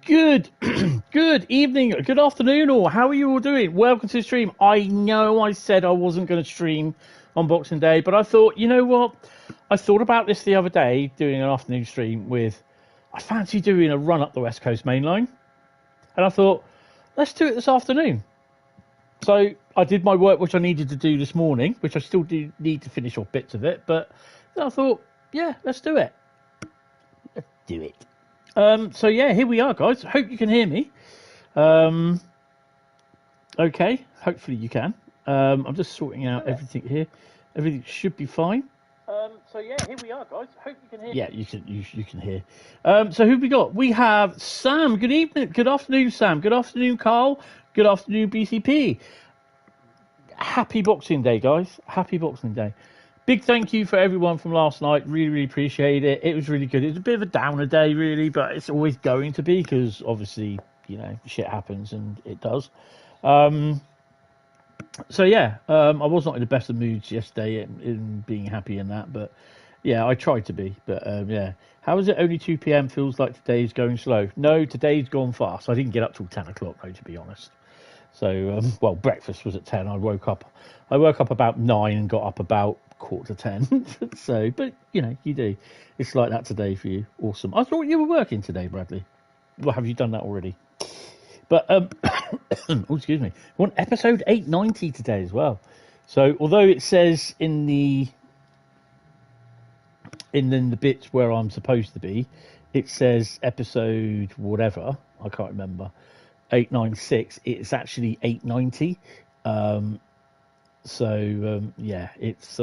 Good, good evening, good afternoon, or how are you all doing? Welcome to the stream. I know I said I wasn't going to stream on Boxing Day, but I thought, you know what? I thought about this the other day, doing an afternoon stream I fancy doing a run up the Westcoast Mainline. And I thought, let's do it this afternoon. So I did my work, which I needed to do this morning, which I still do need to finish off bits of it. But then I thought, yeah, let's do it. Let's do it. So yeah, here we are, guys. Hope you can hear me. Okay, hopefully you can. I'm just sorting out everything here. Everything should be fine. So yeah, here we are, guys. Hope you can hear. Yeah, you can hear. So who we got? We have Sam. Good evening. Good afternoon, Sam. Good afternoon, Carl. Good afternoon, BCP. Happy Boxing Day, guys. Happy Boxing Day. Big thank you for everyone from last night. Really, really appreciate it. It was really good. It was a bit of a downer day, really, but it's always going to be because obviously, you know, shit happens and it does. So yeah, I was not in the best of moods yesterday in being happy and that, but yeah, I tried to be. But yeah, how is it? Only 2 p.m. Feels like today's going slow. No, today's gone fast. I didn't get up till 10 o'clock, though, to be honest. So well, breakfast was at 10. I woke up about 9 and got up about 9:45. So, but you know, you do. It's like that today for you. Awesome. I thought you were working today, Bradley. Well, have you done that already? But oh, excuse me. We're on episode 890 today as well. So, although it says in the bits where I'm supposed to be, it says episode whatever. I can't remember. 896. It's actually 890. So yeah, it's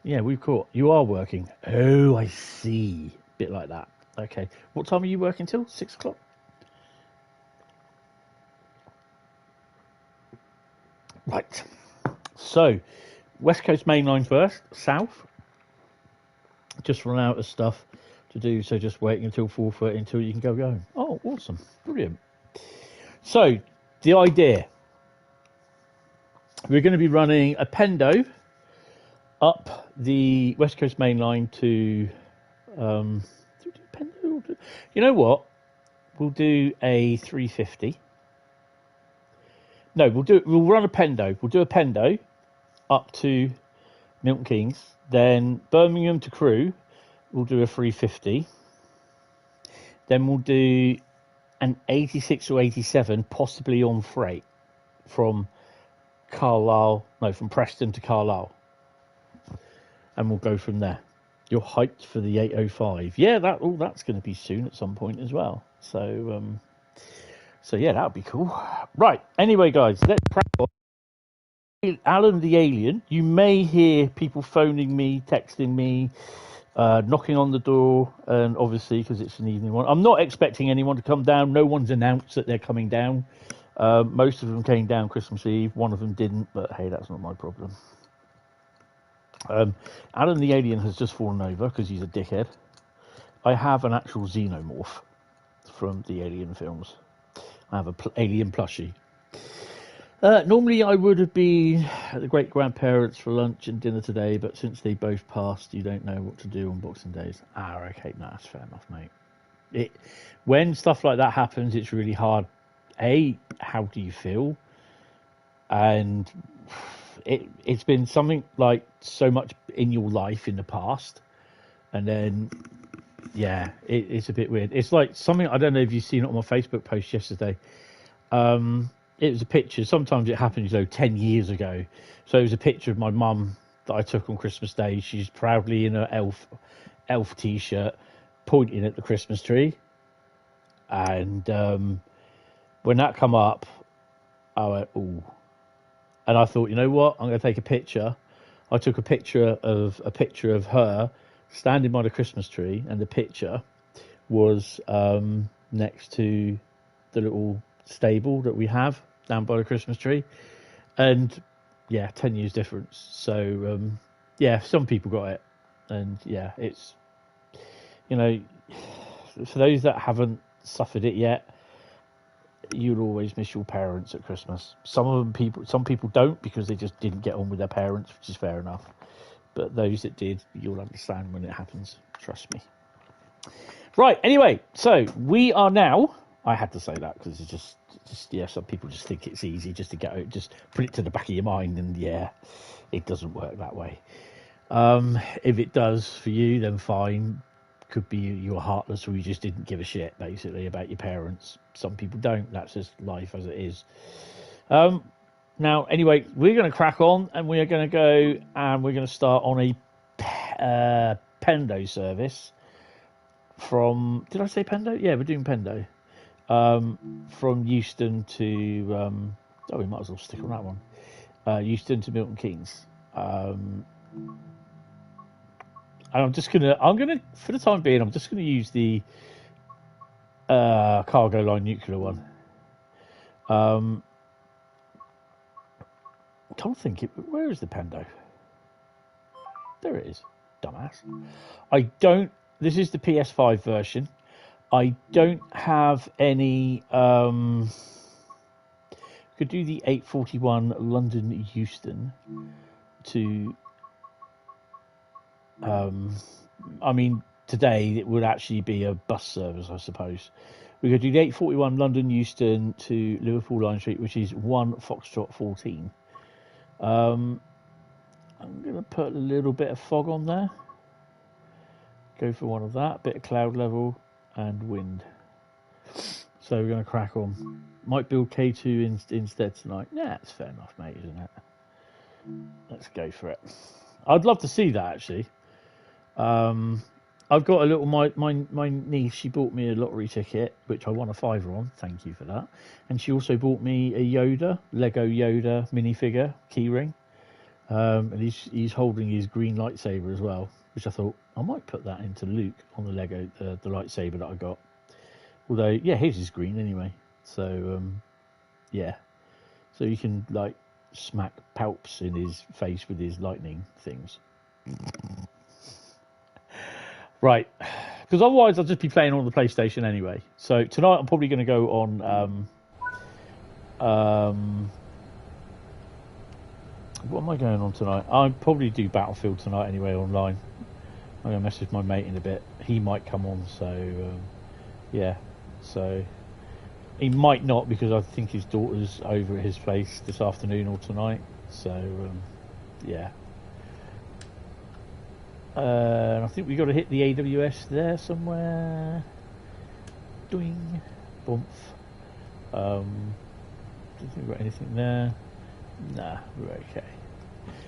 yeah, we've caught. You are working. Oh, I see. Bit like that. Okay. What time are you working till? 6 o'clock. Right. So, West Coast Mainline first. South. Just run out of stuff to do, so just waiting until 4:30 until you can go home. Oh, awesome. Brilliant. So, the idea. We're going to be running a Pendo up the West Coast Mainline to, you know what? We'll do a 350. No, we'll run a Pendo. We'll do a Pendo up to Milton Keynes. Then Birmingham to Crewe, we'll do a 350. Then we'll do an 86 or 87, possibly on freight, from Preston to Carlisle. And we'll go from there. You're hyped for the 805. Yeah, that's going to be soon at some point as well. So, so yeah, that would be cool. Right. Anyway, guys, let's crack on. Alan the Alien. You may hear people phoning me, texting me, knocking on the door, and obviously because it's an evening one. I'm not expecting anyone to come down. No one's announced that they're coming down. Most of them came down Christmas Eve. One of them didn't, but hey, that's not my problem. Alan the Alien has just fallen over because he's a dickhead. I have an actual xenomorph from the Alien films. I have an alien plushie. Normally I would have been at the great-grandparents for lunch and dinner today, but since they both passed, you don't know what to do on Boxing Days. Okay, no, that's fair enough, mate. When stuff like that happens, it's really hard. How do you feel? And it's been something like so much in your life in the past, and then yeah, it's a bit weird. It's like something, I don't know if you've seen it on my Facebook post yesterday. It was a picture. Sometimes it happens, 10 years ago. So it was a picture of my mum that I took on Christmas Day. She's proudly in her elf t-shirt, pointing at the Christmas tree. And when that come up, I went, ooh. And I thought, you know what? I'm going to take a picture. I took a picture of her standing by the Christmas tree, and the picture was next to the little stable that we have down by the Christmas tree. And yeah, 10 years difference. So yeah, some people got it. And yeah, it's, for those that haven't suffered it yet, you'll always miss your parents at Christmas. Some people don't, because they just didn't get on with their parents, which is fair enough. But those that did, you'll understand when it happens. Trust me. Right. Anyway, so we are now I had to say that because it's just yeah, some people just think it's easy just to get, just put it to the back of your mind, and yeah, it doesn't work that way. If it does for you, then fine. Could be you were heartless or you just didn't give a shit, basically, about your parents. Some people don't. That's just life as it is. Now, anyway, we're going to crack on, and we are going to go, and we're going to start on a Pendo service from... Did I say Pendo? Yeah, we're doing Pendo. From Euston to... oh, we might as well stick on that one. Euston to Milton Keynes. And I'm gonna, for the time being, I'm just gonna use the cargo line nuclear one. Can't think it. Where is the Pendo? There it is. Dumbass. I don't. This is the PS5 version. I don't have any. Could do the 841 London Euston to. I mean, today it would actually be a bus service, I suppose. We could do the 841 London Euston to Liverpool Line Street, which is 1 Foxtrot 14. I'm going to put a little bit of fog on there. Go for one of that. Bit of cloud level and wind. So we're going to crack on. Might build K2 instead tonight. Yeah, that's fair enough, mate, isn't it? Let's go for it. I'd love to see that, actually. I've got a little... My niece, she bought me a lottery ticket, which I won a £5 on. Thank you for that. And she also bought me a Yoda, Lego Yoda minifigure keyring. And he's holding his green lightsaber as well, which I thought I might put that into Luke on the Lego, the lightsaber that I got. Although, yeah, his is green anyway. So, yeah. So you can, like, smack palps in his face with his lightning things. Right. Because otherwise I'll just be playing on the PlayStation anyway. So tonight I'm probably going to go on... what am I going on tonight? I'll probably do Battlefield tonight anyway online. I'm going to message my mate in a bit. He might come on, so... yeah. So... He might not, because I think his daughter's over at his place this afternoon or tonight. So, yeah. And I think we got to hit the AWS there somewhere. Doing. Boomf. Don't think we've got anything there. Nah, we're okay.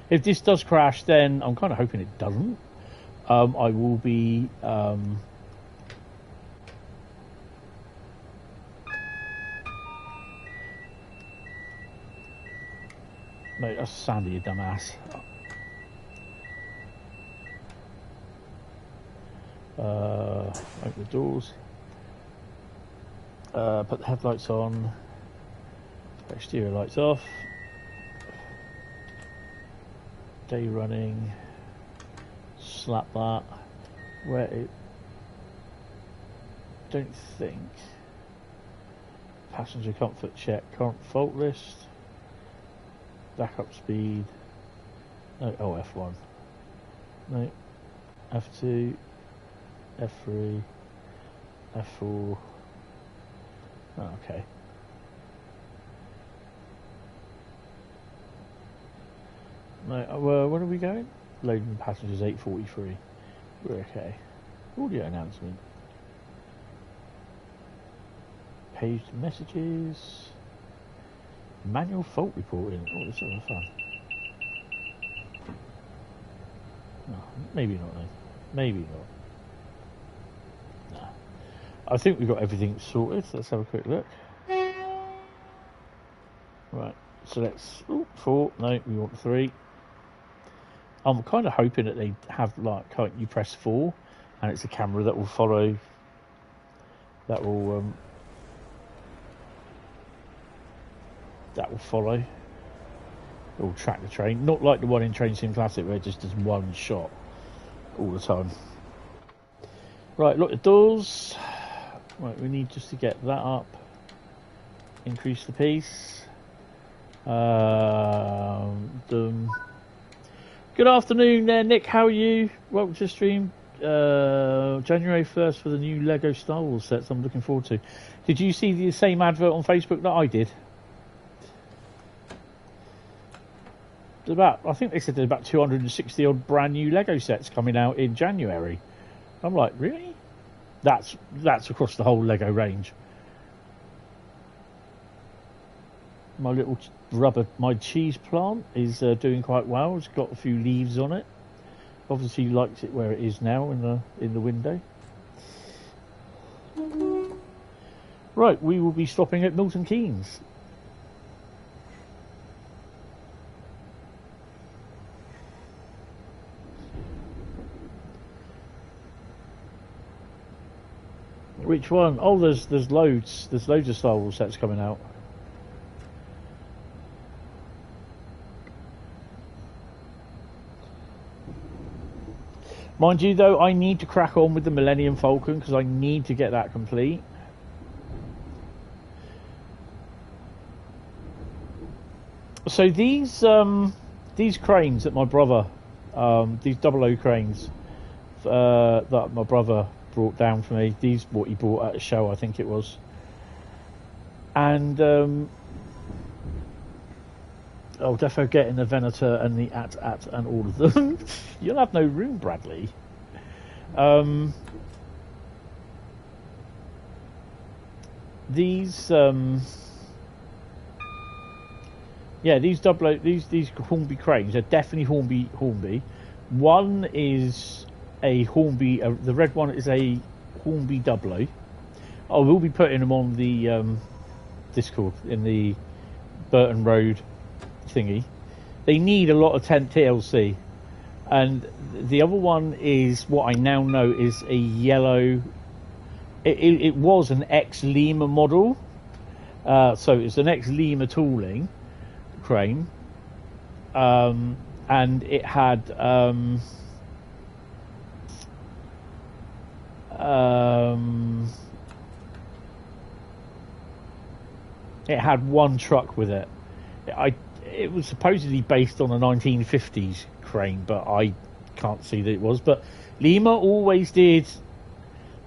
If this does crash, then I'm kind of hoping it doesn't. I will be... Mate, that's Sandy, you dumbass. Open the doors. Put the headlights on. Exterior lights off. Day running. Slap that. Where it... Don't think. Passenger comfort check. Current fault list. Backup speed. No, oh, F1. No. F2. F3. F4. Oh, okay. No, where are we going? Loading passengers 8:43. We're okay. Audio announcement. Paged messages. Manual fault reporting. Oh, this is having fun. No, maybe not then. Maybe not. Nah. I think we've got everything sorted. Let's have a quick look. Right. So let's... Ooh, 4. No, we want 3. I'm kind of hoping that they have, like, you press 4 and it's a camera that will follow... That will follow. It will track the train. Not like the one in Train Sim Classic where it just does one shot all the time. Right, lock the doors. Right, we need just to get that up. Increase the pace. Good afternoon there, Nick. How are you? Welcome to the stream. January 1st for the new Lego Star Wars sets I'm looking forward to. Did you see the same advert on Facebook that I did? I think they said there's about 260 odd brand new Lego sets coming out in January. I'm like, really? That's across the whole Lego range. My little my cheese plant is doing quite well. It's got a few leaves on it. Obviously likes it where it is now in the window. Right, we will be stopping at Milton Keynes. Which one? Oh, there's loads. There's loads of Star Wars sets coming out. Mind you, though, I need to crack on with the Millennium Falcon because I need to get that complete. So these cranes that my brother, these 00 cranes that my brother brought down for me. These what he bought at a show, I think it was. And defo getting the Venator and the at and all of them. You'll have no room, Bradley. These these Hornby cranes are definitely Hornby. One is a Hornby, the red one is a Hornby 00. I will be putting them on the Discord in the Burton Road thingy. They need a lot of TLC, and the other one is what I now know is a yellow. It was an ex-Lima model, so it's an ex-Lima tooling crane, and it had it had one truck with it. It was supposedly based on a 1950s crane, but I can't see that it was. But Lima always did,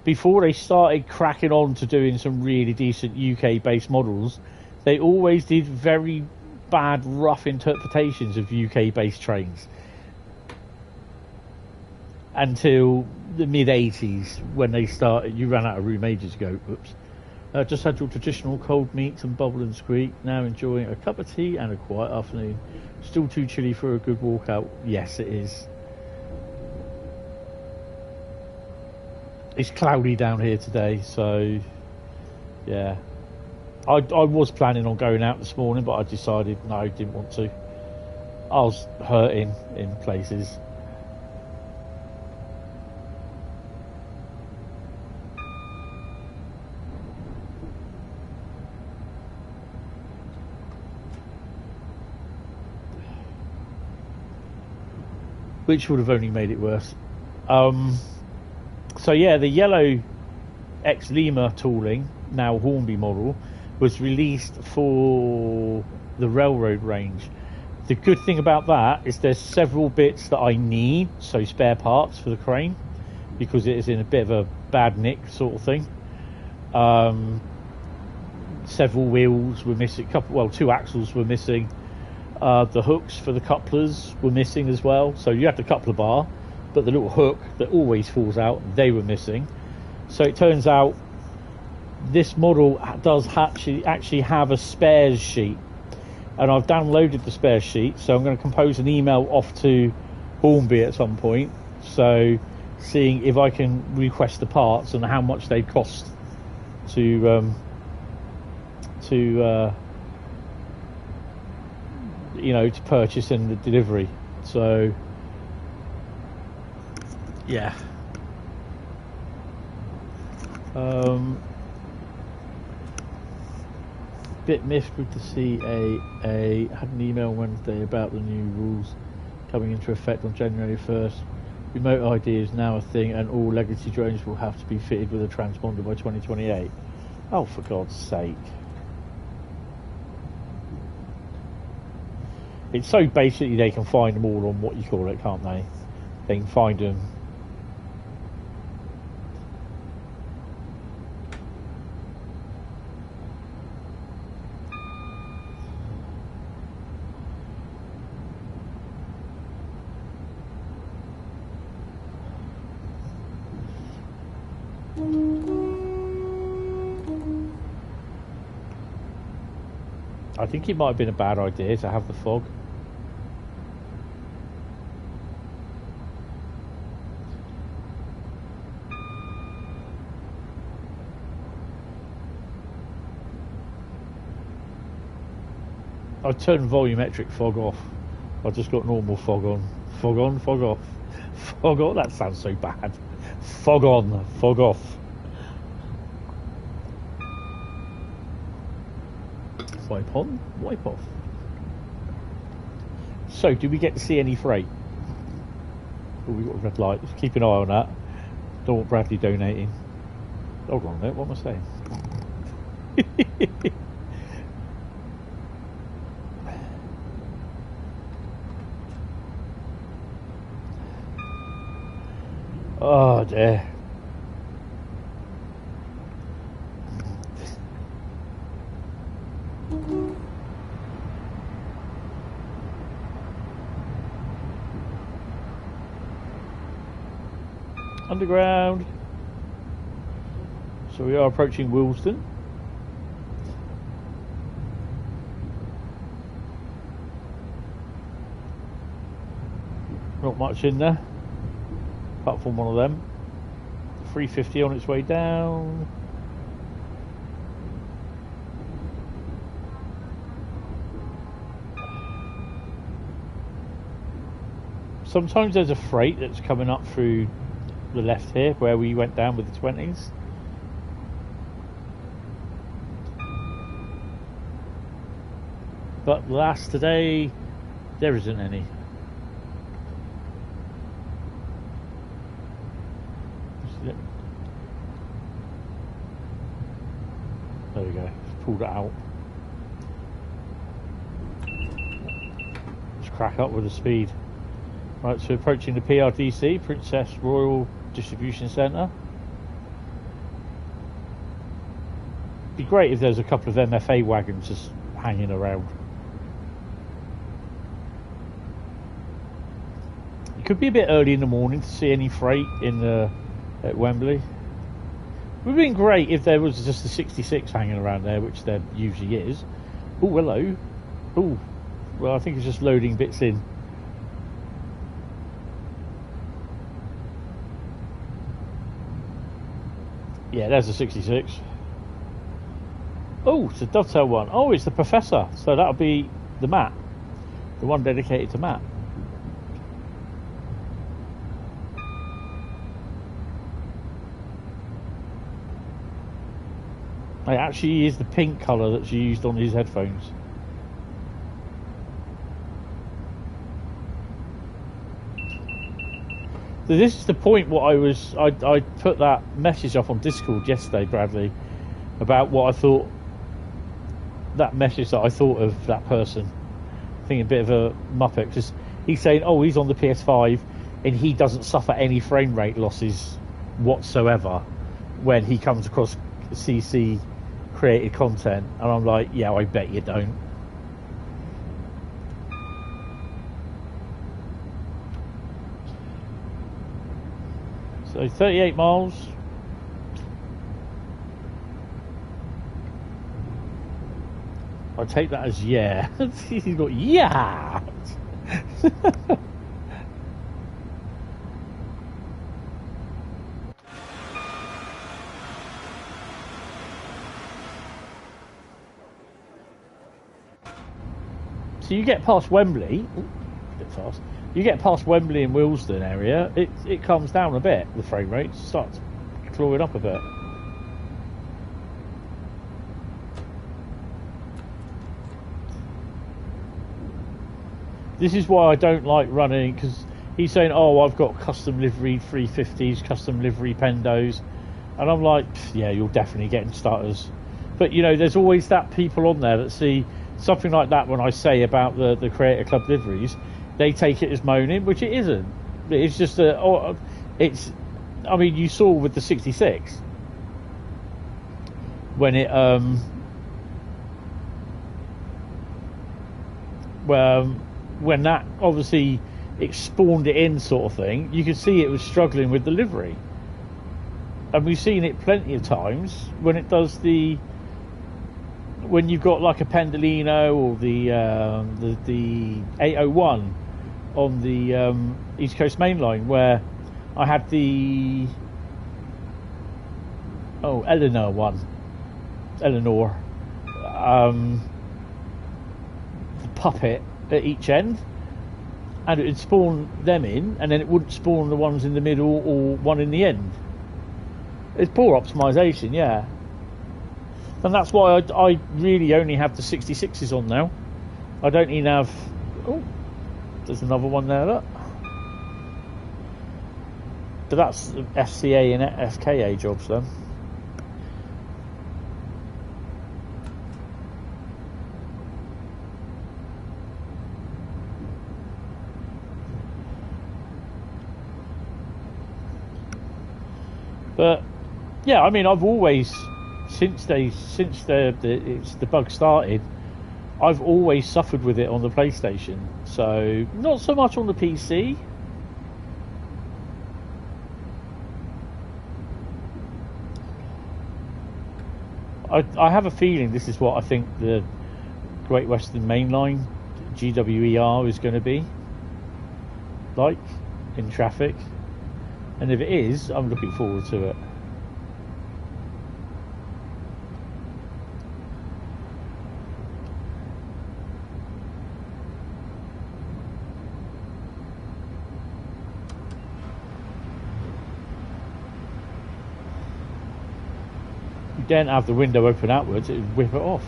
before they started cracking on to doing some really decent UK-based models, they always did very bad, rough interpretations of UK-based trains. Until the mid-80s, when they started, you ran out of room ages ago. Oops. Just had your traditional cold meats and bubble and squeak. Now enjoying a cup of tea and a quiet afternoon. Still too chilly for a good walk out. Yes, it is. It's cloudy down here today, so yeah. I was planning on going out this morning, but I decided no, I didn't want to. I was hurting in places. Which would have only made it worse. So yeah, the yellow ex-Lima tooling, now Hornby model, was released for the railroad range. The good thing about that is there's several bits that I need, so spare parts for the crane, because it is in a bit of a bad nick sort of thing. Several wheels were missing, two axles were missing. The hooks for the couplers were missing as well. So you had the coupler bar, but the little hook that always falls out, they were missing. So it turns out this model does actually have a spares sheet, and I've downloaded the spares sheet, so I'm going to compose an email off to Hornby at some point, so seeing if I can request the parts and how much they cost to purchase and the delivery. So yeah, bit miffed with the CAA. Had an email Wednesday about the new rules coming into effect on January 1st. Remote ID is now a thing, and all legacy drones will have to be fitted with a transponder by 2028. Oh, for God's sake. It's so basically they can find them all on what you call it, can't they? They can find them I think it might have been a bad idea to have the fog. I've turned volumetric fog off. I've just got normal fog on. Fog on, fog off. Fog on, that sounds so bad. Fog on, fog off. Wipe on, wipe off. So, do we get to see any freight? Oh, we've got a red light. Just keep an eye on that. Don't want Bradley donating. Hold on a minute, what am I saying? Oh dear. Underground. So we are approaching Euston. Not much in there, apart from one of them. 350 on its way down. Sometimes there's a freight that's coming up through the left here where we went down with the 20s. But last today there isn't any. There we go, pulled it out. Let's crack up with the speed. Right, so approaching the PRDC, Princess Royal Distribution Centre. Be great if there's a couple of MFA wagons just hanging around. It could be a bit early in the morning to see any freight in at Wembley. It would have been great if there was just a 66 hanging around there, which there usually is. Oh, hello. Oh, well, I think it's just loading bits in. Yeah, there's a 66. Oh, it's a Dovetail one. Oh, it's the Professor. So that'll be the Matt. The one dedicated to Matt. It actually is the pink colour that's used on his headphones. So this is the point what I put that message up on Discord yesterday, Bradley, about what I thought, that message that I thought of that person. I think a bit of a muppet, because he's saying, oh, he's on the PS5 and he doesn't suffer any frame rate losses whatsoever when he comes across CC created content, and I'm like, yeah, I bet you don't. So 38 miles. I take that as yeah. He's got yeah. So you get past Wembley. Ooh, a bit fast. You get past Wembley and Euston area, it comes down a bit, the frame rate starts clawing up a bit. This is why I don't like running, because he's saying, oh, I've got custom livery 350s, custom livery Pendos, and I'm like, yeah, you're definitely getting starters. But you know, there's always that people on there that see something like that when I say about the Creator Club liveries. They take it as moaning, which it isn't. It's just I mean, you saw with the 66 when it when that obviously it spawned it in, sort of thing. You could see it was struggling with the livery. and we've seen it plenty of times when it does when you've got like a Pendolino or the 801 on the East Coast Mainline, where I had the Eleanor, the puppet at each end, and it would spawn them in, and then it wouldn't spawn the ones in the middle or one in the end. It's poor optimization, yeah. And that's why I really only have the 66s on now. I don't even have... Oh, there's another one there, look. But that's FCA and FKA jobs then. But yeah, I mean, I've always, since the bug started, I've always suffered with it on the PlayStation. So not so much on the PC. I have a feeling this is what I think the Great Western Mainline GWER is going to be like in traffic, and if it is, I'm looking forward to it. Don't have the window open outwards, it would whip it off.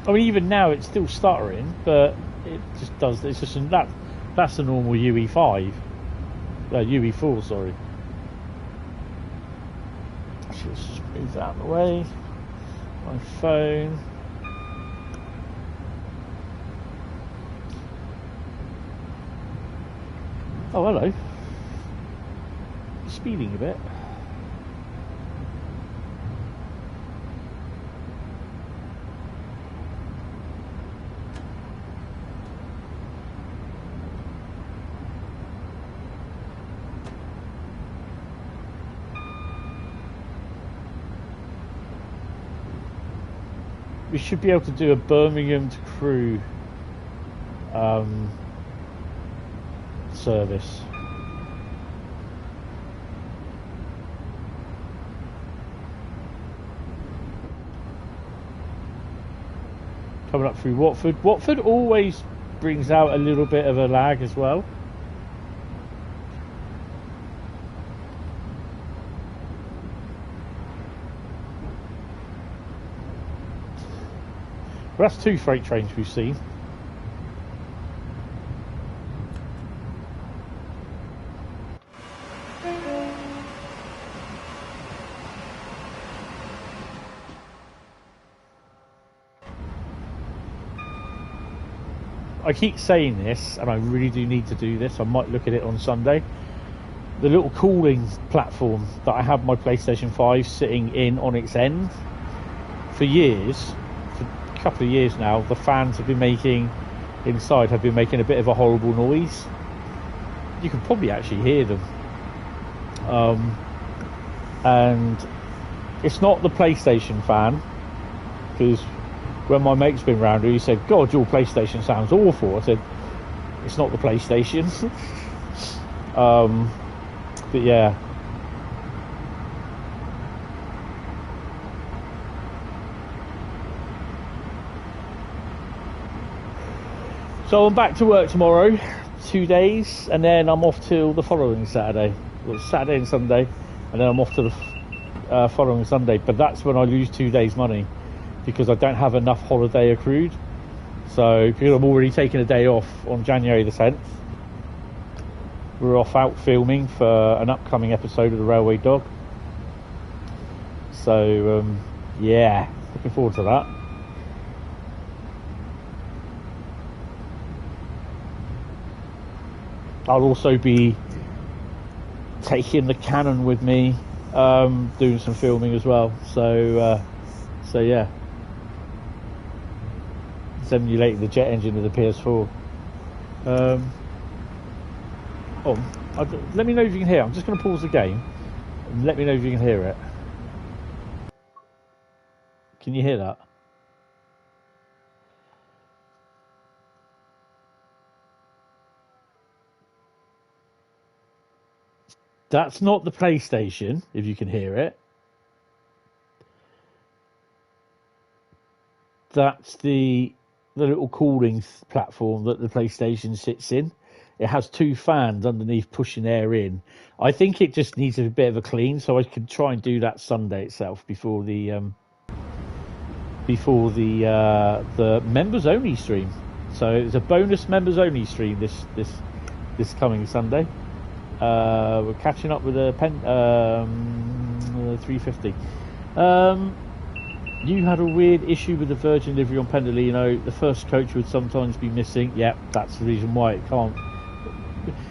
I mean, even now it's still stuttering, but it just does. It's just that's a normal UE5, UE4. Sorry. Just move that out of the way. My phone. Oh, hello. Speeding a bit. We should be able to do a Birmingham to Crewe service. Coming up through Watford. Watford always brings out a little bit of a lag as well. Well, that's 2 freight trains we've seen. I keep saying this, and I really do need to do this. I might look at it on Sunday. The little cooling platform that I have my PlayStation 5 sitting in on its end for years, couple of years now, the fans have been making inside have been making a bit of a horrible noise. You can probably actually hear them, and it's not the PlayStation fan, because when my mate's been round here, he said, "God, your PlayStation sounds awful." I said, "It's not the PlayStation." But yeah. So I'm back to work tomorrow, 2 days, and then I'm off till the following Saturday. Well, Saturday and Sunday, and then I'm off to the following Sunday. But that's when I lose 2 days' money, because I don't have enough holiday accrued. So because I'm already taking a day off on January the 10th, we're off out filming for an upcoming episode of the Railway Dog. So yeah, looking forward to that. I'll also be taking the Canon with me doing some filming as well. So yeah, simulating the jet engine of the PS4. Let me know if you can hear. I'm just going to pause the game and let me know if you can hear it. Can you hear that? That's not the PlayStation, if you can hear it. That's the little cooling platform that the PlayStation sits in. It has two fans underneath pushing air in. I think it just needs a bit of a clean, so I could try and do that Sunday itself before the members only stream. So it's a bonus members only stream this coming Sunday. We're catching up with a 350. You had a weird issue with the Virgin livery on Pendolino. The first coach would sometimes be missing. Yep, that's the reason why it can't.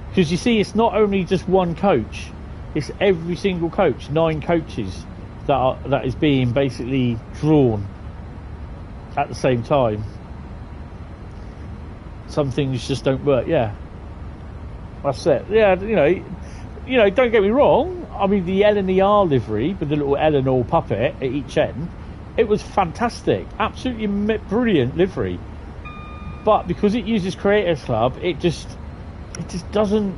Because you see, it's not only just one coach; it's every single coach, 9 coaches that is being basically drawn at the same time. Some things just don't work. Yeah, that's it. Yeah, you know. Don't get me wrong. I mean, the L and the R livery with the little Eleanor puppet at each end, it was fantastic, absolutely brilliant livery. But because it uses Creators Club, it just doesn't.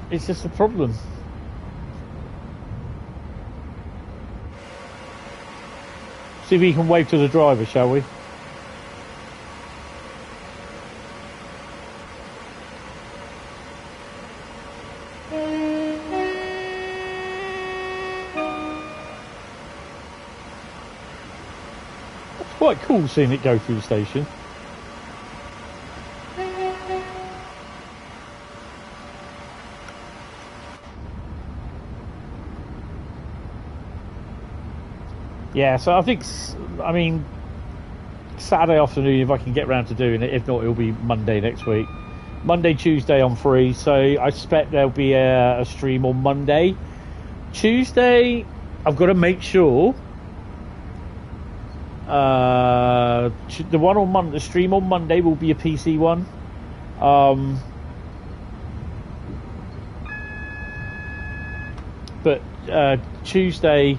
It's just a problem. See if we can wave to the driver, shall we? It's quite cool seeing it go through the station. Yeah, so I mean, Saturday afternoon, if I can get around to doing it. If not, it'll be Monday next week. Monday, Tuesday, I'm free, so I expect there'll be a stream on Monday. Tuesday, I've got to make sure the stream on Monday will be a PC one. But Tuesday,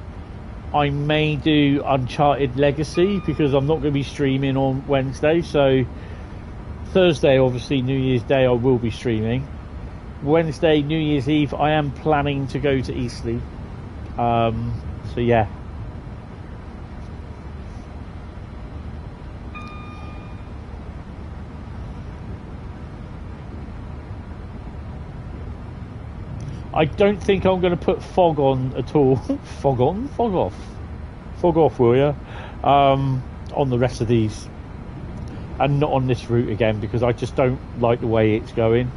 I may do Uncharted Legacy because I'm not going to be streaming on Wednesday. So Thursday, obviously New Year's Day, I will be streaming. Wednesday, New Year's Eve, I am planning to go to Eastleigh. So yeah. I don't think I'm going to put fog on at all. Fog on? Fog off. Fog off, will you? On the rest of these. And not on this route again, because I just don't like the way it's going.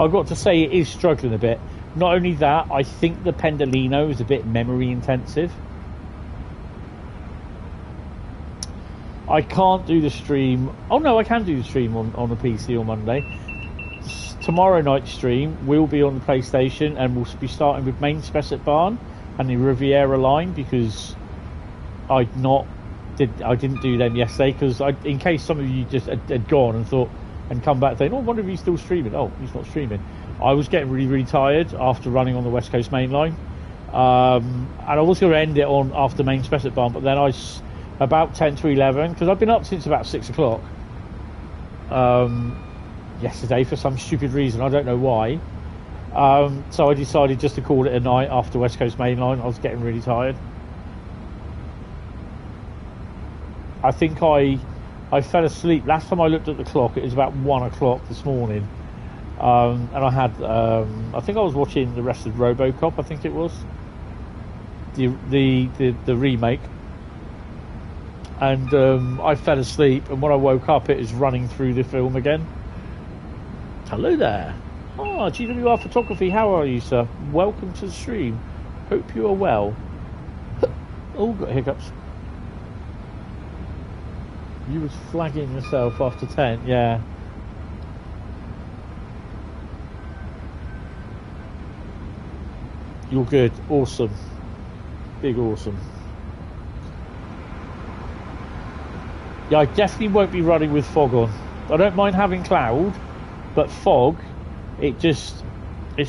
I've got to say it is struggling a bit. Not only that, I think the Pendolino is a bit memory intensive. I can't do the stream. Oh no, I can do the stream on the PC on Monday. Tomorrow night's stream will be on the PlayStation, and we'll be starting with main spec at Barn and the Riviera line, because I didn't do them yesterday, because in case some of you just had gone and thought and come back saying, "Oh, I wonder if he's still streaming." Oh, he's not streaming. I was getting really, really tired after running on the Westcoast Mainline, and I was going to end it on after main spec at Barn, but then about 10 to 11, because I've been up since about 6 o'clock yesterday for some stupid reason, I don't know why. So I decided just to call it a night after Westcoast Mainline. I was getting really tired. I think I fell asleep. Last time I looked at the clock, it was about 1 o'clock this morning, and I had I think I was watching the rest of RoboCop. I think it was the remake. And I fell asleep, and when I woke up, it was running through the film again. Hello there. Oh, GWR Photography, how are you, sir? Welcome to the stream. Hope you are well. Oh, got hiccups. You was flagging yourself after 10, yeah. You're good. Awesome. Big awesome. Yeah, I definitely won't be running with fog on. I don't mind having cloud, but fog, it's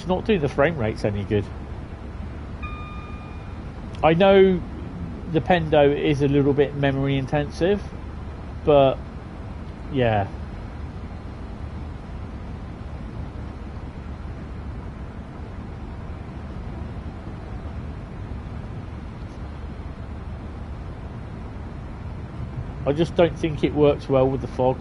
not doing the frame rates any good. I know the Pendo is a little bit memory intensive, but yeah. I just don't think it works well with the fog.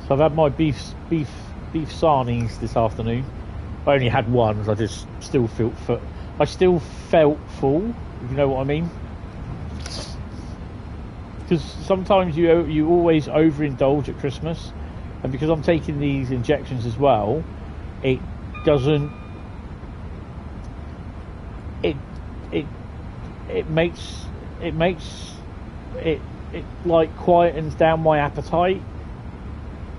So I've had my beef sarnies this afternoon. I only had one, so I still felt full, if you know what I mean. Because sometimes you always overindulge at Christmas, and because I'm taking these injections as well, it doesn't. It makes it like quietens down my appetite.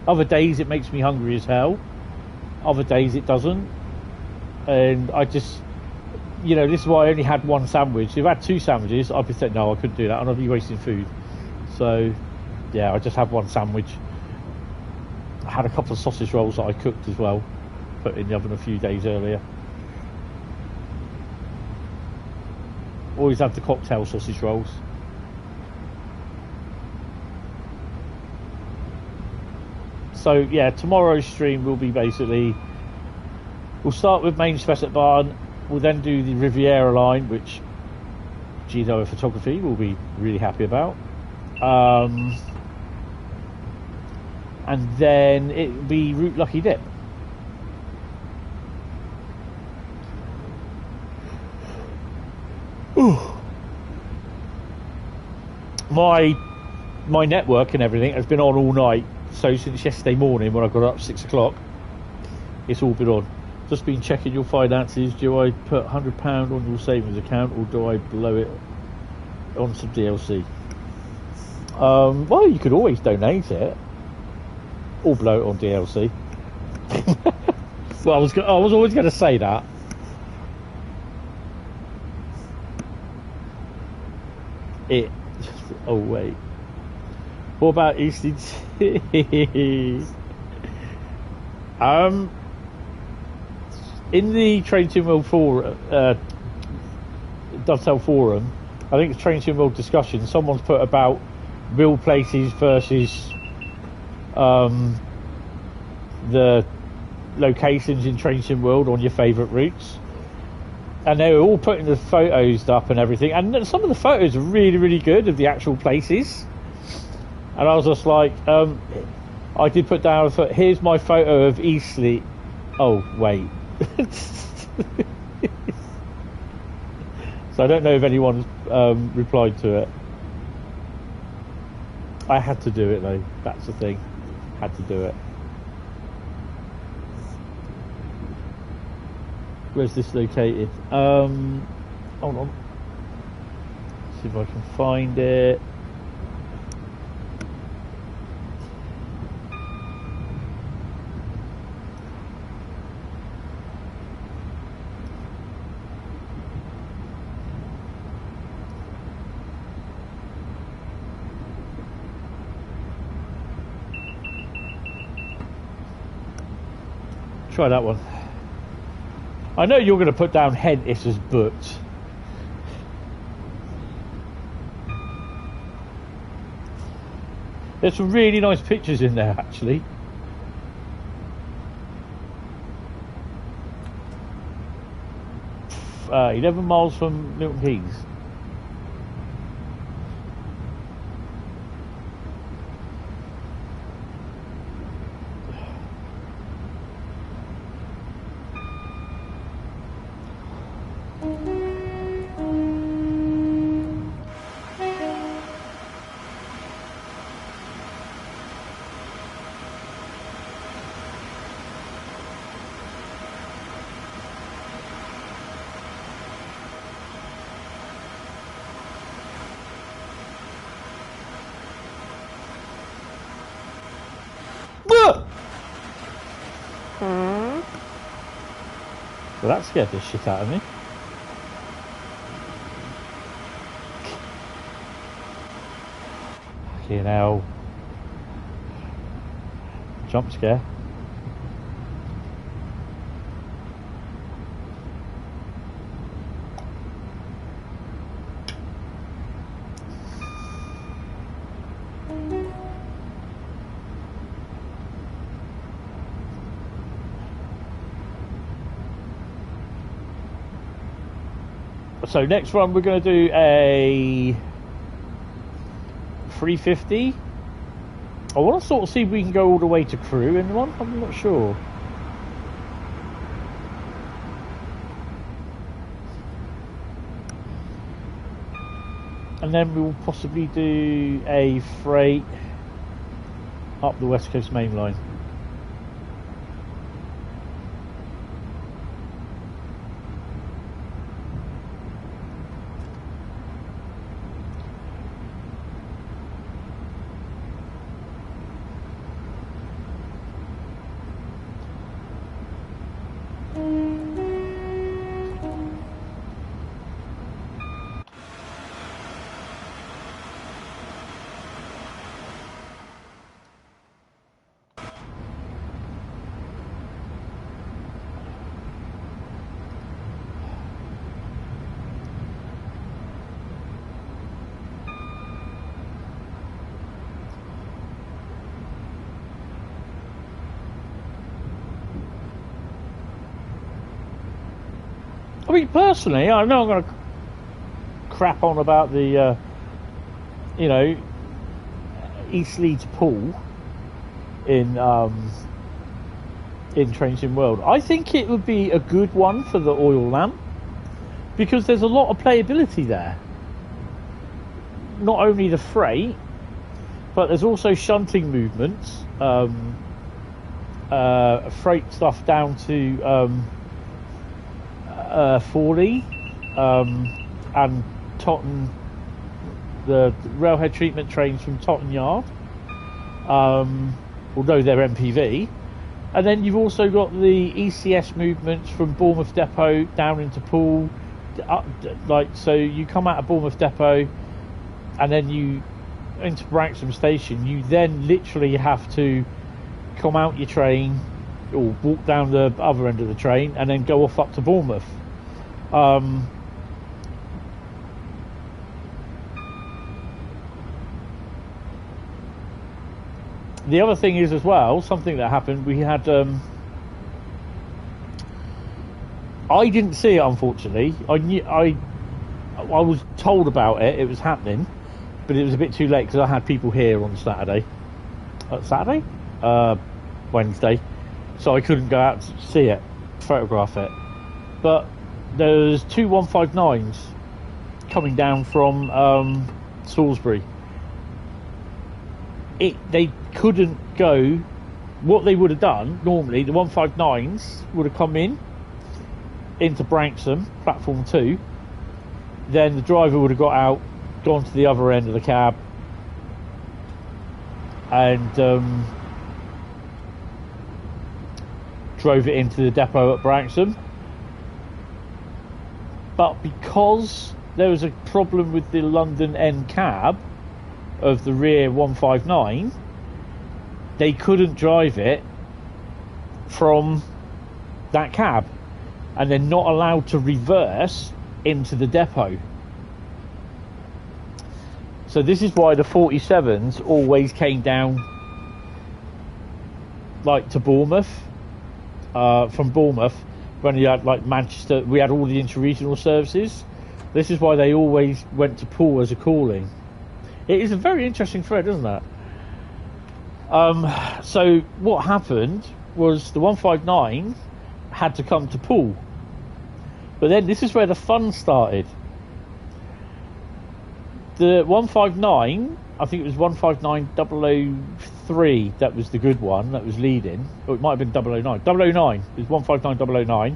Other days it makes me hungry as hell. Other days it doesn't. And I just, this is why I only had one sandwich. If I had two sandwiches, I'd be saying, no, I couldn't do that, and I'd be wasting food. So, yeah, I just had one sandwich. I had a couple of sausage rolls that I cooked as well, put in the oven a few days earlier. Always have the cocktail sausage rolls. So yeah, tomorrow's stream will be basically, we'll start with Main Spessart. We'll then do the Riviera line, which Gino Photography will be really happy about. And then it'll be Route Lucky Dip. My network and everything has been on all night. So since yesterday morning when I got up 6 o'clock, it's all been on. Just been checking your finances. Do I put £100 on your savings account, or do I blow it on some DLC? Well, you could always donate it, or blow it on DLC. Well, I was always going to say that. Oh wait. What about Euston? In the Train Sim World forum, Dovetail forum, I think it's Train Sim World discussion, someone's put about real places versus the locations in Train Sim World on your favourite routes. And they were all putting the photos up and everything, and some of the photos are really, really good of the actual places. And I was just like, I did put down, here's my photo of Eastleigh. Oh, wait. So I don't know if anyone's replied to it. I had to do it though, that's the thing. Had to do it. Where's this located? Hold on. See if I can find it. Try that one. I know you're going to put down Hentis as booked. There's some really nice pictures in there, actually. Uh, 11 miles from Milton Keynes. Well, that scared the shit out of me. Fucking hell. Jump scare. So next run we're going to do a 350. I want to sort of see if we can go all the way to Crewe in one. I'm not sure. And then we'll possibly do a freight up the Westcoast Mainline. I mean, personally, I know I'm going to crap on about the, you know, East Leeds Pool in Trains in World. I think it would be a good one for the oil lamp because there's a lot of playability there. Not only the freight, but there's also shunting movements, freight stuff down to Forley and Totten, the railhead treatment trains from Totten Yard, although they're MPV. And then you've also got the ECS movements from Bournemouth Depot down into Poole, so you come out of Bournemouth Depot and then you into Branksome Station. You then literally have to come out your train or walk down the other end of the train and then go off up to Bournemouth. The other thing is as well, something that happened, we had I didn't see it, unfortunately. I was told about it, it was happening, but it was a bit too late because I had people here on Saturday, Wednesday, so I couldn't go out to see it, photograph it. But there's two 159s coming down from Salisbury. They couldn't go. What they would have done normally, the 159s would have come into Branksome, platform 2. Then the driver would have got out, gone to the other end of the cab, and drove it into the depot at Branksome. But because there was a problem with the London end cab of the rear 159, they couldn't drive it from that cab, and they're not allowed to reverse into the depot. So this is why the 47s always came down like to Bournemouth, from Bournemouth. When you had like Manchester, we had all the interregional services. This is why they always went to Poole as a calling. It is a very interesting thread, isn't it? So what happened was the 159 had to come to Poole. But then this is where the fun started. The 159, I think it was 159003, that was the good one, that was leading. Or it might have been 009. 009, it was 159009.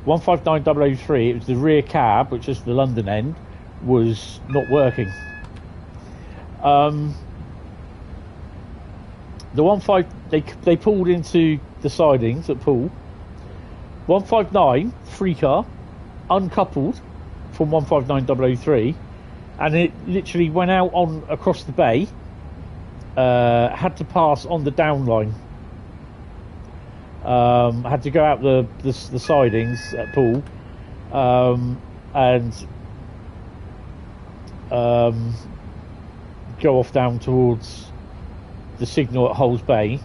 159003, it was the rear cab, which is the London end, was not working. The 15, they pulled into the sidings at Poole, 159 free car, uncoupled from 159003, and it literally went out on across the bay. Had to pass on the down line. Had to go out the sidings at Poole, and go off down towards the signal at Hulls Bay.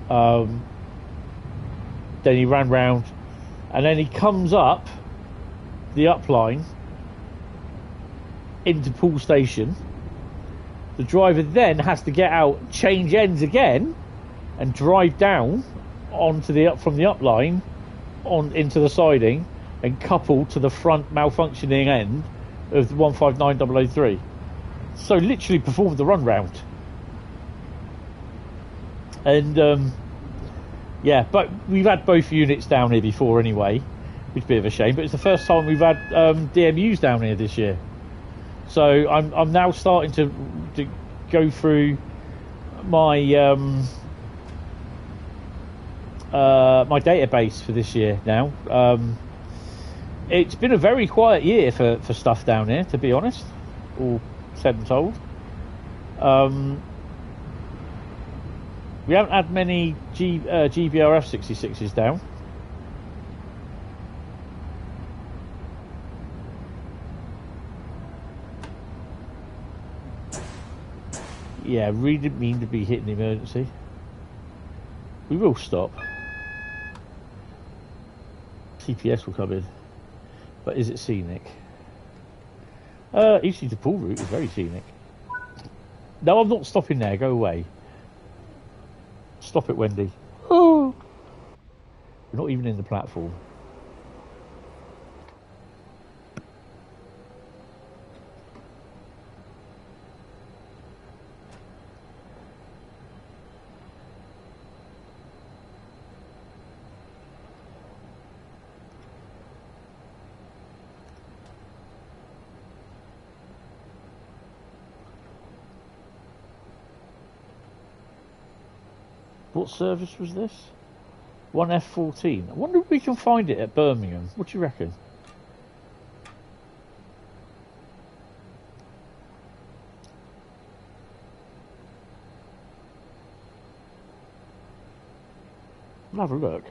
Then he ran round, and then he comes up the up line into Poole Station. The driver then has to get out, change ends again, and drive down onto from the up line on into the siding and couple to the front malfunctioning end of the 159003. So literally performed the run round. And yeah, but we've had both units down here before anyway, which is a bit of a shame, but it's the first time we've had DMUs down here this year. So I'm now starting to go through my my database for this year now. It's been a very quiet year for stuff down here, to be honest, all said and told. We haven't had many GBRF 66s down. Yeah, really didn't mean to be hitting the emergency. We will stop. TPS will come in. But is it scenic? Euston to Poole route is very scenic. No, I'm not stopping there. Go away. Stop it, Wendy. Oh. We're not even in the platform. What service was this? 1F14. I wonder if we can find it at Birmingham. What do you reckon? We'll have a look.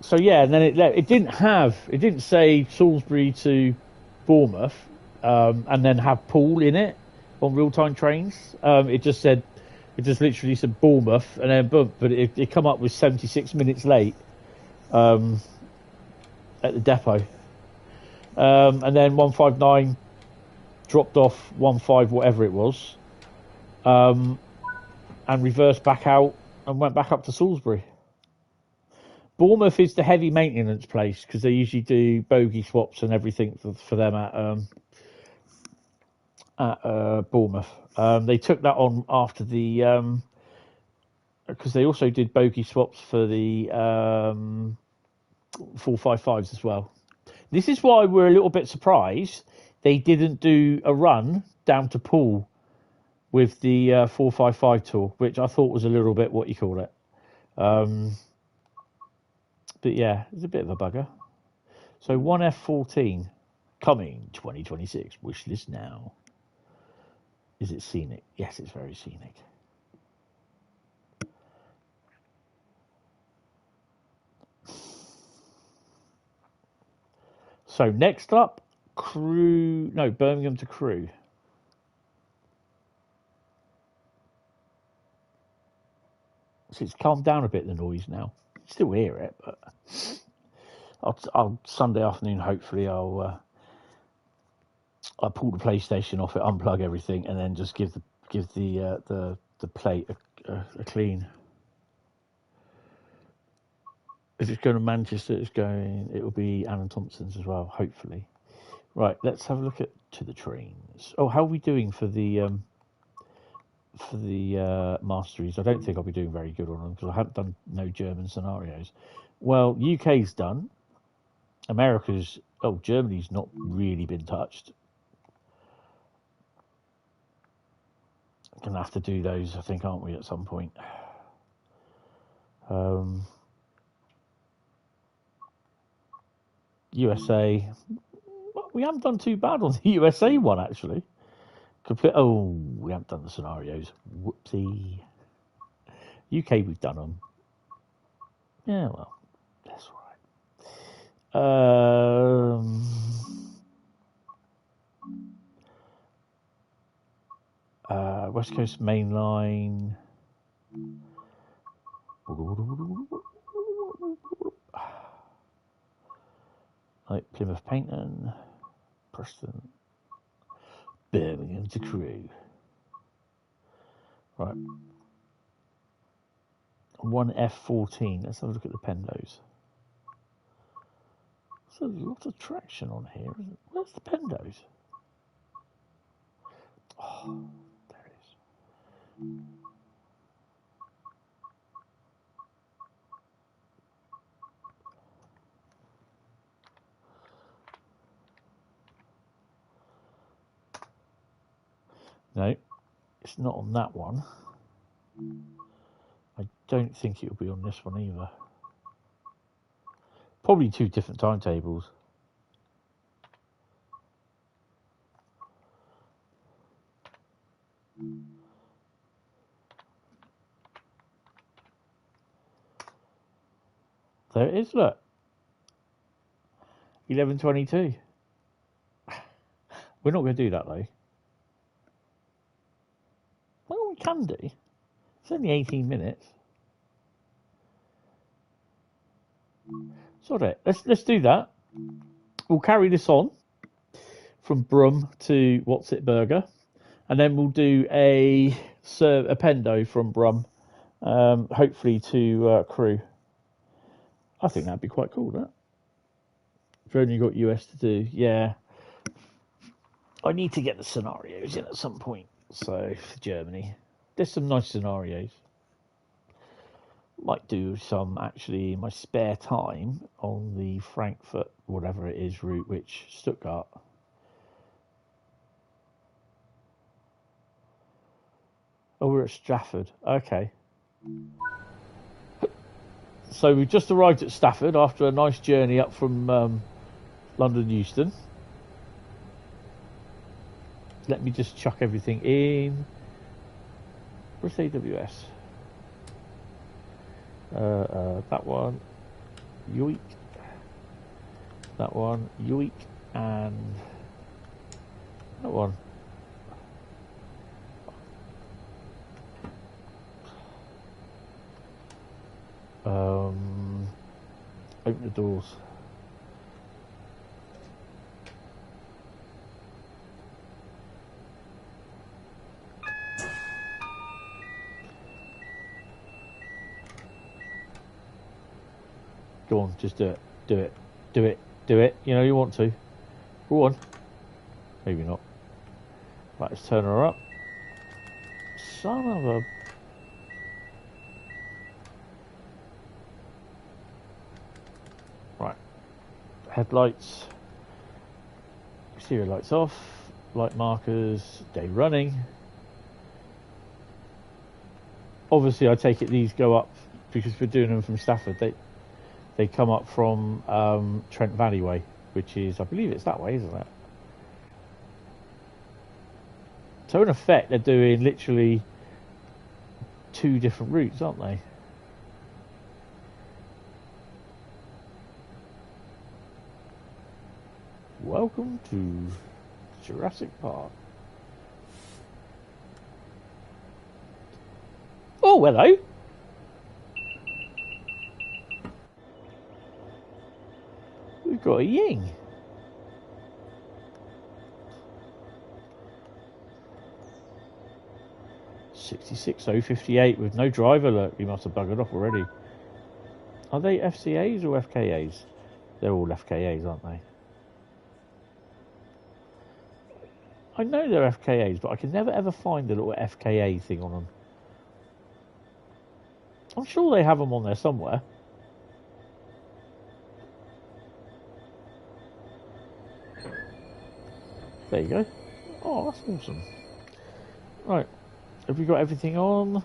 So yeah, and then it didn't say Salisbury to Bournemouth, and then have Poole in it on real-time trains. It just literally said Bournemouth, and then but it come up with 76 minutes late at the depot, and then 159 dropped off 15 whatever it was, and reversed back out and went back up to Salisbury. Bournemouth is the heavy maintenance place because they usually do bogey swaps and everything for them at Bournemouth. They took that on after the because they also did bogey swaps for the 455s as well. This is why we're a little bit surprised they didn't do a run down to Poole with the 455 tour, which I thought was a little bit, what you call it. But yeah, it's a bit of a bugger. So 1F14 coming 2026. Wish list now. Is it scenic? Yes, it's very scenic. So next up, Birmingham to Crewe. So it's calmed down a bit, the noise now. Still hear it, but I'll Sunday afternoon. Hopefully, I'll pull the PlayStation off it, unplug everything, and then just give the plate a clean. If it's going to Manchester, it will be Alan Thompson's as well. Hopefully, right. Let's have a look to the trains. Oh, how are we doing for the Masteries? I don't think I'll be doing very good on them because I haven't done no German scenarios. Well, UK's done. Germany's not really been touched. Gonna have to do those, I think, aren't we, at some point? USA. Well, we haven't done too bad on the USA one, actually. Oh, we haven't done the scenarios. Whoopsie. UK, we've done them. Yeah, well, that's all right. Westcoast Mainline. Like Plymouth Paynton, Preston, Birmingham to Crewe. Right. 1F14. Let's have a look at the Pendos. There's a lot of traction on here, isn't it? Where's the Pendos? Oh, there it is. No, it's not on that one. I don't think it'll be on this one either. Probably two different timetables. There it is, look. 11:22. We're not going to do that, though. Well, we can do. It's only 18 minutes. Sorry, let's do that. We'll carry this on from Brum to What's It Burger, and then we'll do a pendo from Brum, hopefully to Crewe. I think that'd be quite cool, that. If you've only got US to do, yeah. I need to get the scenarios in at some point. So for Germany, there's some nice scenarios. Might do some actually in my spare time on the Frankfurt, whatever it is, route, which Stuttgart. Oh, we're at Stratford. Okay. So we've just arrived at Stafford after a nice journey up from London Euston. Let me just chuck everything in. Where's AWS? That one, yoink. That one, yoink, and that one. Open the doors. Go on, just do it. Do it. Do it. Do it. You know you want to. Go on. Maybe not. Right, let's turn her up. Son of a... Right. Headlights. Exterior lights off. Light markers. Day running. Obviously, I take it these go up because we're doing them from Stafford. They come up from Trent Valley Way, which is, I believe it's that way, isn't it? So in effect, they're doing literally two different routes, aren't they? Welcome to Jurassic Park. Oh, hello. We've got a Ying. $66,058 with no driver. Look, he must have buggered off already. Are they FCAs or FKAs? They're all FKAs, aren't they? I know they're FKAs, but I can never ever find the little FKA thing on them. I'm sure they have them on there somewhere. There you go. Oh, that's awesome. Right. Have we got everything on?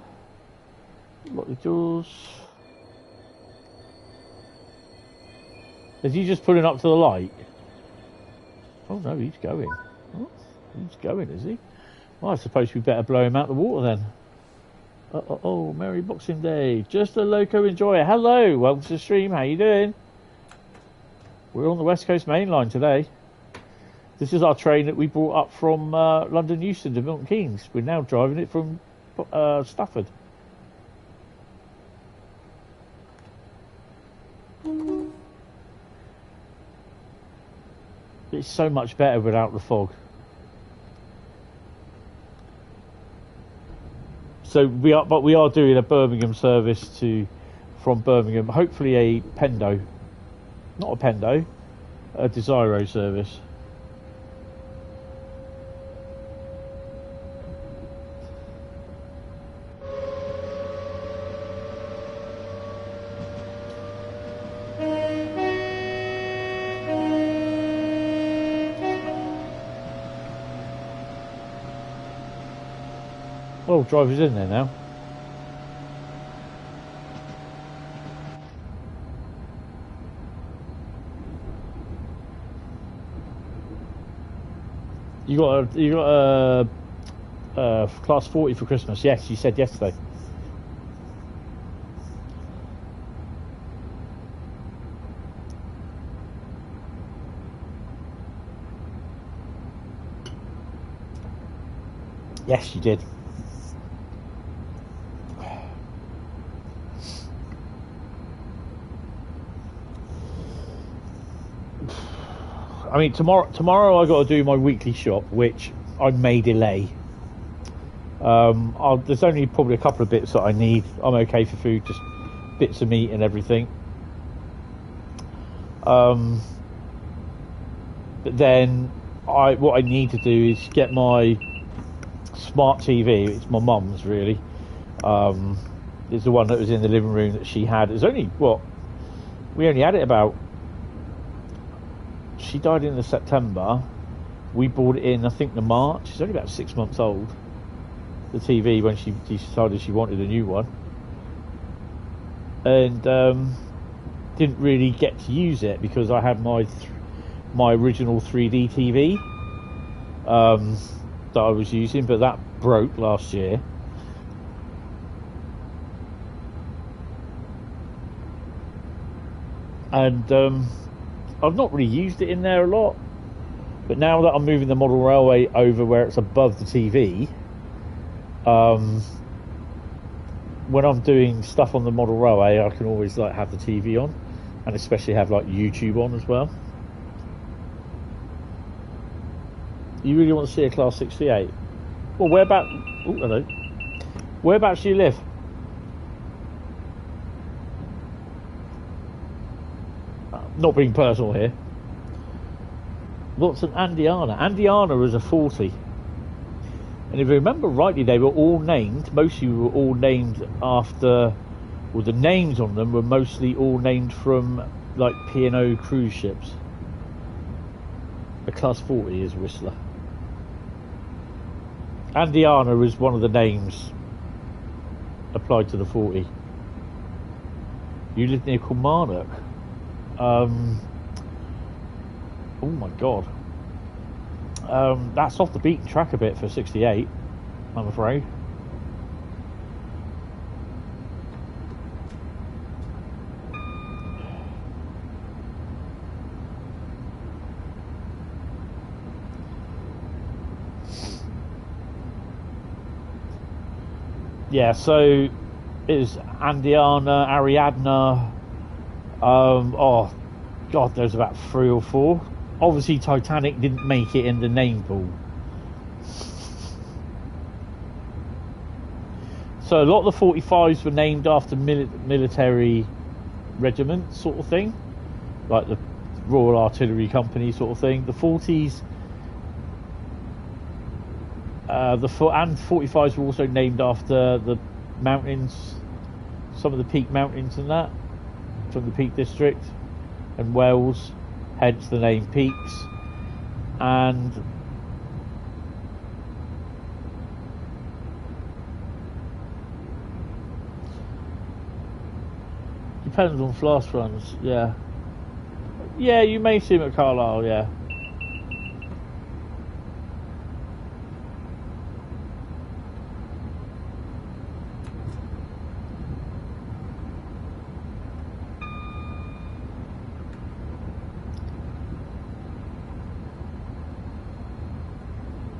Lock the doors. Is he just pulling up to the light? Oh no, he's going. Oh, he's going, is he? Well, I suppose we better blow him out the water then. Oh, Merry Boxing Day. Just a loco enjoyer. Hello, welcome to the stream. How you doing? We're on the Westcoast Mainline today. This is our train that we brought up from London Euston to Milton Keynes. We're now driving it from Stafford. It's so much better without the fog. So we are doing a Birmingham service from Birmingham. Hopefully a Pendo, not a Pendo, a Desiro service. Oh, driver's in there now. You got a class 40 for Christmas? Yes, you said yesterday. Yes, you did. I mean, tomorrow I got to do my weekly shop, which I may delay. There's only probably a couple of bits that I need. I'm okay for food, just bits of meat and everything. But then what I need to do is get my smart TV. It's my mum's really. It's the one that was in the living room that she had. It's only we only had it about. She died in the September. We bought it in, I think, the March. It's only about 6 months old. The TV, when she decided she wanted a new one, and didn't really get to use it because I had my original 3D TV that I was using, but that broke last year. And I've not really used it in there a lot, but now that I'm moving the model railway over where it's above the TV, when I'm doing stuff on the model railway, I can always have the TV on, and especially have YouTube on as well. You really want to see a Class 68? Well, whereabouts? Oh, hello. Whereabouts do you live? Not being personal here. What's an Andiana? Andiana is a 40. And if you remember rightly, they were all named, mostly were all named after, well, the names on them were mostly all named from P&O cruise ships. A Class 40 is Whistler. Andiana is one of the names applied to the 40. You live near Kilmarnock. Oh my god. That's off the beaten track a bit for 68, I'm afraid. Yeah, so it is Andiana, Ariadna. Oh god, there's about 3 or 4. Obviously Titanic didn't make it in the name pool. So a lot of the 45s were named after military regiments, sort of thing, like the Royal Artillery Company sort of thing. The 40s and 45s were also named after the mountains, some of the Peak Mountains and that, from the Peak District and Wales, hence the name Peaks. And depends on fast runs. Yeah, yeah, you may see him at Carlisle. Yeah.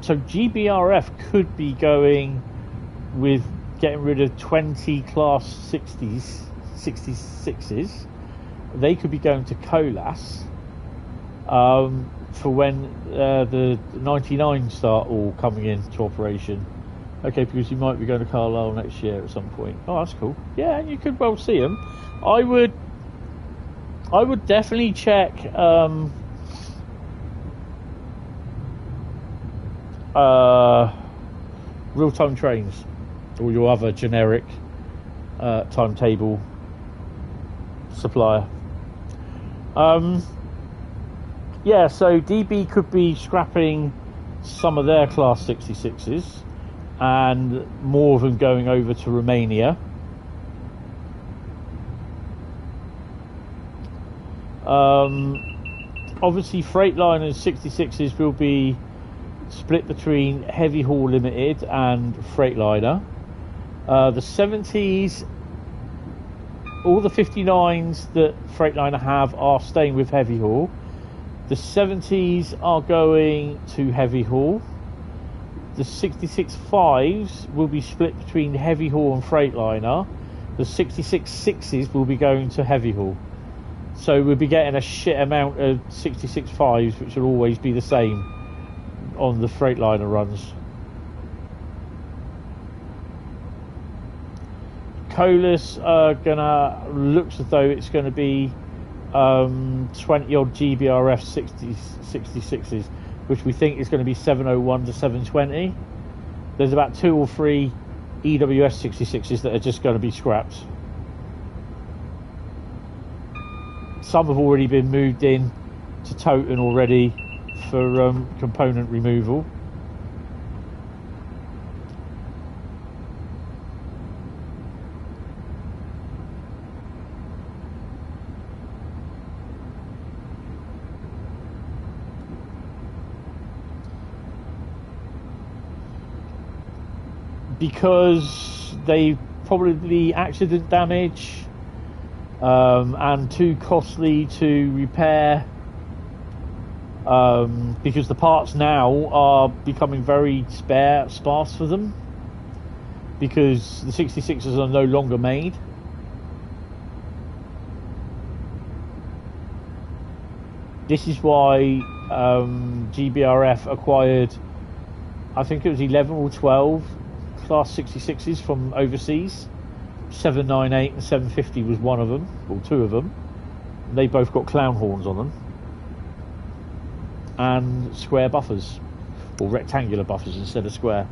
So GBRF could be going with getting rid of 20 class 66s. They could be going to Colas for when the 99 start all coming into operation. Okay, because you might be going to Carlisle next year at some point. Oh, that's cool. Yeah, you could well see them. I would definitely check real-time trains or your other generic timetable supplier. Yeah, so DB could be scrapping some of their class 66s and more of them going over to Romania. Obviously Freightliner 66s will be split between Heavy Haul Limited and Freightliner. The 70s, all the 59s that Freightliner have are staying with Heavy Haul. The 70s are going to Heavy Haul. The 66 5s will be split between Heavy Haul and Freightliner. The 66 6s will be going to Heavy Haul. So we'll be getting a shit amount of 66 5s, which will always be the same on the Freightliner runs. Colas looks as though it's going to be 20 odd GBRF 66s, which we think is going to be 701 to 720. There's about 2 or 3 EWS 66s that are just going to be scrapped. Some have already been moved in to Toten already for component removal. Because they probably accident damage and too costly to repair, because the parts now are becoming very sparse for them because the 66s are no longer made. This is why GBRF acquired, I think it was 11 or 12 class 66s from overseas. 798 and 750 was one of them, or two of them. They both got clown horns on them and square buffers, or rectangular buffers instead of square.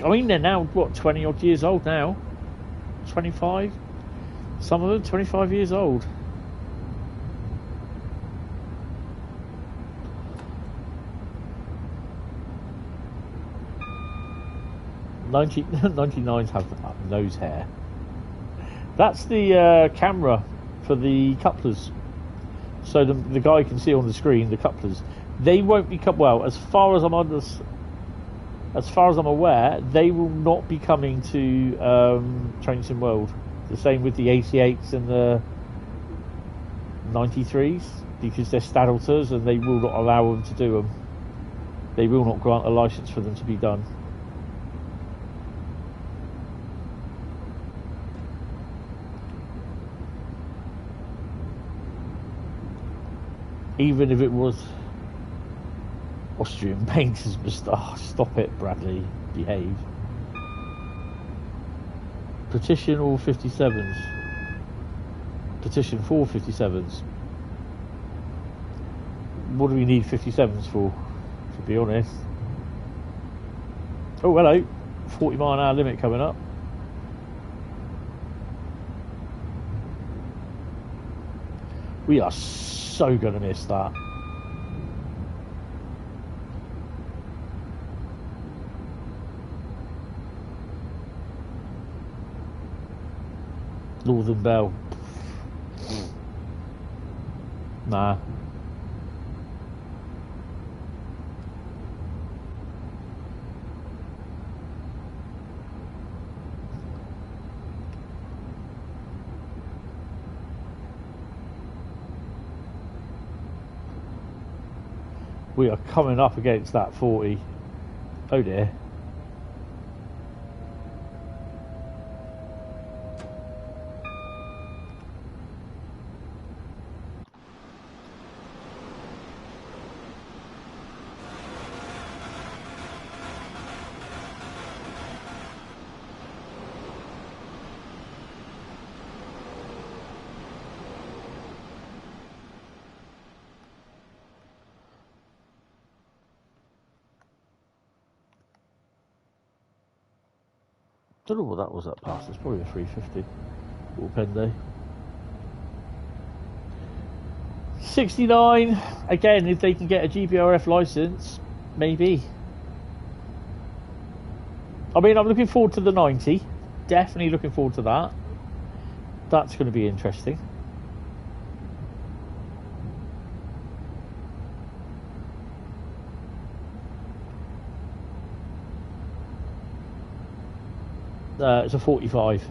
I mean, they're now what, 20 odd years old now, 25, some of them 25 years old. '90, 99s have nose hair. That's the camera for the couplers, so the guy can see on the screen the couplers. They won't be well, as far as I'm aware, they will not be coming to Train Sim World. The same with the 88s and the 93s, because they're Stadlters and they will not allow them to do them. They will not grant a license for them to be done. Even if it was Austrian painters, stop it, Bradley, behave. Petition all 57s. Petition for 57s. What do we need 57s for, to be honest? Oh, hello. 40 mile an hour limit coming up. We are so going to miss that. Northern Bell. Nah. We are coming up against that 40. Oh dear. Don't know what that was that past. It's probably a 350 or Pende. 69. Again, if they can get a GPRF license, maybe. I mean, I'm looking forward to the 90. Definitely looking forward to that. That's going to be interesting. It's a 45.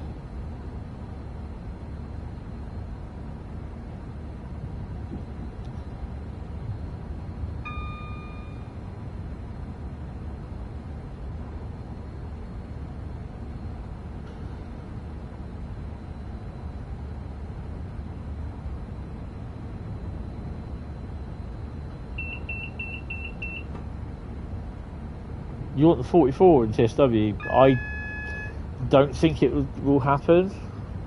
You want the 44 in TSW? I don't think it will happen,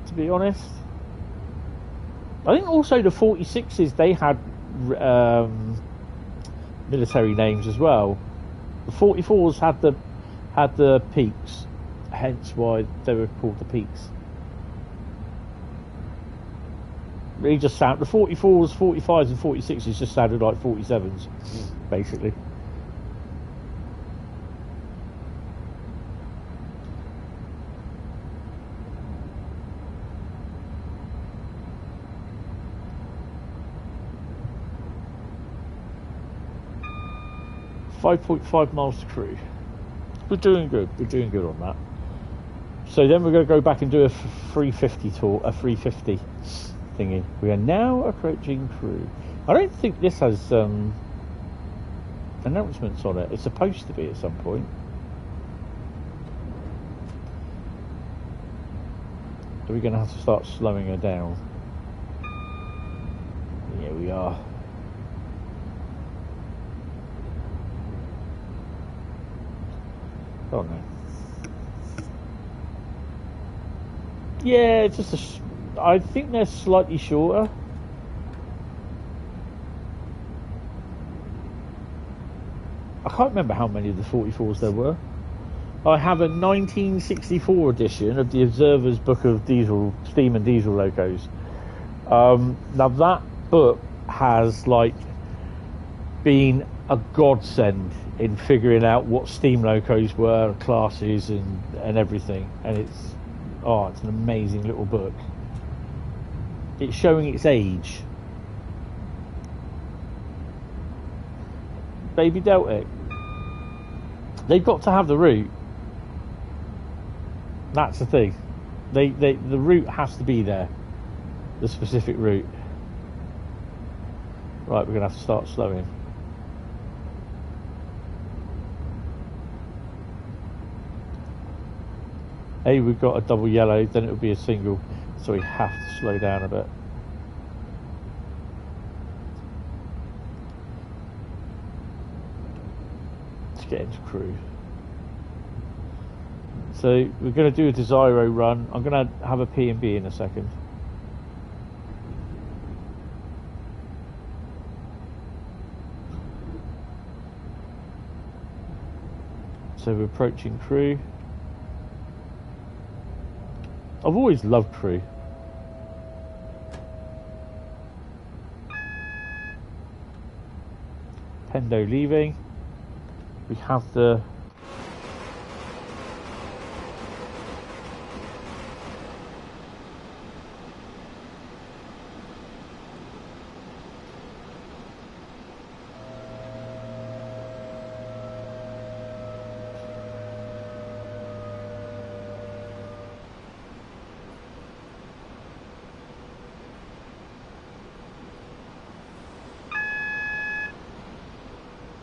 to be honest. I think also the 46s, they had military names as well. The 44s had the peaks, hence why they were called the peaks. They just sound, the 44s, 45s and 46s just sounded like 47s, basically. .5 miles to Crewe. We're doing good. We're doing good on that. So then we're going to go back and do a 350 tour, a 350 thingy. We are now approaching Crewe. I don't think this has announcements on it. It's supposed to be at some point. Are we going to have to start slowing her down? Yeah, we are. Oh no. Yeah, just I think they're slightly shorter. I can't remember how many of the 44s there were. I have a 1964 edition of the Observer's Book of Diesel, Steam and Diesel locos. Now that book has like been a godsend in figuring out what steam locos were, classes and everything, and it's an amazing little book. It's showing its age. Baby Deltic. They've got to have the route. That's the thing. The route has to be there. The specific route. Right, we're gonna have to start slowing. Hey, we've got a double yellow, then it'll be a single, so we have to slow down a bit. Let's get into Crewe. So we're going to do a Desiro run. I'm going to have a P&B in a second. So we're approaching Crewe. I've always loved Crewe. Pendo leaving. We have the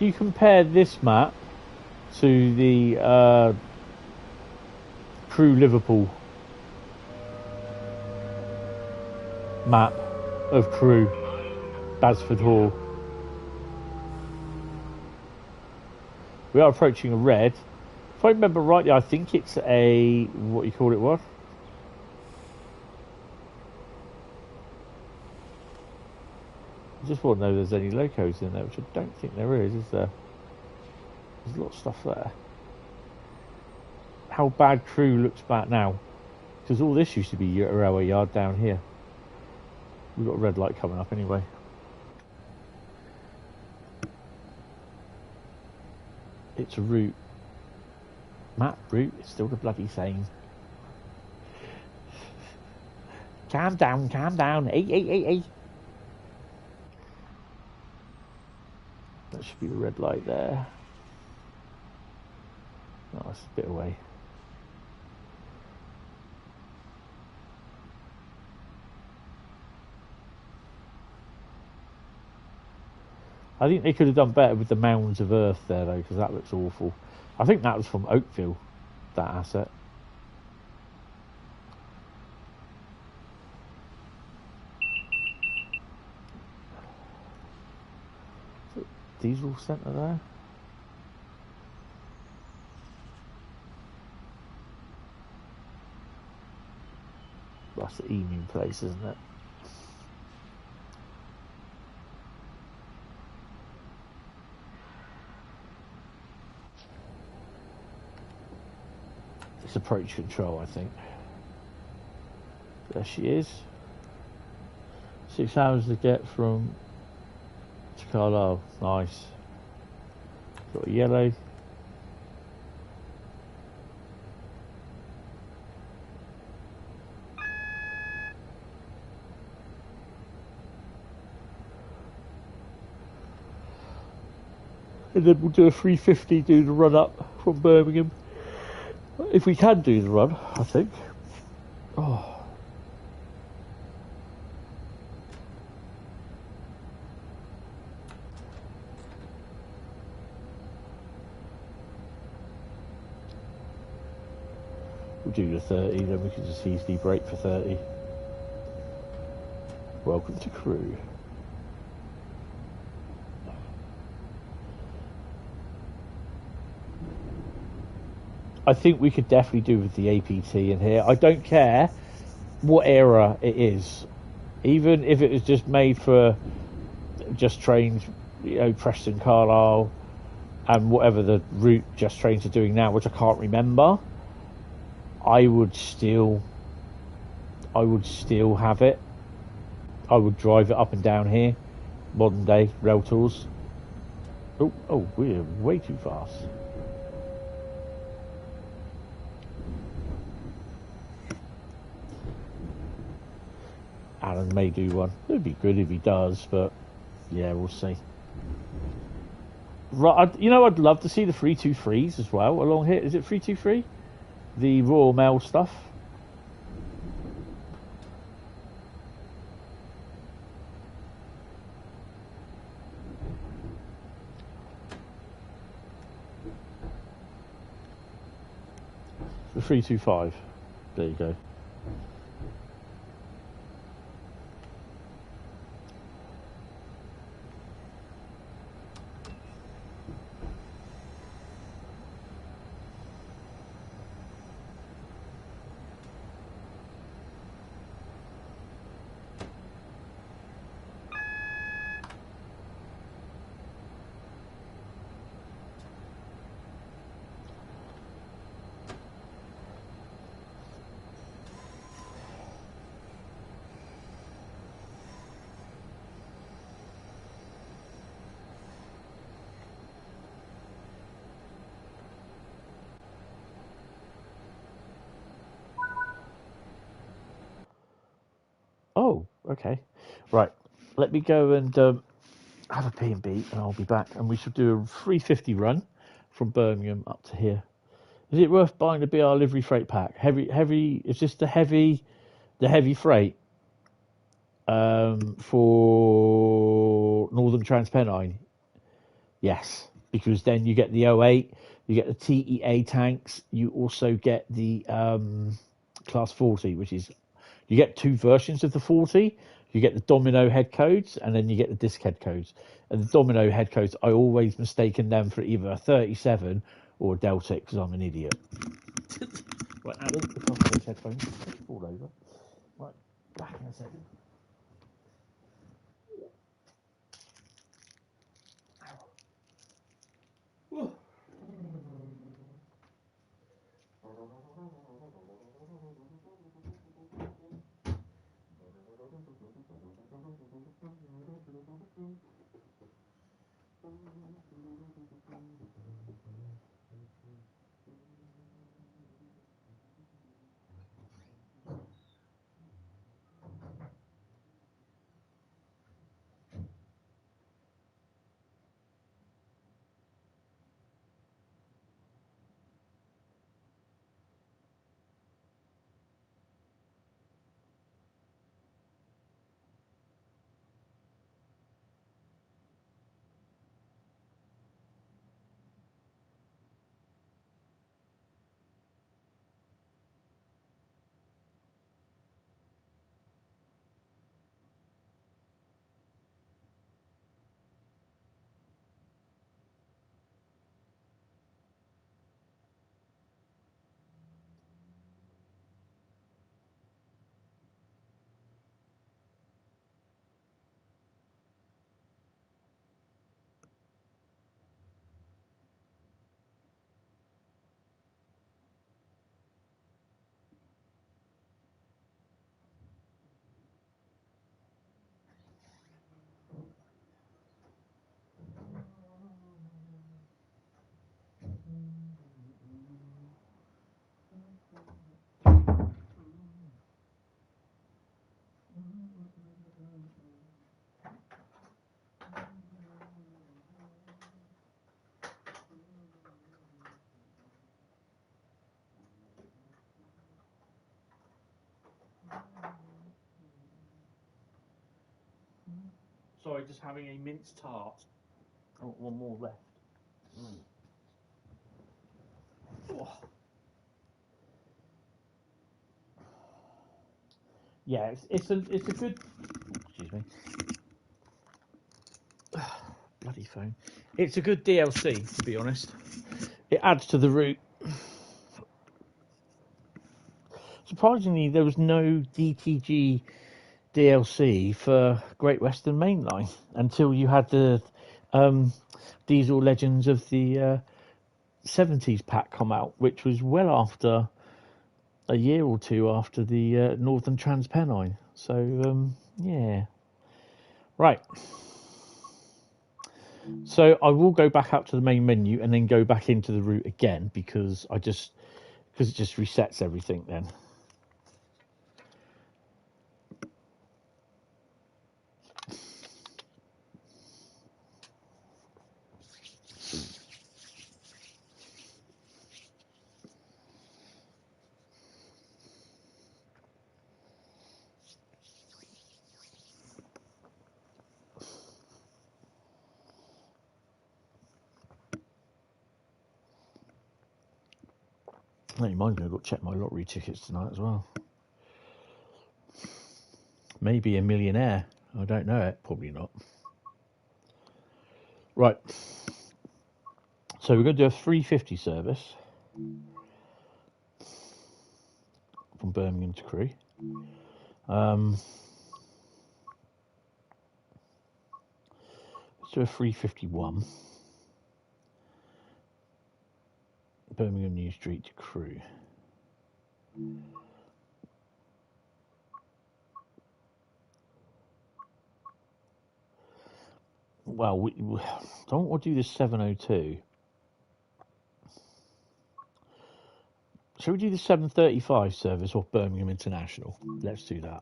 you compare this map to the Crewe Liverpool map of Crewe, Basford Hall. We are approaching a red. If I remember rightly, I think it's a, what you call it, what? I just want to know if there's any locos in there, which I don't think there is there? There's a lot of stuff there. How bad Crewe looks back now. Because all this used to be a railway yard down here. We've got a red light coming up anyway. It's a route. Map route, it's still the bloody same. Calm down, calm down. Hey. That should be the red light there. Oh, it's a bit away. I think they could have done better with the mounds of earth there though, because that looks awful. I think that was from Oakville, that asset. Diesel centre there. That's the emu place, isn't it? It's approach control, I think. There she is. 6 hours to get from to Carlisle. Nice. Got a yellow. And then we'll do a 350, do the run up from Birmingham. If we can do the run, I think. Oh. We'll do the 30, then we can just easily brake for 30. Welcome to Crewe. I think we could definitely do with the APT in here. I don't care what era it is, even if it was just made for just trains, you know, Preston, Carlisle, and whatever the route just trains are doing now, which I can't remember. I would still have it. I would drive it up and down here, modern day rail tours. Oh, we're way too fast. Alan may do one. It would be good if he does, but yeah, we'll see. Right, you know, I'd love to see the 323s as well along here. Is it 323? The Royal Mail stuff. The 325. There you go. Oh, okay. Right. Let me go and have a P&B and I'll be back. And we should do a 350 run from Birmingham up to here. Is it worth buying the BR livery freight pack? Heavy, is this the heavy freight for Northern Transpennine? Yes. because then you get the 08, you get the TEA tanks, you also get the Class 40, which is, you get two versions of the 40. You get the domino head codes, and then you get the disc head codes. And the domino head codes, I always mistaken them for either a 37 or a Delta, because I'm an idiot. Right, Alan, look after those headphones. Don't fall over. Right, back in a second. Ow. Sorry, just having a minced tart. I want one more left. Oh. Yeah, it's a good. Excuse me. Bloody phone. It's a good DLC, to be honest. It adds to the route. Surprisingly, there was no DTG DLC for Great Western Mainline until you had the Diesel Legends of the 70s pack come out, which was well after a year or two after the Northern Transpennine. So, yeah. Right. So I will go back out to the main menu and then go back into the route again because it just resets everything then. That reminds me, I've got to check my lottery tickets tonight as well. Maybe a millionaire. I don't know it. Probably not. Right. So we're going to do a 350 service from Birmingham to Crewe. Let's do a 351. Birmingham New Street to Crewe. Well, we don't want to do this 702. Shall we do the 735 service off Birmingham International? Let's do that.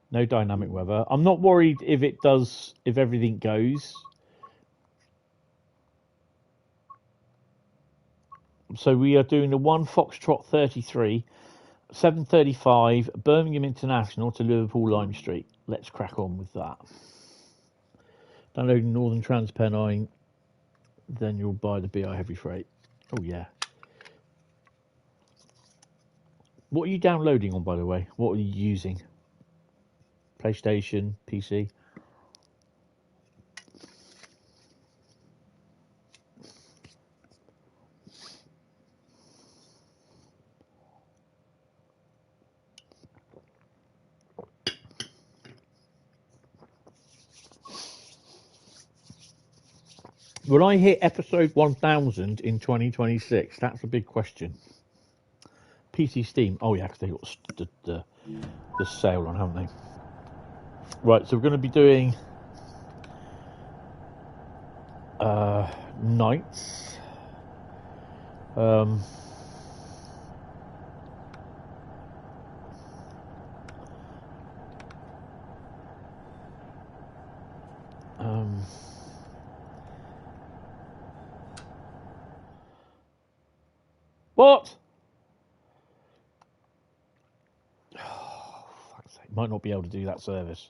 No dynamic weather. I'm not worried if it does, if everything goes. So we are doing the 1 Foxtrot 33, 735, Birmingham International to Liverpool Lime Street. Let's crack on with that. Downloading Northern Transpennine then you'll buy the BI Heavy Freight. Oh yeah. What are you downloading on, by the way? What are you using? PlayStation, PC? Will I hit episode 1000 in 2026? That's a big question. PC Steam. Oh yeah, because they got the sale on, haven't they? Right, so we're going to be doing nights. What? Oh, fuck's sake. Might not be able to do that service.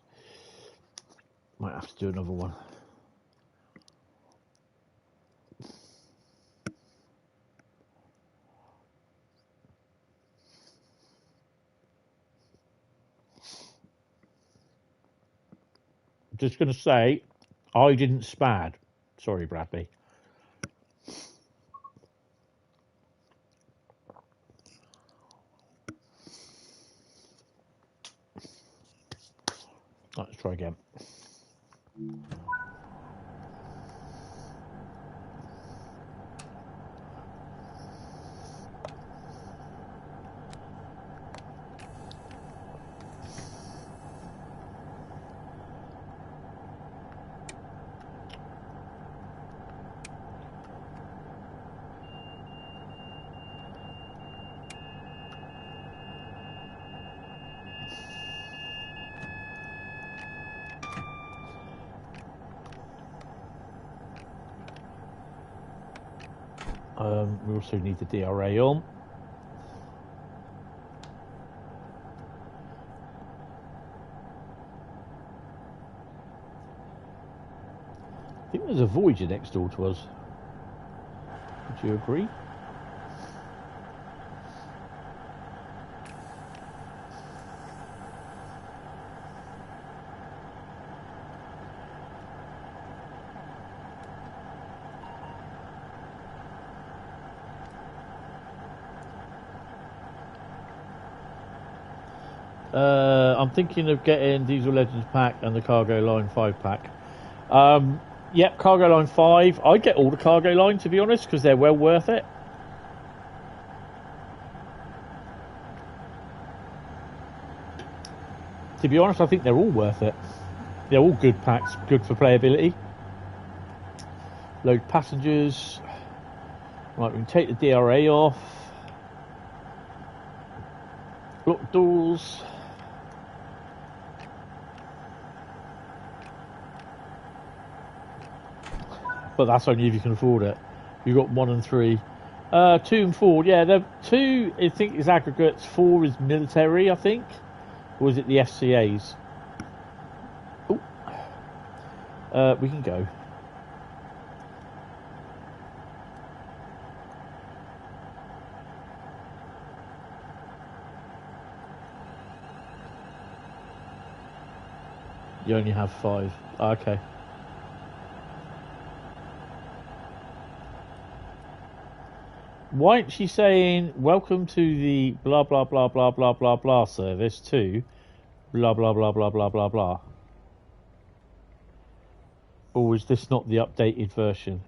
Might have to do another one. Just going to say, I didn't spad. Sorry, Bradley. Let's try again. We also need the DRA on. I think there's a Voyager next door to us. Would you agree? I'm thinking of getting Diesel Legends pack and the Cargo Line 5 pack. Yep, Cargo Line 5. I'd get all the Cargo Line, to be honest, because they're well worth it. To be honest, I think they're all worth it. They're all good packs, good for playability. Load passengers. Right, we can take the DRA off. Block doors. But that's only if you can afford it. You've got 1 and 3. 2 and 4, yeah, the 2 I think is aggregates, 4 is military, I think. Or is it the FCAs? Oh. We can go. You only have 5. Okay. Why isn't she saying, welcome to the blah, blah, blah, blah, blah, blah, blah service to blah, blah, blah, blah, blah, blah, blah? Or is this not the updated version?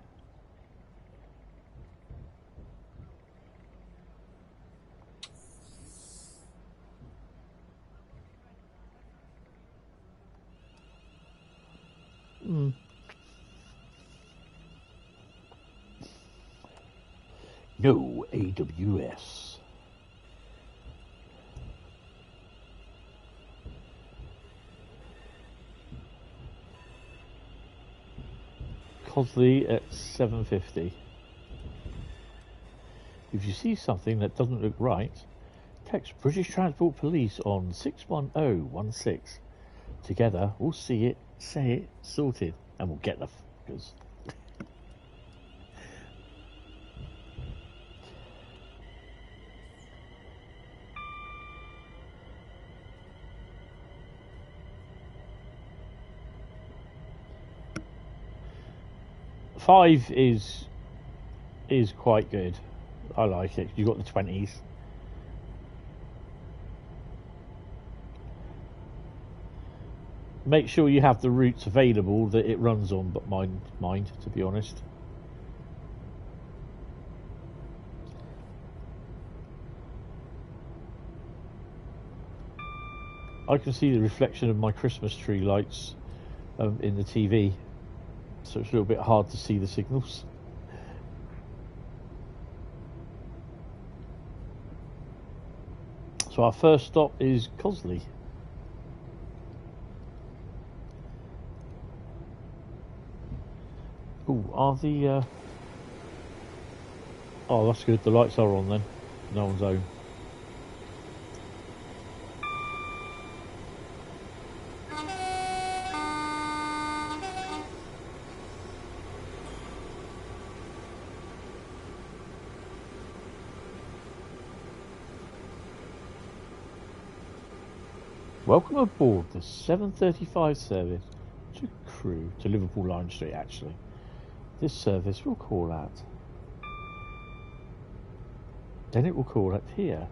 No AWS. Cosley at 7:50. If you see something that doesn't look right, text British Transport Police on 61016. Together, we'll see it, say it, sorted, and we'll get the fuckers. 5 is quite good. I like it. You've got the 20s. Make sure you have the routes available that it runs on, but mine, to be honest. I can see the reflection of my Christmas tree lights in the TV, so it's a little bit hard to see the signals. So our first stop is Cosley. Oh, are the... Oh, that's good. The lights are on then. No one's home. Welcome aboard the 7:35 service to Crewe, to Liverpool Line Street actually. This service will call out. Then it will call out here.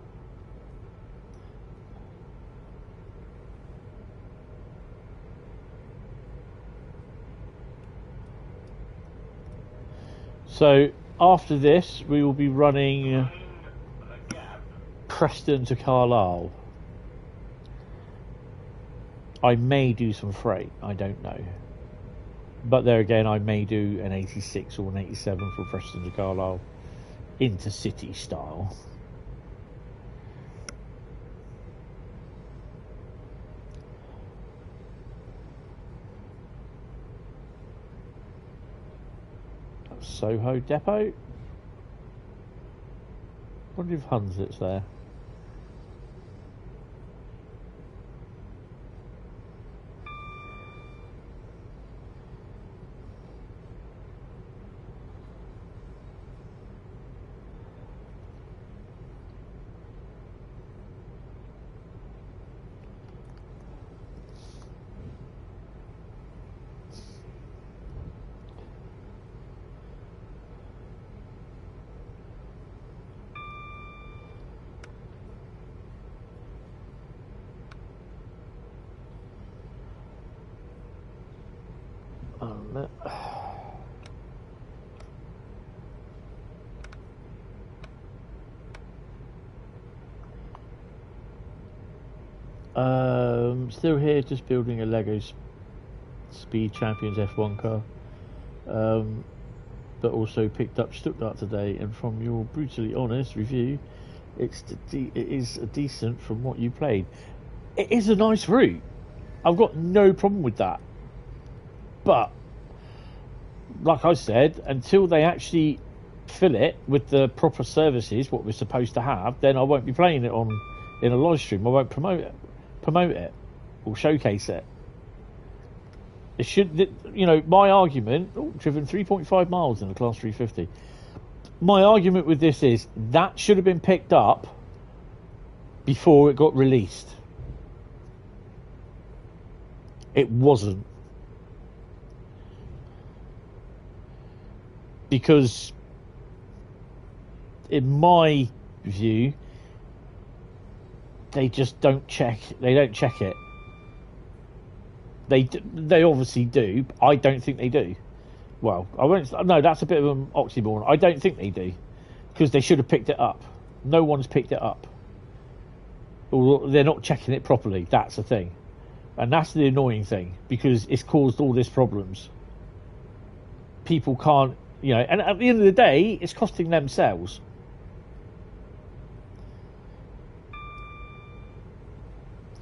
So after this we will be running Preston to Carlisle. I may do some freight, I don't know. But there again, I may do an 86 or an 87 from Preston to Carlisle, intercity style. Soho Depot. Wonder if Hunslet's there. Still here, just building a Lego Speed Champions F1 car, but also picked up Stuttgart today, and from your brutally honest review, it is decent from what you played. It is a nice route. I've got no problem with that, but like I said, until they actually fill it with the proper services, what we're supposed to have, then I won't be playing it in a live stream. I won't promote it or showcase it. It should, you know, my argument. Driven 3.5 miles in a Class 350. My argument with this is that should have been picked up before it got released. It wasn't. Because in my view, they just don't check. They don't check it. They obviously do. But I don't think they do. Well, I won't. No, that's a bit of an oxymoron. I don't think they do, because they should have picked it up. No one's picked it up, or they're not checking it properly. That's the thing, and that's the annoying thing, because it's caused all these problems. People can't, you know, and at the end of the day, it's costing them sales.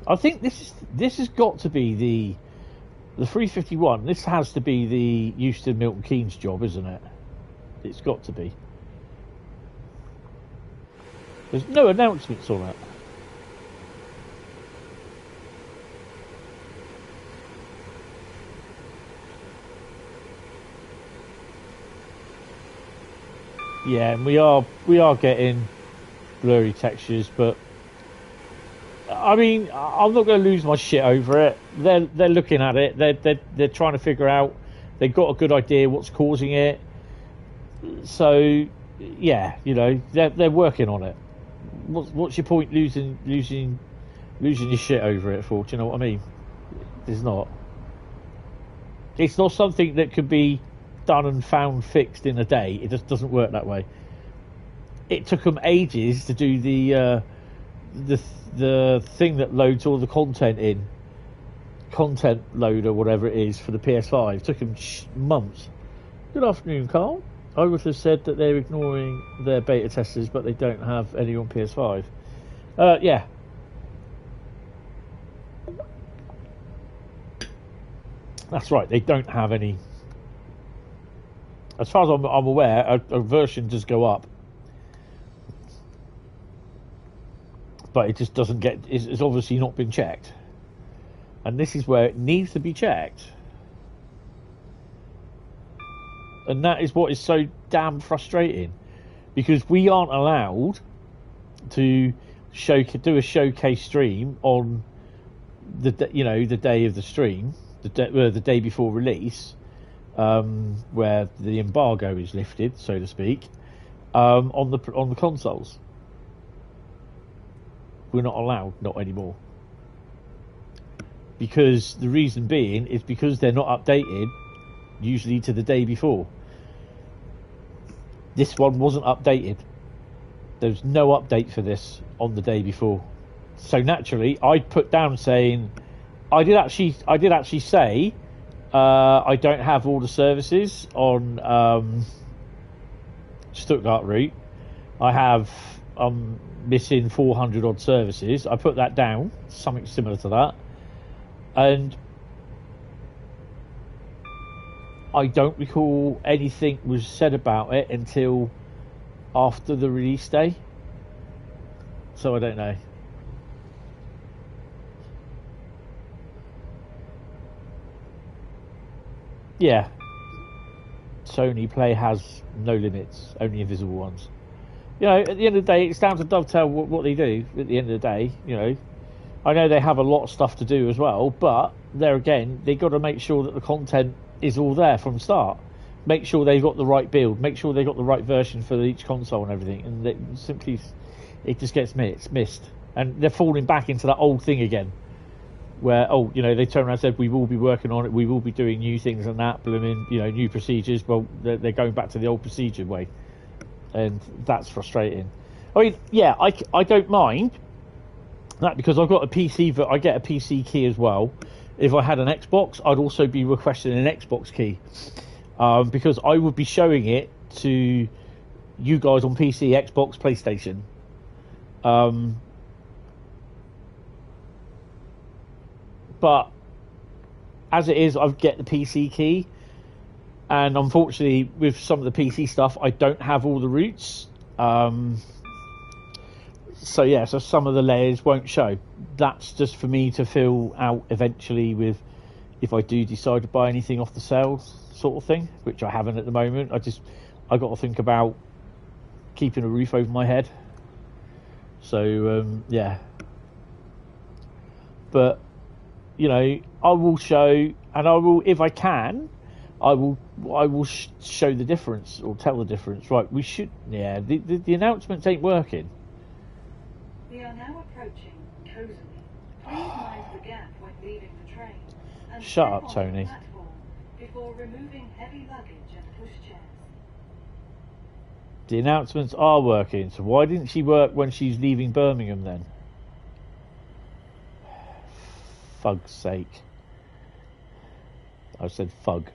I think this has got to be the 351. This has to be the Euston Milton Keynes job, isn't it? It's got to be. There's no announcements on it. Yeah, and we are getting blurry textures, but I mean, I'm not going to lose my shit over it. They're looking at it. They're trying to figure out. They've got a good idea what's causing it. So, yeah, you know, they're working on it. What's your point losing your shit over it for? Do you know what I mean? It's not. It's not something that could be done and found fixed in a day. It just doesn't work that way. It took them ages to do the thing that loads all the content in, content loader, whatever it is, for the PS5. It took them months. Good afternoon, Carl. I would have said that they're ignoring their beta testers, but they don't have any on PS5. Yeah. That's right, they don't have any. As far as I'm aware, a version does go up. But it just doesn't get... It's obviously not been checked. And this is where it needs to be checked. And that is what is so damn frustrating. Because we aren't allowed to do a showcase stream on the day of the stream, the day before release, where the embargo is lifted, so to speak, on the consoles. We're not allowed, not anymore. Because the reason being is because they're not updated, usually to the day before. This one wasn't updated. There's no update for this on the day before. So naturally, I'd put down saying, I did actually say, I don't have all the services on Stuttgart route. I have missing 400 odd services. I put that down, something similar to that, and I don't recall anything was said about it until after the release day, so I don't know. Yeah, Sony Play has no limits, only invisible ones. You know, at the end of the day, it's down to Dovetail what they do. At the end of the day, you know, I know they have a lot of stuff to do as well, but there again, they've got to make sure that the content is all there from the start. Make sure they've got the right build. Make sure they've got the right version for each console and everything. And it just gets missed. And they're falling back into that old thing again, where they turn around and said we will be working on it, we will be doing new things and that, blooming, new procedures. Well, they're going back to the old procedure way. And that's frustrating. I mean, yeah, I don't mind that because I've got a PC, but I get a PC key as well. If I had an Xbox, I'd also be requesting an Xbox key because I would be showing it to you guys on PC, Xbox, PlayStation. But as it is, I get the PC key. And unfortunately, with some of the PC stuff, I don't have all the routes. So some of the layers won't show. That's just for me to fill out eventually with if I do decide to buy anything off the sales sort of thing, which I haven't at the moment. I got to think about keeping a roof over my head. So, yeah. But, I will show, and I will, if I can, I will show the difference or tell the difference. Right, we should. Yeah, the announcements ain't working. We are now approaching Cozily. Please mind the gap when leaving the train. And shut up, Tony. Before removing heavy luggage and pushchairs. The announcements are working. So why didn't she work when she's leaving Birmingham then? Fug's sake. I said fug.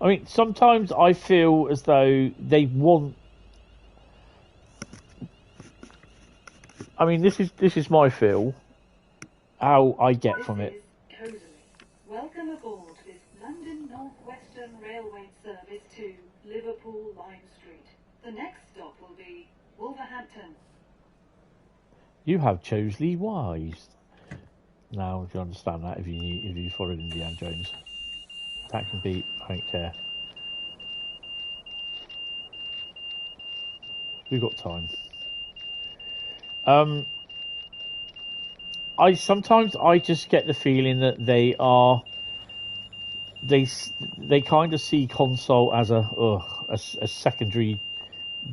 I mean, sometimes I feel as though they want. I mean, this is my feel. How I get from it. Cozily. Welcome aboard this London North Western Railway service to Liverpool Line Street. The next stop will be Wolverhampton. You have chosely wise. Now, do you understand that if you followed Indiana Jones? That can be, I don't care. We've got time. I sometimes just get the feeling that they kind of see console as a secondary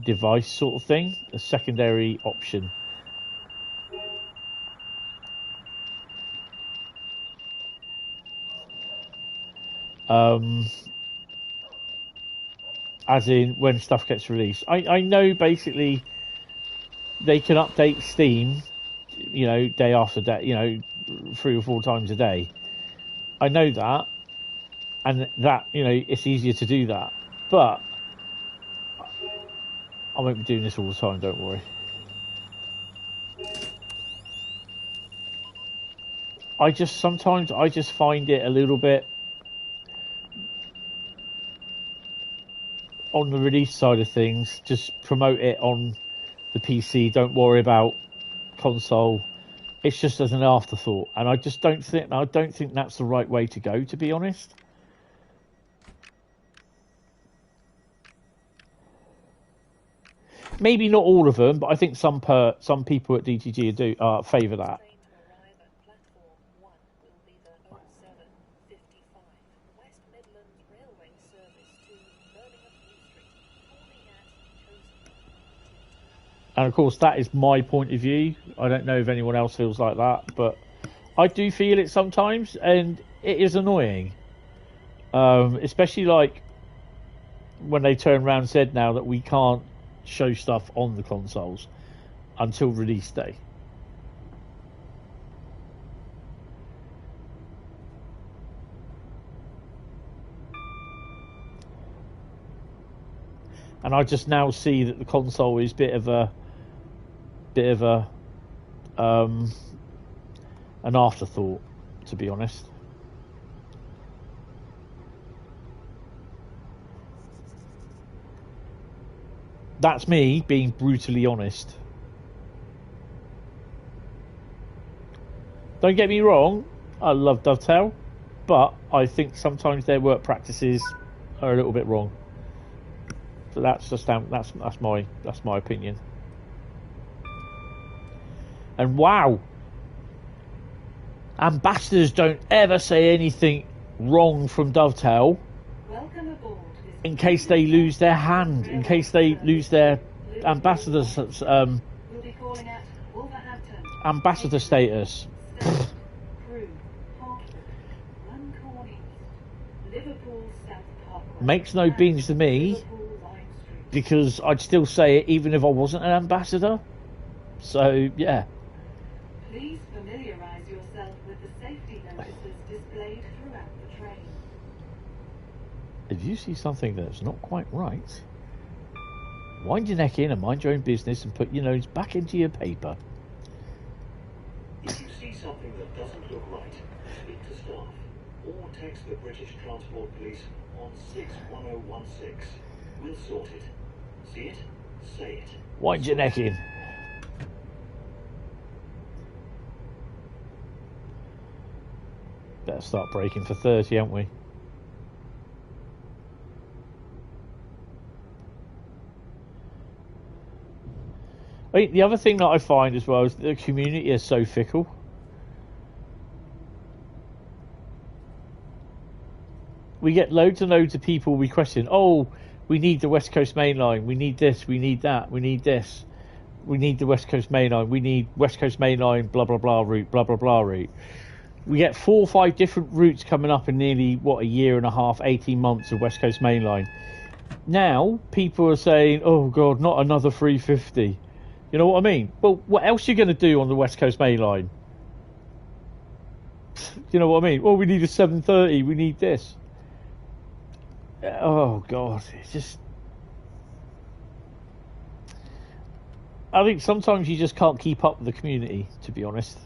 device sort of thing, a secondary option. As in when stuff gets released. I know basically they can update Steam, you know, day after day, you know, 3 or 4 times a day. I know that, and that, you know, it's easier to do that. But I won't be doing this all the time, don't worry. Sometimes I just find it a little bit on the release side of things, just promote it on the PC, don't worry about console. It's just as an afterthought, and I don't think that's the right way to go, to be honest. Maybe not all of them, but I think some people at DTG do favour that. And of course, that is my point of view. I don't know if anyone else feels like that, but I do feel it sometimes, and it is annoying. Especially like when they turn around and said now that we can't show stuff on the consoles until release day. And I just now see that the console is a bit of an afterthought, to be honest. That's me being brutally honest. Don't get me wrong, I love Dovetail, but I think sometimes their work practices are a little bit wrong. So that's just that's my opinion. And wow, ambassadors don't ever say anything wrong from Dovetail. Welcome aboard. In case they lose their hand, in case they lose their ambassadors, We'll be calling at Wolverhampton. ambassador status. Crewe, Hartford, Run Cornies, Liverpool South Parkway. Makes no beans to me, Liverpool Rhein Street. because I'd still say it even if I wasn't an ambassador. So yeah. Please familiarise yourself with the safety notices displayed throughout the train. If you see something that's not quite right, wind your neck in and mind your own business and put your nose back into your paper. If you see something that doesn't look right, speak to staff or text the British Transport Police on 61016. We'll sort it. See it? Say it. Wind your neck in. Better start breaking for 30, haven't we? I think the other thing that I find as well is the community is so fickle. We get loads and loads of people requesting, oh, we need the West Coast Mainline, we need this, we need that, we need this, we need the West Coast Mainline, we need West Coast Mainline, blah, blah, blah route, blah, blah, blah route. We get 4 or 5 different routes coming up in nearly, a year and a half, 18 months of West Coast Mainline. Now, people are saying, oh, God, not another 350. You know what I mean? Well, what else are you going to do on the West Coast Mainline? You know what I mean? Well, we need a 730, we need this. Oh, God, it's just... I think sometimes you just can't keep up with the community, to be honest.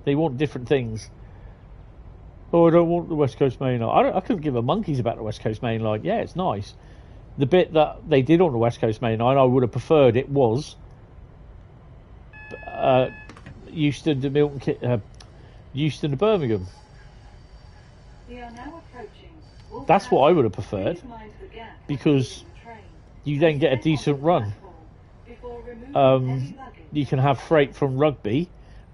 They want different things. Oh, I don't want the West Coast Mainline. I couldn't give a monkeys about the West Coast Mainline. Yeah, it's nice. The bit that they did on the West Coast Mainline, I would have preferred it was Euston to Milton, Euston to Birmingham. We are now approaching. That's what I would have preferred, Please mind the gap because between the train. you then get a decent run. Before removing heavy luggage. You can have freight from Rugby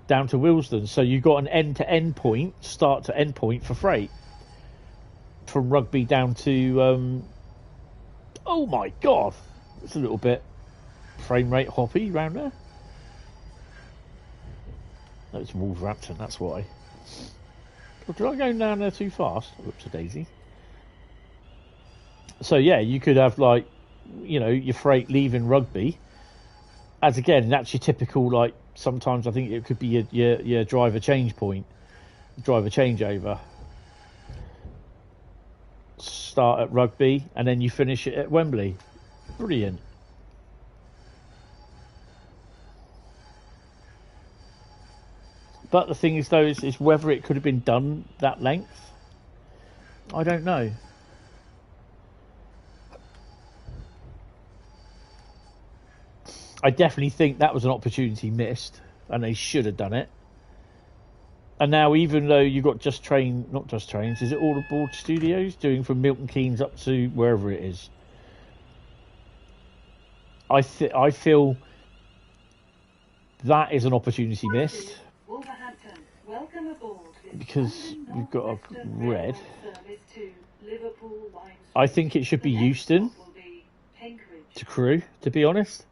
down to Euston, so you've got an end-to-end point, start to end point for freight from Rugby down to. Oh my God, it's a little bit frame rate hoppy round there. No, it's Wolverhampton, that's why. Oh, did I go down there too fast? Whoops, a daisy. So yeah, you could have like, you know, your freight leaving Rugby. As again, that's your typical, like, sometimes I think it could be your driver change point, driver changeover. Start at Rugby and then you finish it at Wembley. Brilliant. But the thing is, though, is whether it could have been done that length. I don't know. I definitely think that was an opportunity missed, and they should have done it. And now, even though you've got not Just Trains, is it All Aboard Studios doing from Milton Keynes up to wherever it is? I feel that is an opportunity missed. Wolverhampton, welcome aboard. Because we've got a red. Service to Liverpool, Line I think it should be Euston will be Penkridge. to Crewe, to be honest.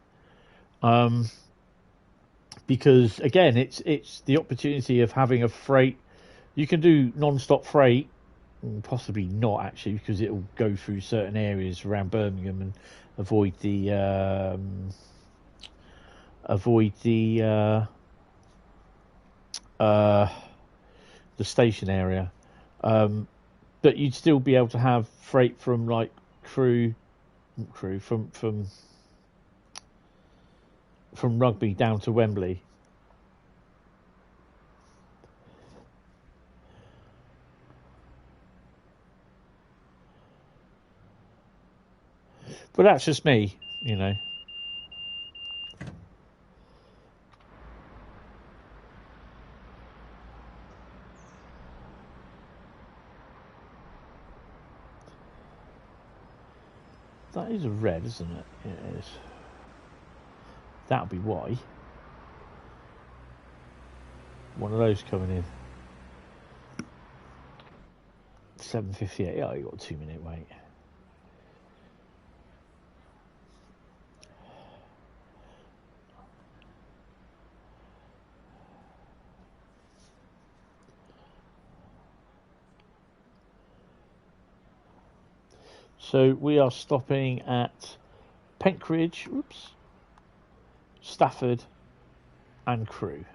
Because again, it's the opportunity of having a freight. You can do non-stop freight, possibly not actually, because it will go through certain areas around Birmingham and avoid the station area. But you'd still be able to have freight from like Crewe from Rugby down to Wembley. But that's just me, you know. That is a red, isn't it? It is. That'll be why. One of those coming in. 7:58. Oh, you got a 2-minute wait. So we are stopping at Penkridge, Stafford and Crewe.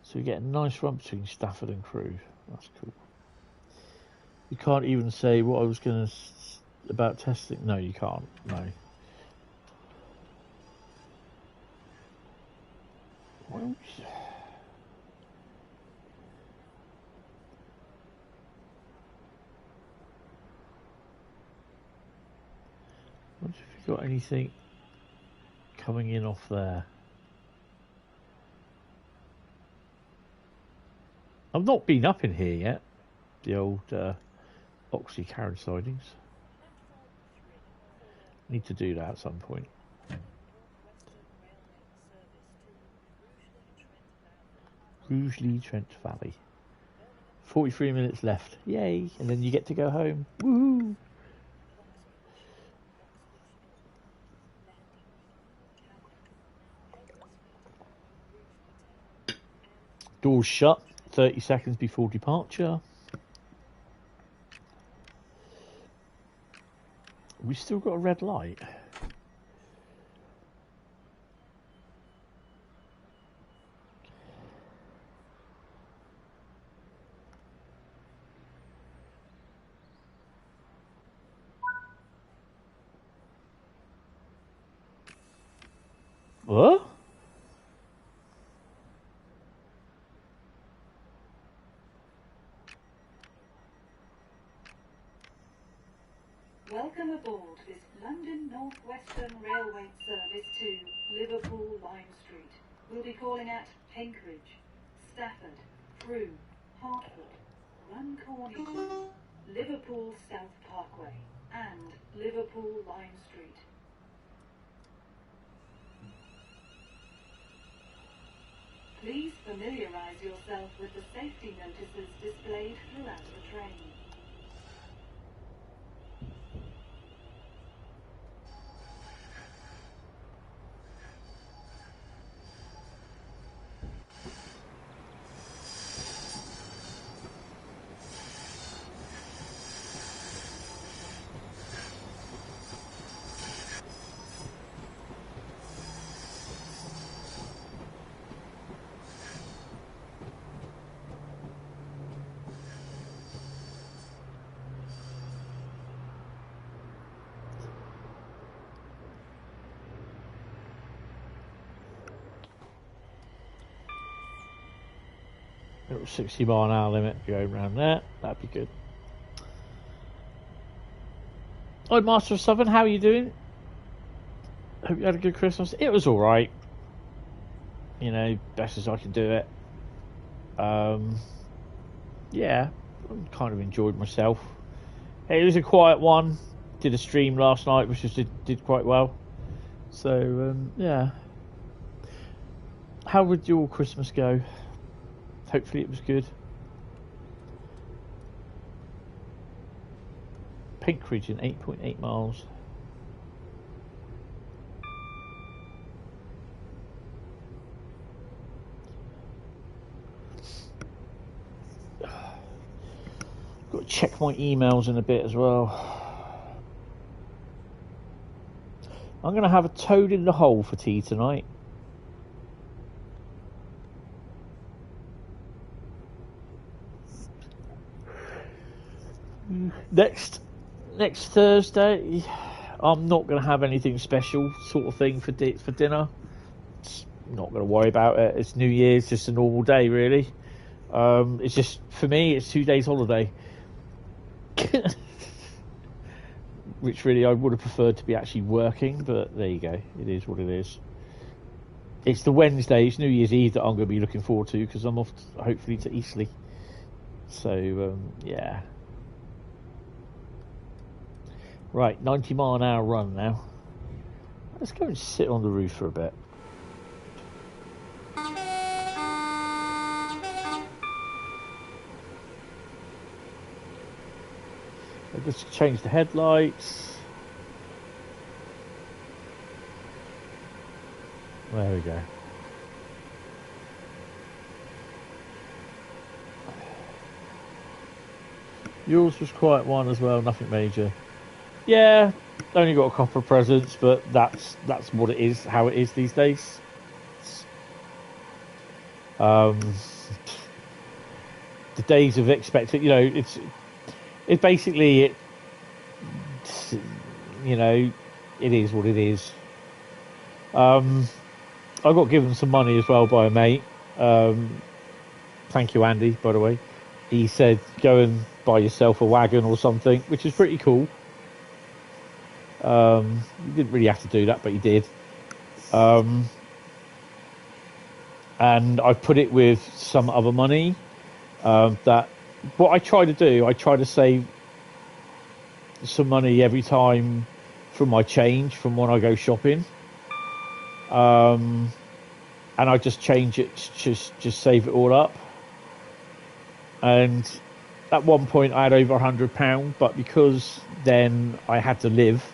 So we get a nice run between Stafford and Crewe. That's cool. You can't even say what I was going to about testing. No, you can't. No. Well, wonder if you've got anything coming in off there. I've not been up in here yet. The old Oxley carriage sidings. Need to do that at some point. Rugeley Trent Valley. 43 minutes left. Yay! And then you get to go home. Woohoo! Doors shut 30 seconds before departure. We've still got a red light. What? Welcome aboard this London North Western Railway service to Liverpool Lime Street. We'll be calling at Penkridge, Stafford, Crewe, Hertford, Runcorn, Liverpool South Parkway, and Liverpool Lime Street. Please familiarise yourself with the safety notices displayed throughout the train. Little 60-mile-an-hour limit going around there. That'd be good. Hi, Master of Southern. How are you doing? Hope you had a good Christmas. It was all right. You know, best as I can do it. Yeah, I kind of enjoyed myself. It was a quiet one. Did a stream last night, which did quite well. So yeah. How would your Christmas go? Hopefully it was good. Penkridge in 8.8 miles. Got to check my emails in a bit as well. I'm going to have a toad in the hole for tea tonight. Next Thursday, I'm not going to have anything special sort of thing for dinner. It's not going to worry about it. It's New Year's, just a normal day really. It's just, for me, it's 2 days holiday. Which really I would have preferred to be actually working, but there you go. It is what it is. It's the Wednesday, it's New Year's Eve that I'm going to be looking forward to, because I'm off hopefully to Eastleigh. So, yeah. Right, 90-mile-an-hour run now. Let's go and sit on the roof for a bit. I'll just change the headlights. There we go. Yours was quite one as well, nothing major. Yeah, only got a couple of presents, but that's what it is, how it is these days. The days of expecting, you know, it's basically you know, it is what it is. I got given some money as well by a mate. Thank you, Andy, by the way. He said go and buy yourself a wagon or something, which is pretty cool. You didn't really have to do that, but you did. And I've put it with some other money. That what I try to do, I try to save some money every time from my change from when I go shopping. And I just change it, just save it all up. And at one point I had over £100, but because then I had to live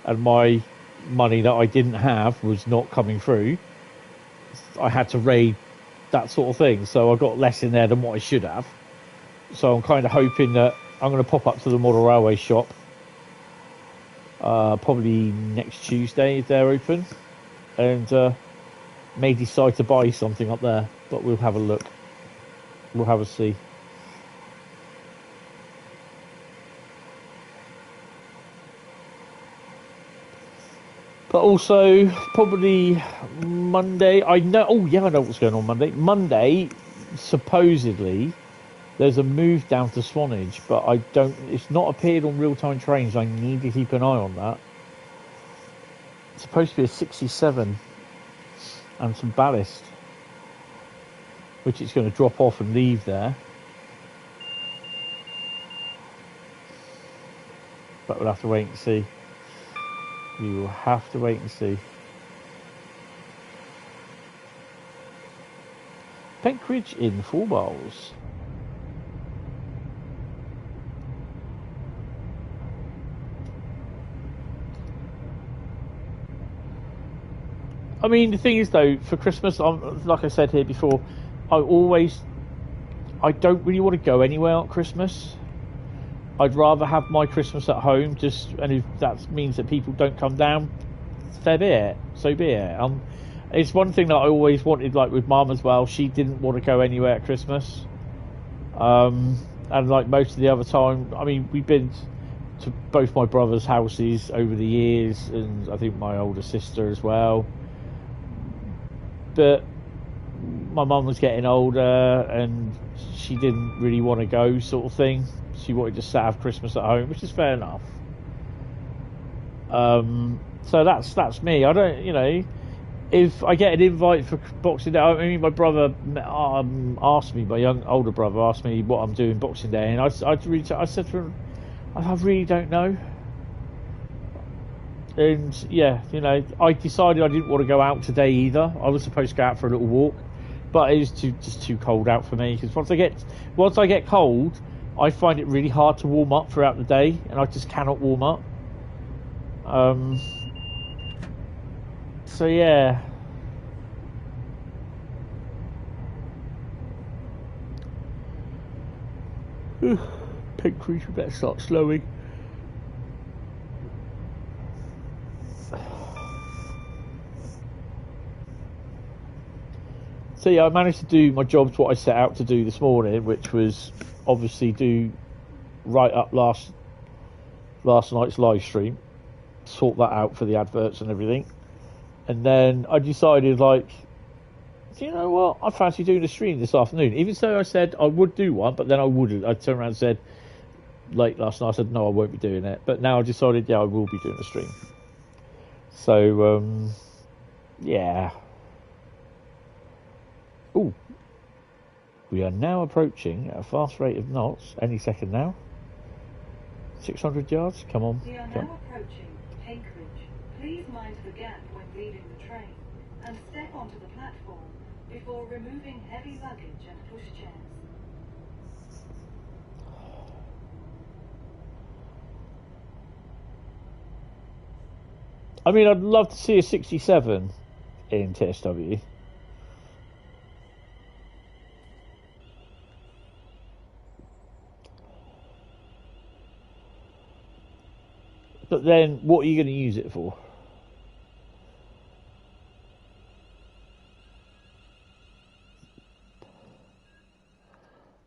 and my money that I didn't have was not coming through, I had to raid that sort of thing. So I got less in there than what I should have. So I'm kind of hoping that I'm going to pop up to the model railway shop probably next Tuesday if they're open, and may decide to buy something up there, but we'll have a look. We'll have a see. But also probably Monday. I know. Oh yeah, I know what's going on Monday. Monday, supposedly, There's a move down to Swanage, but I don't. It's not appeared on real-time trains. I need to keep an eye on that. It's supposed to be a 67 and some ballast, which it's going to drop off and leave there. But we'll have to wait and see. We will have to wait and see. Penkridge in 4 miles. I mean, the thing is, though, for Christmas, like I said here before, I don't really want to go anywhere at Christmas. I'd rather have my Christmas at home, and if that means that people don't come down, so be it. It's one thing that I always wanted, like with Mum as well. She didn't want to go anywhere at Christmas. And like most of the other time, I mean, we've been to both my brother's houses over the years, and I think my older sister as well. But my mum was getting older, and she didn't really want to go, sort of thing. She wanted to just have Christmas at home, which is fair enough. So that's me. I don't, you know, if I get an invite for Boxing Day, I mean, my brother asked me, my older brother asked me what I'm doing Boxing Day, and I said to him, I really don't know. And yeah, you know, I decided I didn't want to go out today either. I was supposed to go out for a little walk, but it was just too cold out for me. Because once I get cold, I find it really hard to warm up throughout the day, and I just cannot warm up. So yeah. Penkridge, we better start slowing. So yeah, I managed to do my jobs, what I set out to do this morning, which was obviously write up last night's live stream, sort that out for the adverts and everything, and then I decided, like, you know what, I fancy doing a stream this afternoon. Even so, I said I would do one, but then I wouldn't. I turned around and said, late last night, I said no, I won't be doing it. But now I decided, yeah, I will be doing a stream. So yeah. Ooh, we are now approaching at a fast rate of knots any second now. 600 yards, come on. We are now approaching Penkridge. Please mind the gap when leaving the train and step onto the platform before removing heavy luggage and pushchairs. I mean, I'd love to see a 67 in TSW. But then, what are you going to use it for?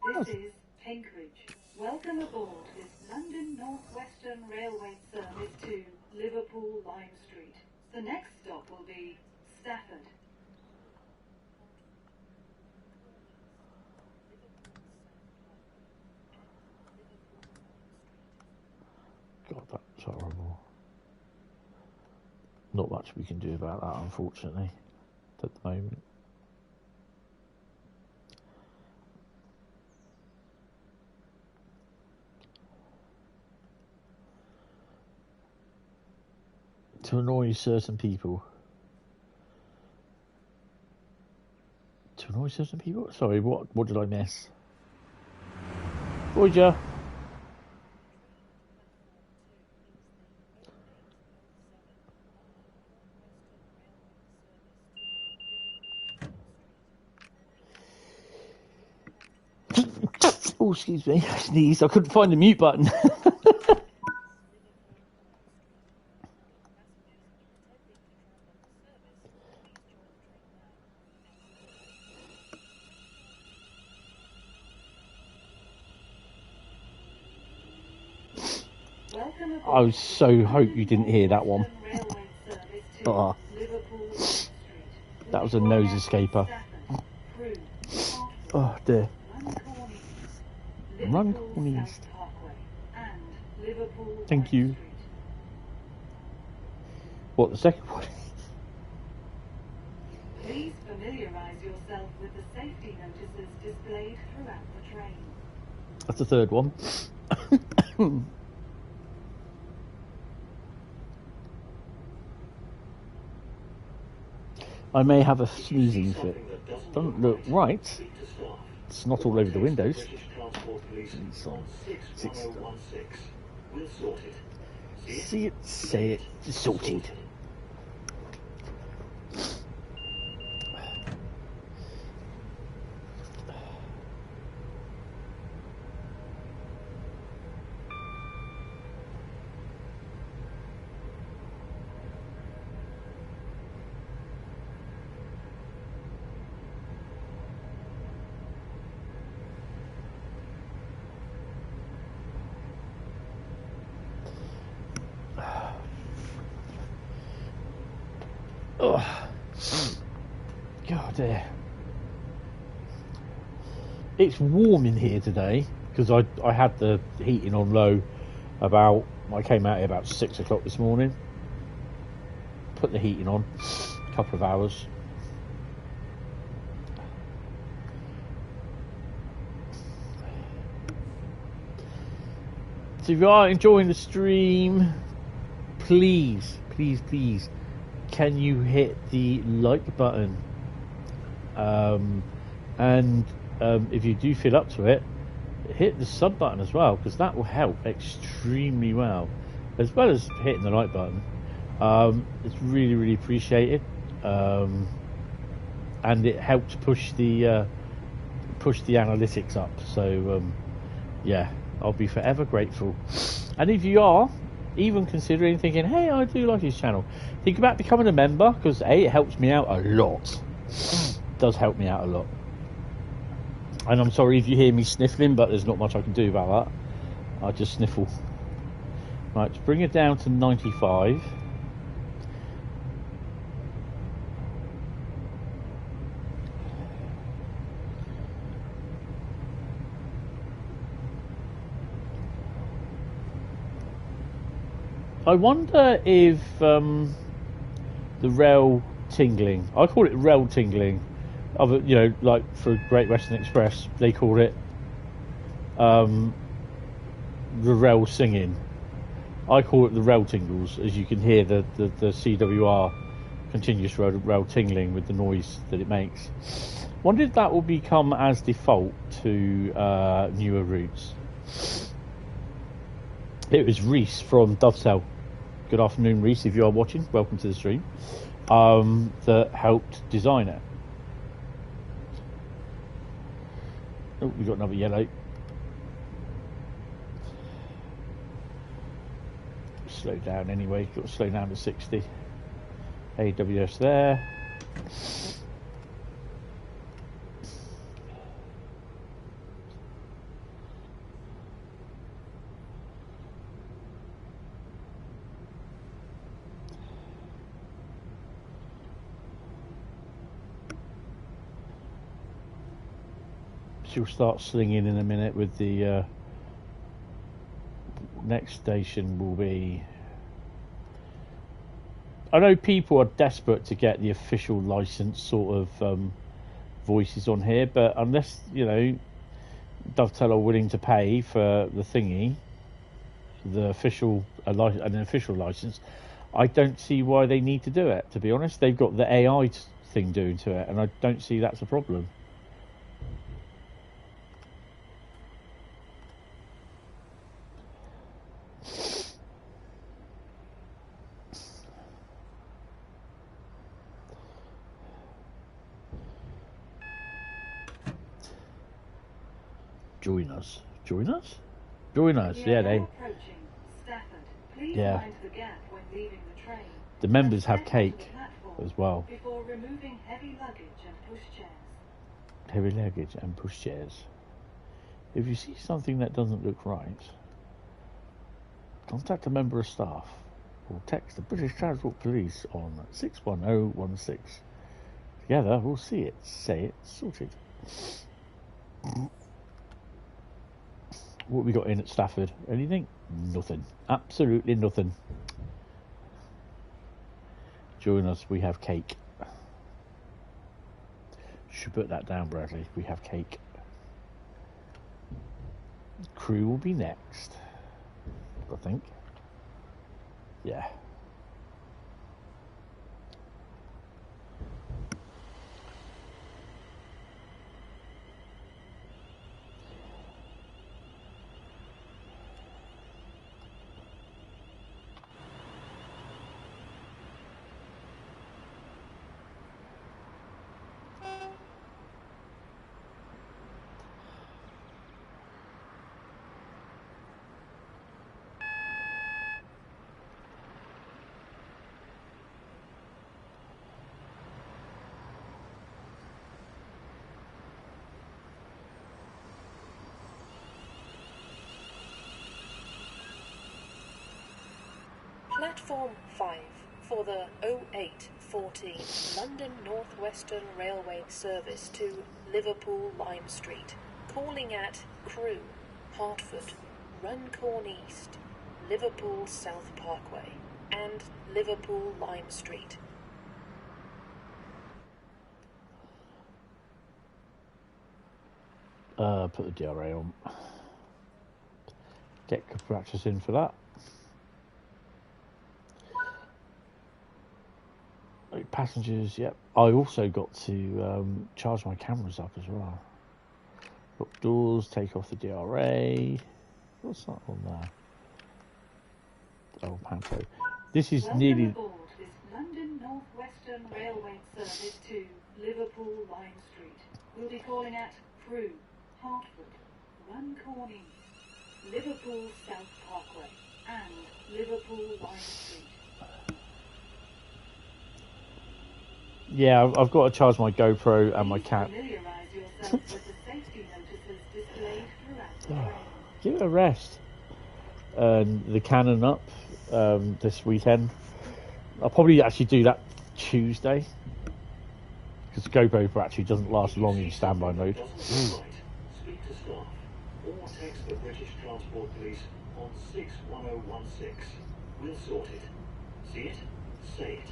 This is Penkridge. Welcome aboard this London Northwestern Railway service to Liverpool Lime Street. The next stop will be Stafford. God, that's horrible. Not much we can do about that, unfortunately, at the moment. To annoy certain people. To annoy certain people? Sorry, what did I miss? Voyager. Oh, excuse me, I sneezed. I couldn't find the mute button. I so hope you didn't hear that one. Oh, that was a nose escaper. Oh dear. Run Liverpool Cornelius. South Parkway and Liverpool Thank Rhein you. Street. What, the second one? Please familiarise yourself with the safety notices displayed throughout the train. That's the third one. I may have a sneezing fit. Doesn't look right. It's not all over the windows. It's on 6116. See it, say it, sorted. Oh, God, it's warm in here today because I had the heating on low I came out here about 6 o'clock this morning. Put the heating on, a couple of hours. So if you are enjoying the stream, please, please, please, can you hit the like button? And if you do feel up to it, hit the sub button as well, because that will help extremely well as hitting the like button. It's really, really appreciated, and it helps push the analytics up. So yeah, I'll be forever grateful. And if you are even considering thinking, hey, I do like his channel, think about becoming a member, because it helps me out a lot. It does help me out a lot. And I'm sorry if you hear me sniffling, but there's not much I can do about that. I just sniffle. Right, let's bring it down to 95. I wonder if the rail tingling, I call it rail tingling, like for Great Western Express, they call it the rail singing. I call it the rail tingles, as you can hear the CWR, continuous rail tingling, with the noise that it makes. Wonder if that will become as default to newer routes. It was Reese from Dovetail. Good afternoon, Reese, if you are watching. Welcome to the stream. That helped design it. Oh, we've got another yellow. Slow down anyway. Got to slow down to 60. AWS there. She'll start slinging in a minute with the next station will be... I know people are desperate to get the official license sort of voices on here, but unless, Dovetail are willing to pay for the thingy, an official license, I don't see why they need to do it, to be honest. They've got the AI thing doing to it, and I don't see that's a problem. Join us. Yeah, they. Yeah. The members have cake as well. Before removing heavy luggage and pushchairs. Heavy luggage and pushchairs. If you see something that doesn't look right, contact a member of staff or text the British Transport Police on 61016. Together, we'll see it, say it, sorted. What we got in at Stafford? Anything? Nothing. Absolutely nothing. Join us. We have cake. Should put that down, Bradley. We have cake. Crewe will be next, I think. Yeah. Platform 5 for the 0814 London North Western Railway service to Liverpool Lime Street, calling at Crewe, Hertford, Runcorn East, Liverpool South Parkway, and Liverpool Lime Street. Put the DRA on. Get good practice in for that. Passengers, yep. I also got to charge my cameras up as well. Lock doors, take off the DRA. What's that on there? Oh, Panto. This is Welcome nearly... aboard this London North Western Railway service to Liverpool Lime Street. We'll be calling at Crewe, Hertford, Runcorn East, Liverpool South Parkway, and Liverpool Lime Street. Yeah, I've got to charge my GoPro and my cat. Familiarise yourself with the safety notices displayed throughout the train. Give it a rest. The Canon up this weekend. I'll probably actually do that Tuesday, because GoPro actually doesn't last long in standby mode. Speak to staff or text the British Transport Police on 61016. We'll sort it. See it? Say it.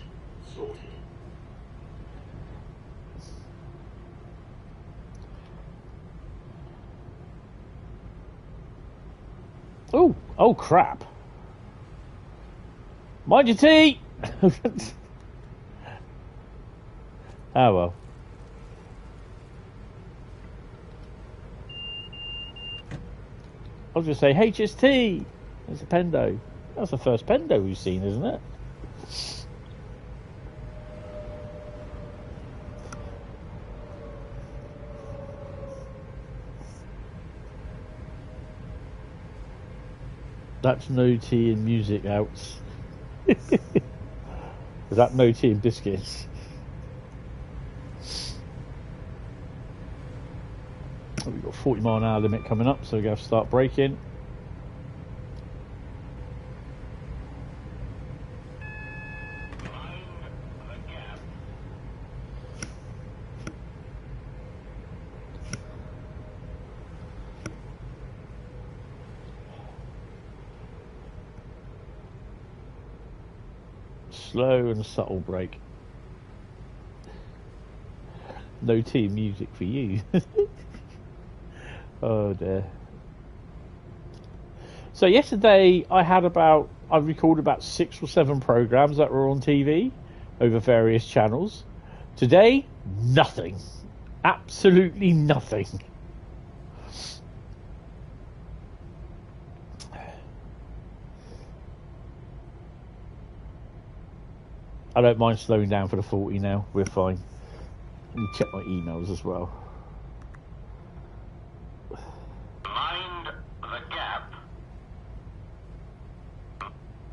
Sorted. Oh crap. Mind your tea! Oh well. I was going to say HST! There's a Pendo. That's the first Pendo we've seen, isn't it? That's no tea and music out. Is that no tea and biscuits? We've got 40 mile an hour limit coming up, so we're going to start braking. Slow and subtle brake. No tea and music for you. Oh dear. So yesterday I recorded about 6 or 7 programs that were on TV over various channels. Today, nothing. Absolutely nothing. I don't mind slowing down for the 40 now. We're fine. Let me check my emails as well. Mind the gap.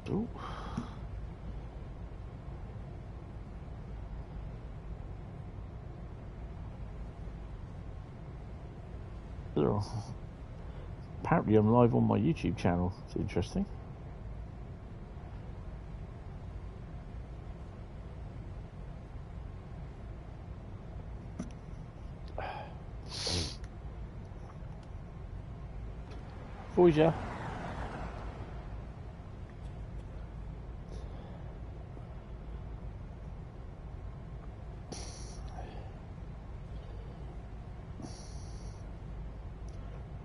Ooh. Apparently I'm live on my YouTube channel. It's interesting. boys, yeah.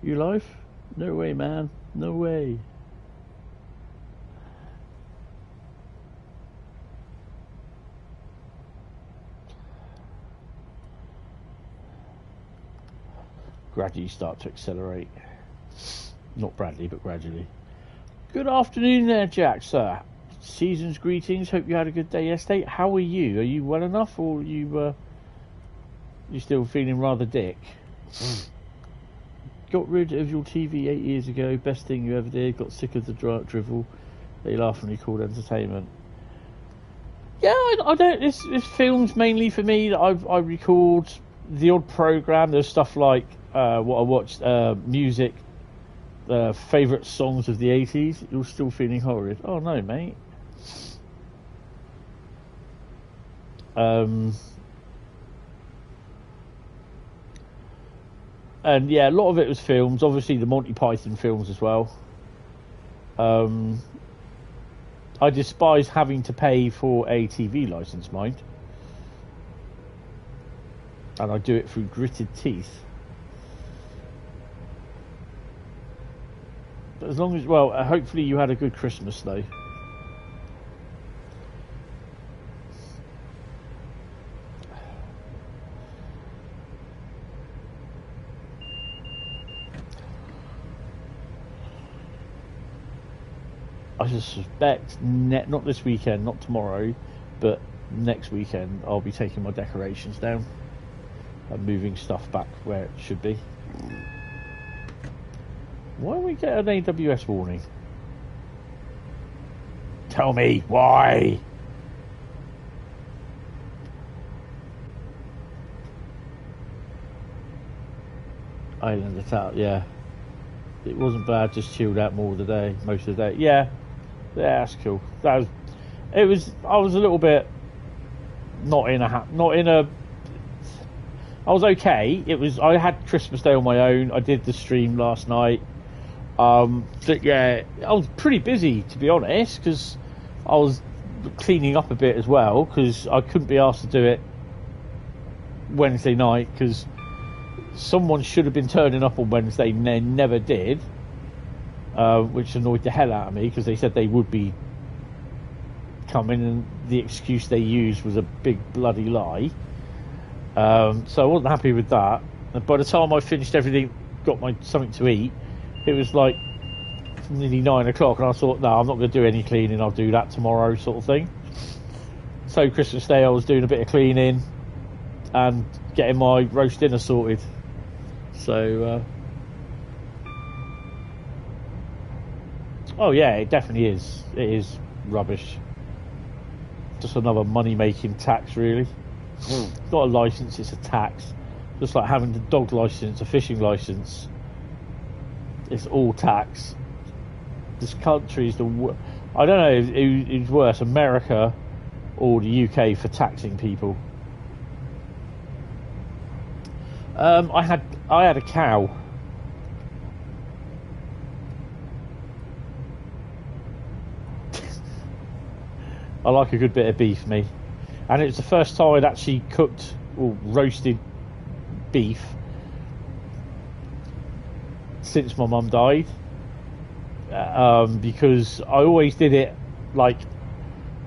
You live? No way, man. No way. Gradually start to accelerate. Not Bradley, but gradually. Good afternoon there, Jack, sir. Season's greetings. Hope you had a good day yesterday. How are you? Are you well enough, or are you still feeling rather dick? Got rid of your TV 8 years ago. Best thing you ever did. Got sick of the drivel. They laughingly called entertainment. Yeah, I don't. It's films mainly for me that I record the odd program. There's stuff like what I watched, music, favourite songs of the 80s. You're still feeling horrid? Oh no, mate. And yeah, a lot of it was films. Obviously, the Monty Python films as well. I despise having to pay for a TV license, mind. And I do it through gritted teeth. But as long as, well, hopefully you had a good Christmas, though. I suspect not this weekend, not tomorrow, but next weekend I'll be taking my decorations down and moving stuff back where it should be. Why do we get an AWS warning? Tell me why. Island attack, yeah. It wasn't bad, just chilled out more of the day, most of the day. Yeah, that's cool. I was a little bit I was okay. I had Christmas Day on my own. I did the stream last night. But yeah, I was pretty busy, to be honest, because I was cleaning up a bit as well, because I couldn't be asked to do it Wednesday night, because someone should have been turning up on Wednesday and they never did, which annoyed the hell out of me, because they said they would be coming and the excuse they used was a big bloody lie. So I wasn't happy with that. And by the time I finished everything, got something to eat, it was like nearly 9 o'clock, and I thought, no, I'm not going to do any cleaning, I'll do that tomorrow, sort of thing. So Christmas Day I was doing a bit of cleaning and getting my roast dinner sorted. So oh yeah, it definitely is. It is rubbish. Just another money-making tax, really. It's not a license, it's a tax. Just like having a dog license, a fishing license. It's all tax. This country is I don't know who's worse, America or the UK for taxing people. I had a cow. I like a good bit of beef, me. And it was the first time I'd actually cooked or roasted beef since my mum died, because I always did it like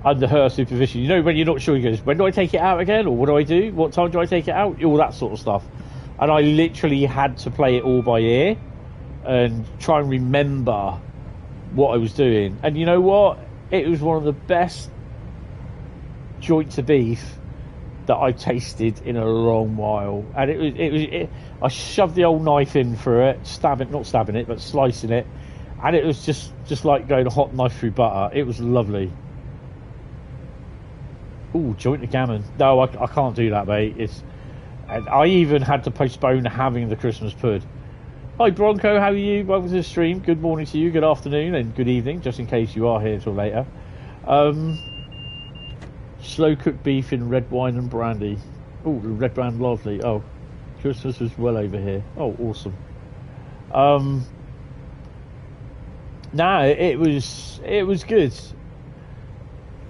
under her supervision. You know, when you're not sure, he goes, when do I take it out again, or what do I do, what time do I take it out, all that sort of stuff. And I literally had to play it all by ear and try and remember what I was doing. And you know what, it was one of the best joints of beef that I tasted in a long while. And I shoved the old knife in for it, not stabbing it, but slicing it, and it was just like going a hot knife through butter. It was lovely. Ooh, joint of gammon. No, I can't do that, mate. And I even had to postpone having the Christmas pud. Hi Bronco, how are you? Welcome to the stream. Good morning to you, good afternoon and good evening, just in case you are here until later. Slow cooked beef in red wine and brandy. Oh, red brand lovely. Oh, Christmas was well over here. Oh, awesome. No, it was good.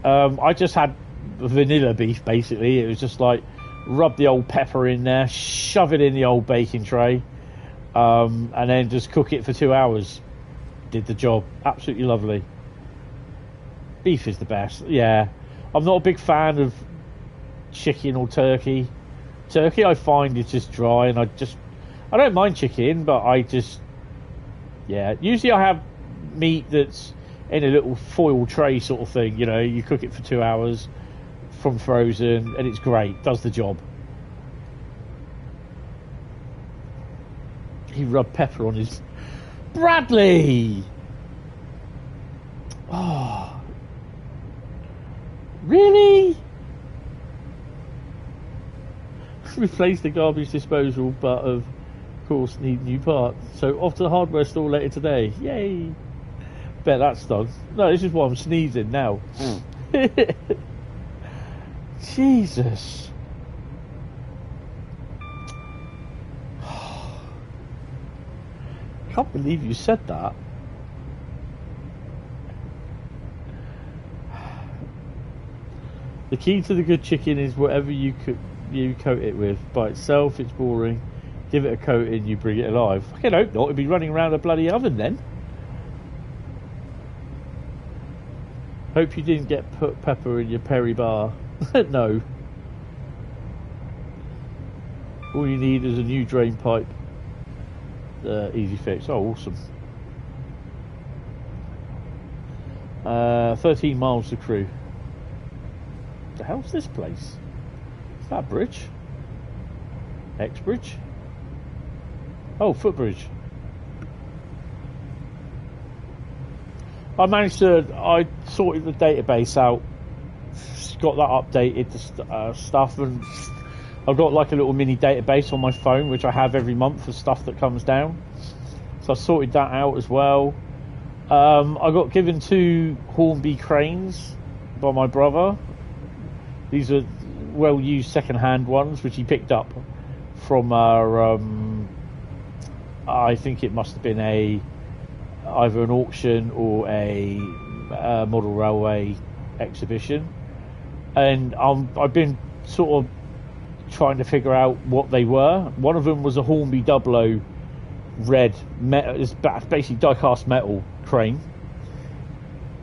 I just had vanilla beef, basically. It was just like, rub the old pepper in there, shove it in the old baking tray, and then just cook it for 2 hours. Did the job. Absolutely lovely. Beef is the best. Yeah. I'm not a big fan of chicken or turkey. Turkey I find is just dry, and I don't mind chicken, but usually I have meat that's in a little foil tray sort of thing, you know, you cook it for 2 hours from frozen, and it's great, does the job. He rubbed pepper on his... Bradley! Oh. Really? Replace the garbage disposal, but of course need new parts. So off to the hardware store later today. Yay! Bet that's done. No, this is why I'm sneezing now. Jesus. Can't believe you said that. The key to the good chicken is whatever you coat it with. By itself, it's boring. Give it a coating, you bring it alive. I hope not. It'd be running around a bloody oven then. Hope you didn't get put pepper in your peri bar. No. All you need is a new drain pipe. Easy fix. Oh, awesome. 13 miles to Crewe. The hell's this place? Is that a bridge? X-bridge? Oh, footbridge. I sorted the database out, got that updated, stuff, and I've got like a little mini database on my phone, which I have every month for stuff that comes down. So I sorted that out as well. I got given 2 Hornby cranes by my brother. These are well-used second-hand ones, which he picked up from our, I think it must have been either an auction or a model railway exhibition. And I've been sort of trying to figure out what they were. One of them was a Hornby 00 red metal, it's basically die-cast metal crane.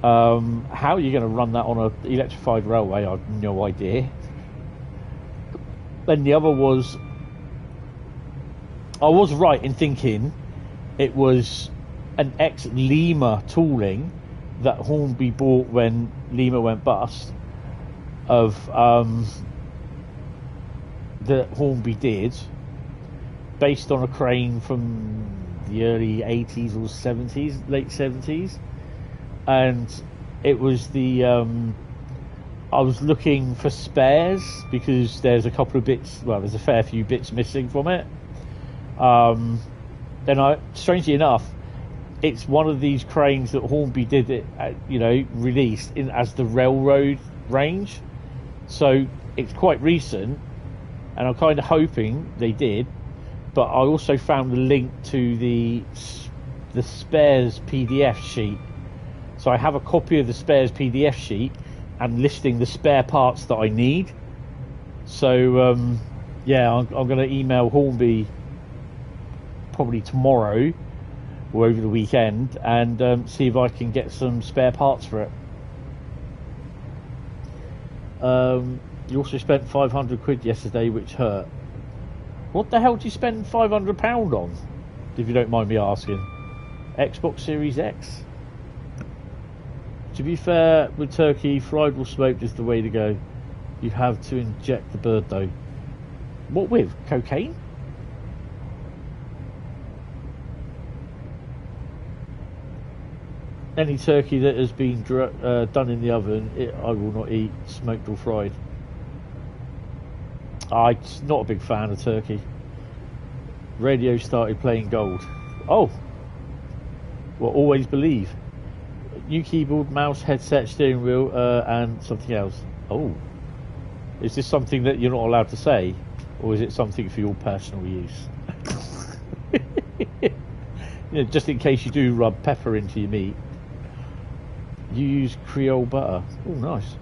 How are you going to run that on an electrified railway? I have no idea. Then the other was, I was right in thinking it was an ex-Lima tooling that Hornby bought when Lima went bust, that Hornby did, based on a crane from the early 80s or 70s, late 70s. And it was I was looking for spares because there's a couple of bits, well, there's a fair few bits missing from it. Then strangely enough, it's one of these cranes that Hornby did it, released as the railroad range. So it's quite recent, and I'm kind of hoping they did. But I also found a link to the spares PDF sheet. So I have a copy of the spares PDF sheet and listing the spare parts that I need. So I'm going to email Hornby probably tomorrow or over the weekend and see if I can get some spare parts for it. You also spent £500 yesterday, which hurt. What the hell did you spend £500 on, if you don't mind me asking? Xbox Series X? To be fair, with turkey, fried or smoked is the way to go. You have to inject the bird though. What with? Cocaine? Any turkey that has been done in the oven, I will not eat, smoked or fried. I'm not a big fan of turkey. Radio started playing gold. Oh! Well, always believe. New keyboard, mouse, headset, steering wheel, and something else. Oh. Is this something that you're not allowed to say? Or is it something for your personal use? Just in case you do rub pepper into your meat. You use Creole butter. Oh, nice.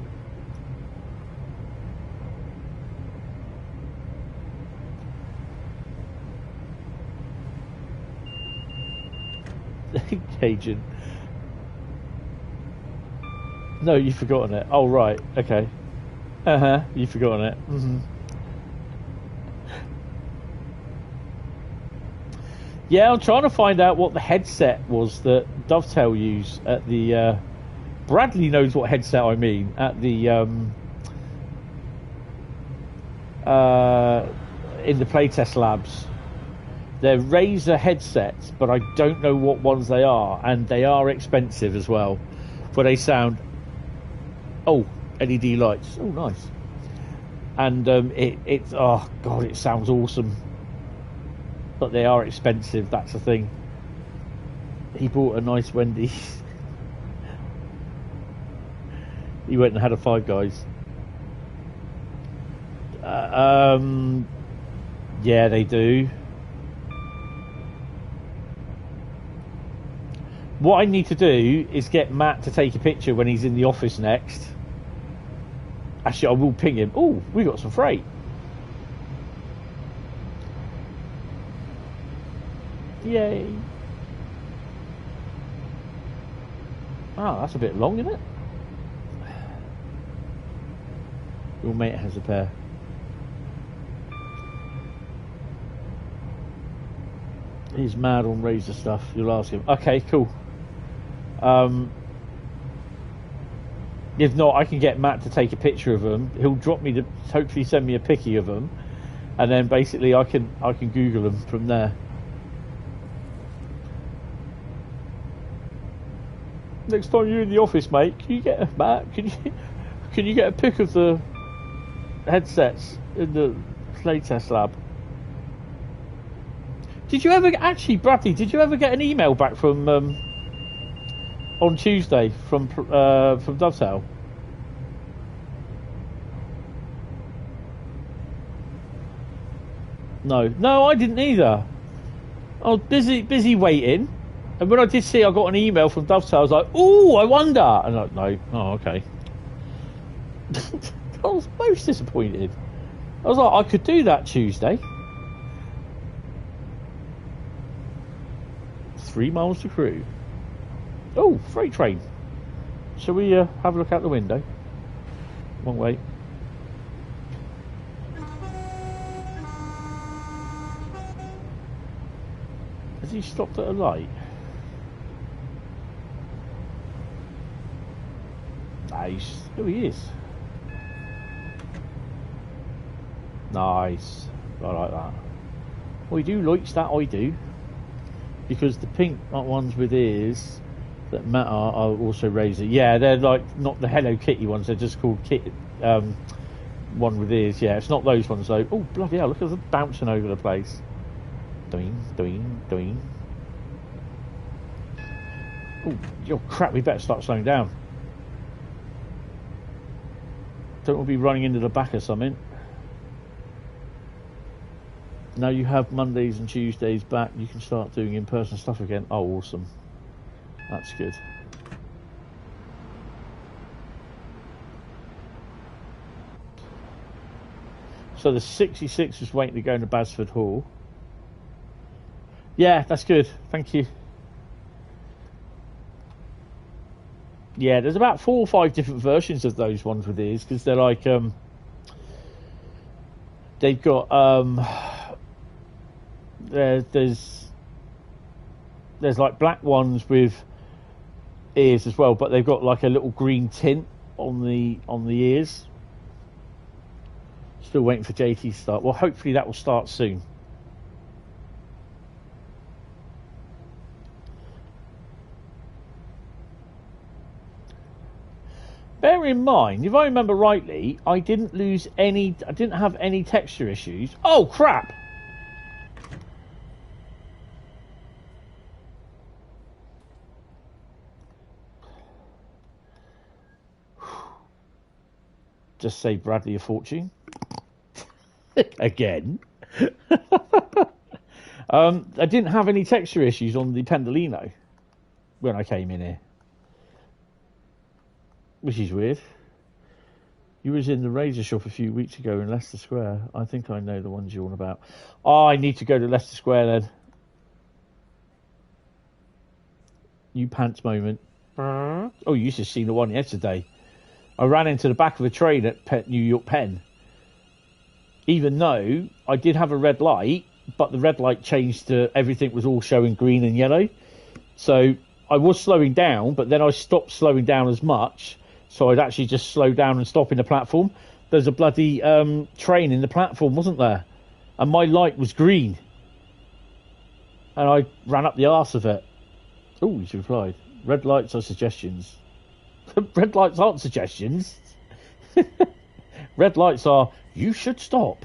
Cajun. No, you've forgotten it. Oh, right. Okay. You've forgotten it. Yeah, I'm trying to find out what the headset was that Dovetail used at the... Bradley knows what headset I mean. At the... in the playtest labs. They're Razer headsets, but I don't know what ones they are. And they are expensive as well. But they sound... Oh, LED lights. Oh, nice. And it's... Oh, God, it sounds awesome. But they are expensive, that's the thing. He bought a nice Wendy's. He went and had a Five Guys. Yeah, they do. What I need to do is get Matt to take a picture when he's in the office next. Actually, I will ping him. Oh, we got some freight. Yay. Oh, that's a bit long, isn't it? Your mate has a pair. He's mad on Razer stuff. You'll ask him. Okay, cool. If not, I can get Matt to take a picture of them. He'll drop me hopefully send me a picky of them, and then basically I can Google them from there. Next time you're in the office, mate, can you get a pic of the headsets in the playtest lab? Did you ever actually, Bradley? Did you ever get an email back from on Tuesday from Dovetail? No, I didn't either. I was busy waiting. And when I did see I got an email from Dovetail, I was like, "Ooh, I wonder." And I'm like, no, oh, okay. I was most disappointed. I was like, I could do that Tuesday. 3 miles to Crewe. Oh, freight train. Shall we have a look out the window? Wrong way. Has he stopped at a light? Nice. Oh, he is. Nice. I like that. I do likes that, I do. Because the pink ones with ears that matter are also Razer. Yeah, they're like not the Hello Kitty ones. They're just called one with ears. Yeah, it's not those ones though. Oh, bloody hell, look at them bouncing over the place. Doing. Oh, crap, we better start slowing down. Don't want to be running into the back of something. Now you have Mondays and Tuesdays back, you can start doing in-person stuff again. Oh, awesome. That's good. So the 66 is waiting to go into Basford Hall. Yeah, that's good. Thank you. Yeah, there's about 4 or 5 different versions of those ones with these, because they're like, they've got, there's like black ones with ears as well, but they've got like a little green tint on the ears. Still waiting for JT to start. Well, hopefully that will start soon. Bear in mind, if I remember rightly, I didn't have any texture issues. Oh, crap! Just save Bradley a fortune. Again. I didn't have any texture issues on the Pendolino when I came in here. which is weird. You was in the razor shop a few weeks ago in Leicester Square. I think I know the ones you're on about. Oh, I need to go to Leicester Square then. You pants moment. Oh, you should have seen the one yesterday. I ran into the back of a train at New York Penn. Even though I did have a red light, but the red light changed to everything was all showing green and yellow. So I was slowing down, but then I stopped slowing down as much. So I'd actually just slow down and stop in the platform. There's a bloody train in the platform, wasn't there? And my light was green. And I ran up the arse of it. Oh, he's replied. Red lights are suggestions. Red lights aren't suggestions. Red lights are, you should stop.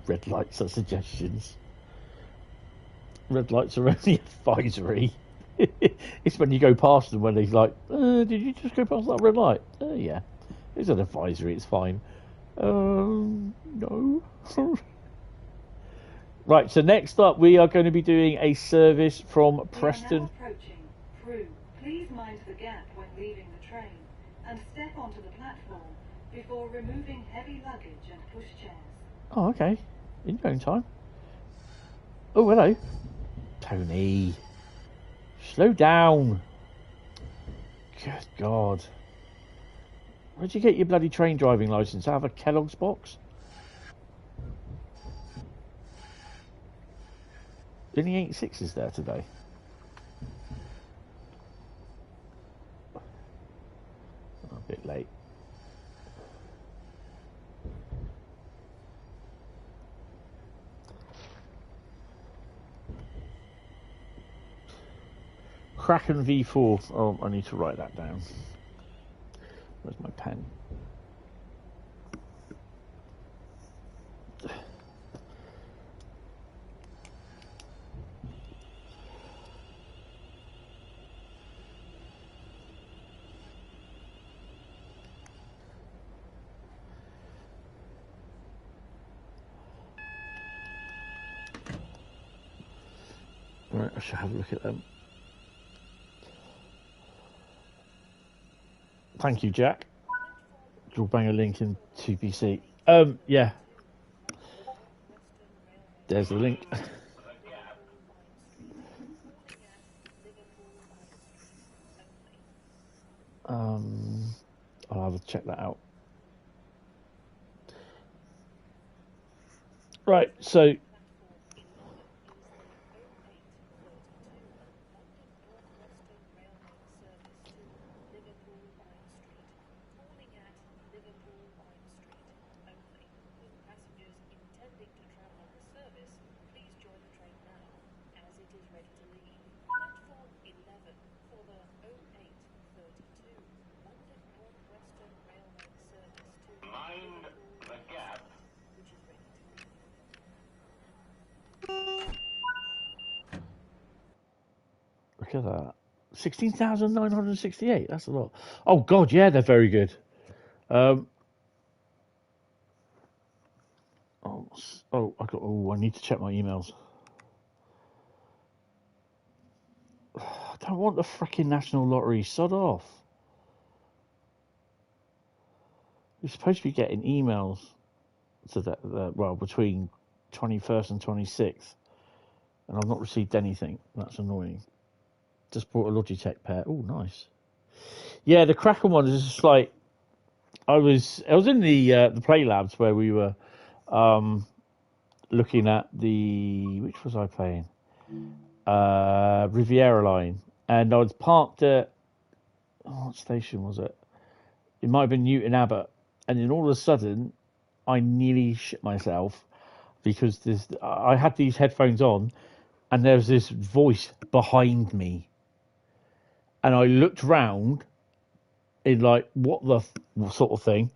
Red lights are suggestions. Red lights are only advisory. It's when you go past them when he's like, did you just go past that red light? Yeah. It's an advisory, it's fine. No. Right, so next up we are going to be doing a service from Preston. We are now approaching Crewe. Please mind the gap when leaving the train and step onto the platform before removing heavy luggage and pushchairs. Oh, okay. In your own time. Oh, hello. Tony. Slow down. Good God. Where'd you get your bloody train driving licence? Out of a Kellogg's box? Only 8 6s there today. A bit late. Kraken V4. Oh, I need to write that down. Where's my pen? Right, I should have a look at them. Thank you, Jack. You'll bang a link in 2PC. Yeah. There's the link. I'll have to check that out. Right, so look at that. 16,968. That's a lot. Oh God, yeah, they're very good. I need to check my emails. I don't want the freaking National Lottery. Sod off. You're supposed to be getting emails to that. Well, between 21st and 26th, and I've not received anything. That's annoying. Just bought a Logitech pair. Oh, nice. Yeah, the Kraken one is just like I was in the Play Labs where we were looking at which was I playing? Riviera Line, and I was parked at what station was it? It might have been Newton Abbot, and then all of a sudden I nearly shit myself because I had these headphones on, and there was this voice behind me. And I looked round in like, what the sort of thing?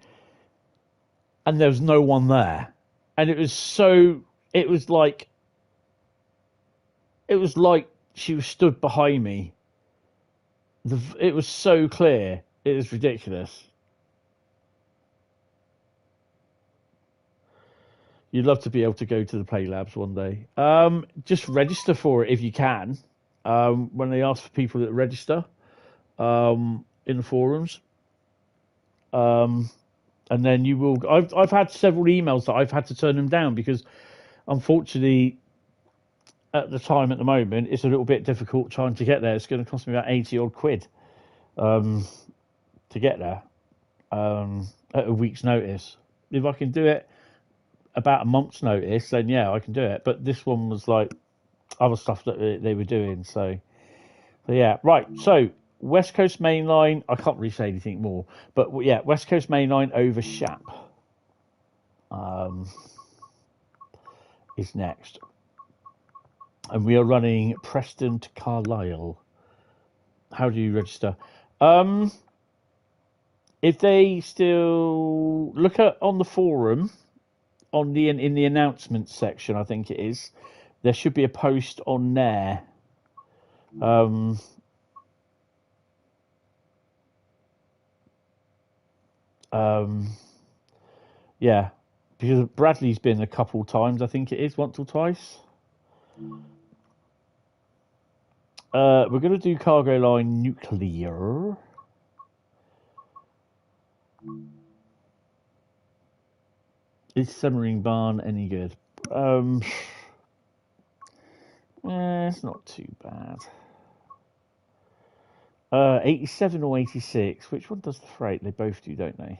And there was no one there. And it was like she was stood behind me. It was so clear. It was ridiculous. You'd love to be able to go to the Play Labs one day. Just register for it if you can. When they ask for people that register in the forums. And then you will. I've had several emails that I've had to turn them down because, unfortunately, at the time at the moment, it's a little bit difficult trying to get there. It's going to cost me about 80 odd quid to get there at a week's notice. If I can do it about a month's notice, then yeah, I can do it. But this one was like other stuff that they were doing. So yeah, right. So Westcoast Mainline, I can't really say anything more, but yeah, Westcoast Mainline over Shap is next. And we are running Preston to Carlisle. How do you register? If they still look at on the forum, in the announcements section, I think it is, there should be a post on there. Yeah, because Bradley's been a couple times, I think it is, once or twice. We're going to do cargo line nuclear. Is submarine barn any good? It's not too bad. 87 or 86. Which one does the freight? They both do, don't they?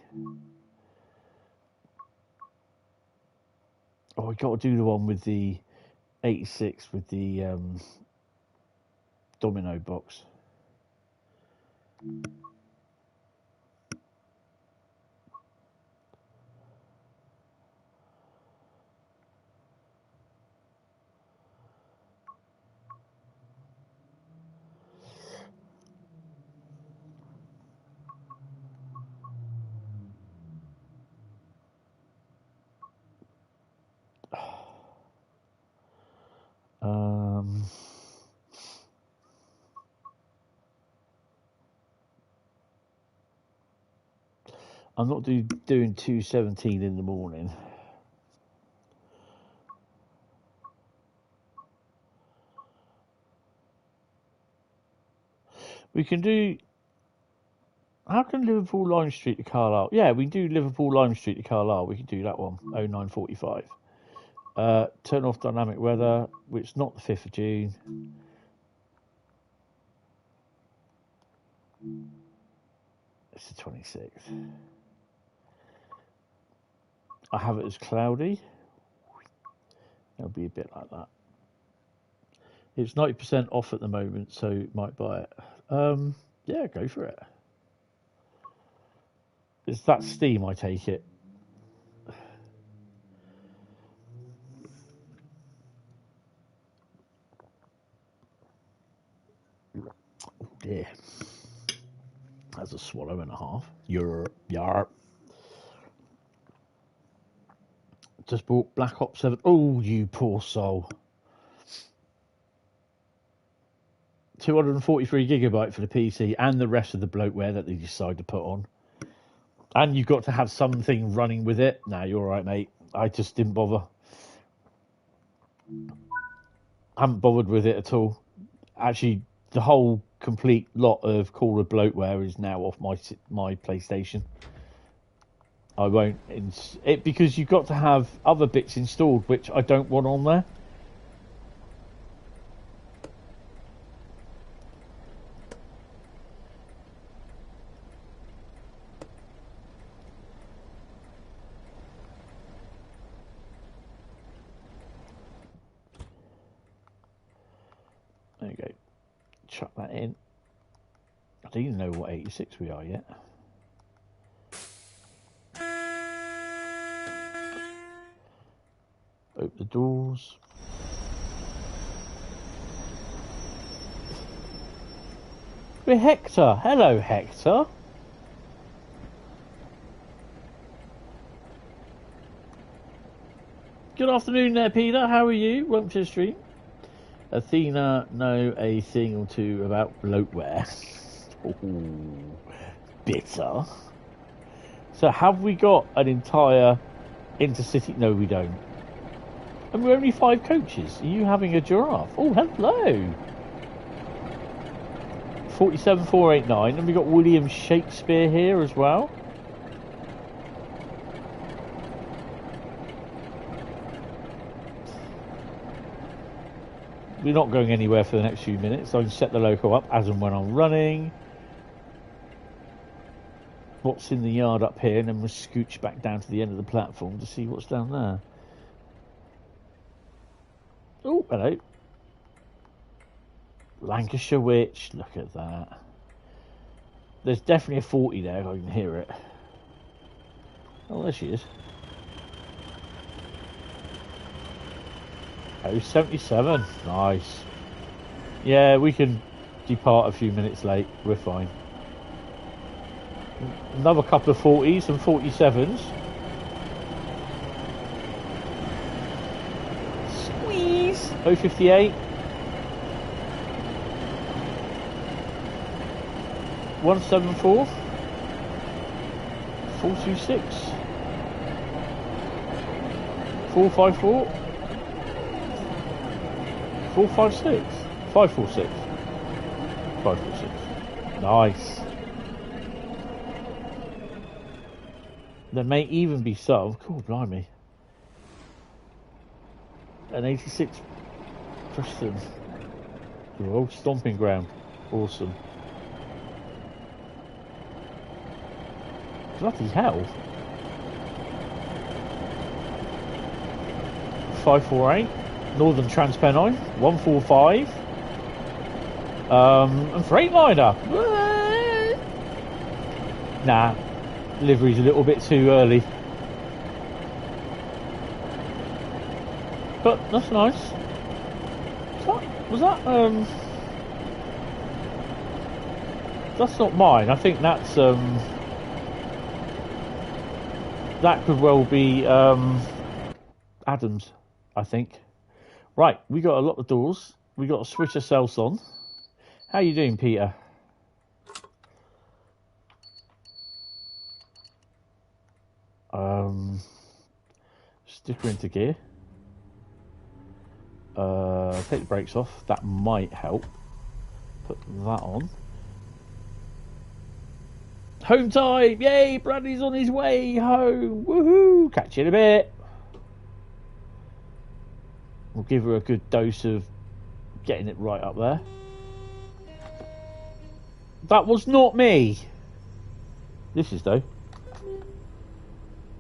Oh, we got to do the one with the 86 with the domino box. I'm not doing 2:17 in the morning. We can do. How can Liverpool Lime Street to Carlisle? Yeah, we can do Liverpool Lime Street to Carlisle. We can do that one. 09:45. Turn off dynamic weather, which is not the 5th of June. It's the 26th. I have it as cloudy. It'll be a bit like that. It's 90% off at the moment, so might buy it. Yeah, go for it. It's that Steam, I take it. Oh dear. That's a swallow and a half. Yar. Just bought Black Ops 7. Oh, you poor soul. 243 gigabyte for the PC and the rest of the bloatware that they decide to put on. And you've got to have something running with it. Nah, you're all right, mate. I just didn't bother. I haven't bothered with it at all. Actually, the whole complete lot of Call of bloatware is now off my PlayStation. I won't it because you've got to have other bits installed, which I don't want on there. There you go. Chuck that in. I don't even know what 86 we are yet. Open the doors. We're Hector. Hello, Hector. Good afternoon there, Peter. How are you? Welcome to the stream. Athena know a thing or two about bloatware. Ooh, bitter. So have we got an entire intercity? No, we don't. And we're only 5 coaches. Are you having a giraffe? Oh, hello. 47489, and we got William Shakespeare here as well. We're not going anywhere for the next few minutes. I can set the loco up as and when I'm running. What's in the yard up here, and then we'll scooch back down to the end of the platform to see what's down there. Oh, hello. Lancashire Witch, look at that. There's definitely a 40 there, I can hear it. Oh, there she is. Oh, 77, nice. Yeah, we can depart a few minutes late, we're fine. Another couple of 40s and 47s. Squeeze! 058. 174. 426. 454. 456. 546. 546. Nice. There may even be some. Cool, blimey. An 86 Preston. Your old stomping ground. Awesome. Bloody hell. 548. Northern Transpennine. 145. And Freightliner. Nah. Livery's a little bit too early. But that's nice. Was that that's not mine. I think that's that could well be Adams, I think. Right, we got to lock the doors. We got to switch ourselves on. How you doing, Peter? Sticker into gear. Take the brakes off. That might help. Put that on. Home time! Yay! Bradley's on his way home. Woohoo! Catch you in a bit. We'll give her a good dose of getting it right up there. That was not me. This is though.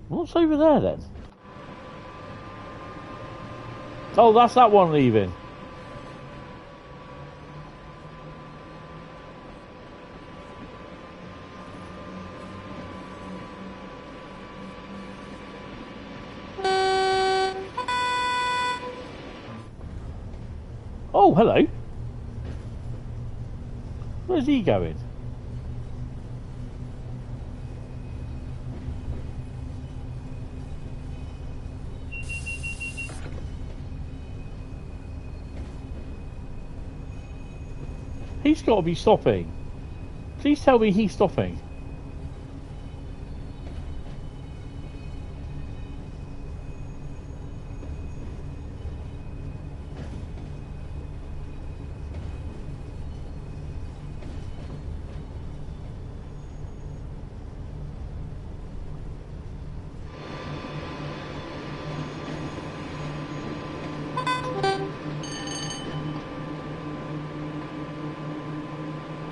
What's over there then? Oh, that's that one leaving. Oh, hello. Where's he going? He's got to be stopping. Please tell me he's stopping.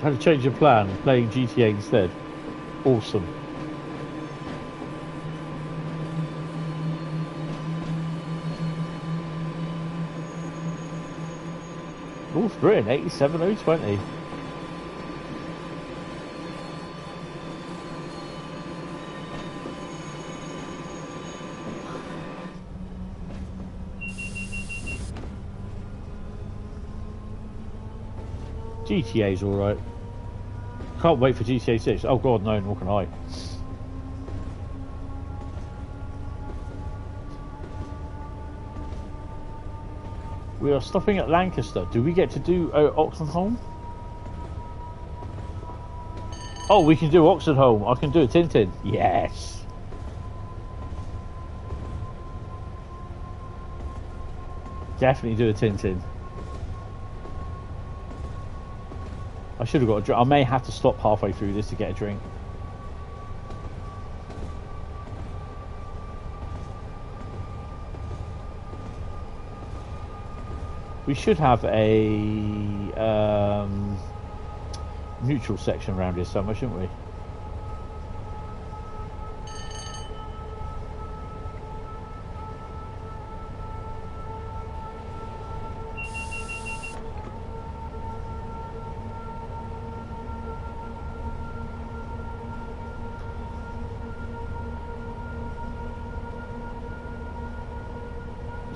Had to change your plan, playing GTA instead. Awesome. North Britain, 87020. GTA's alright. Can't wait for GTA 6. Oh god, no, nor can I. We are stopping at Lancaster. Do we get to do Oxenholme? Oh, we can do Oxenholme. I can do a Tintin. Yes. Definitely do a Tintin. I should have got a drink. I may have to stop halfway through this to get a drink. We should have a neutral section around here somewhere, shouldn't we?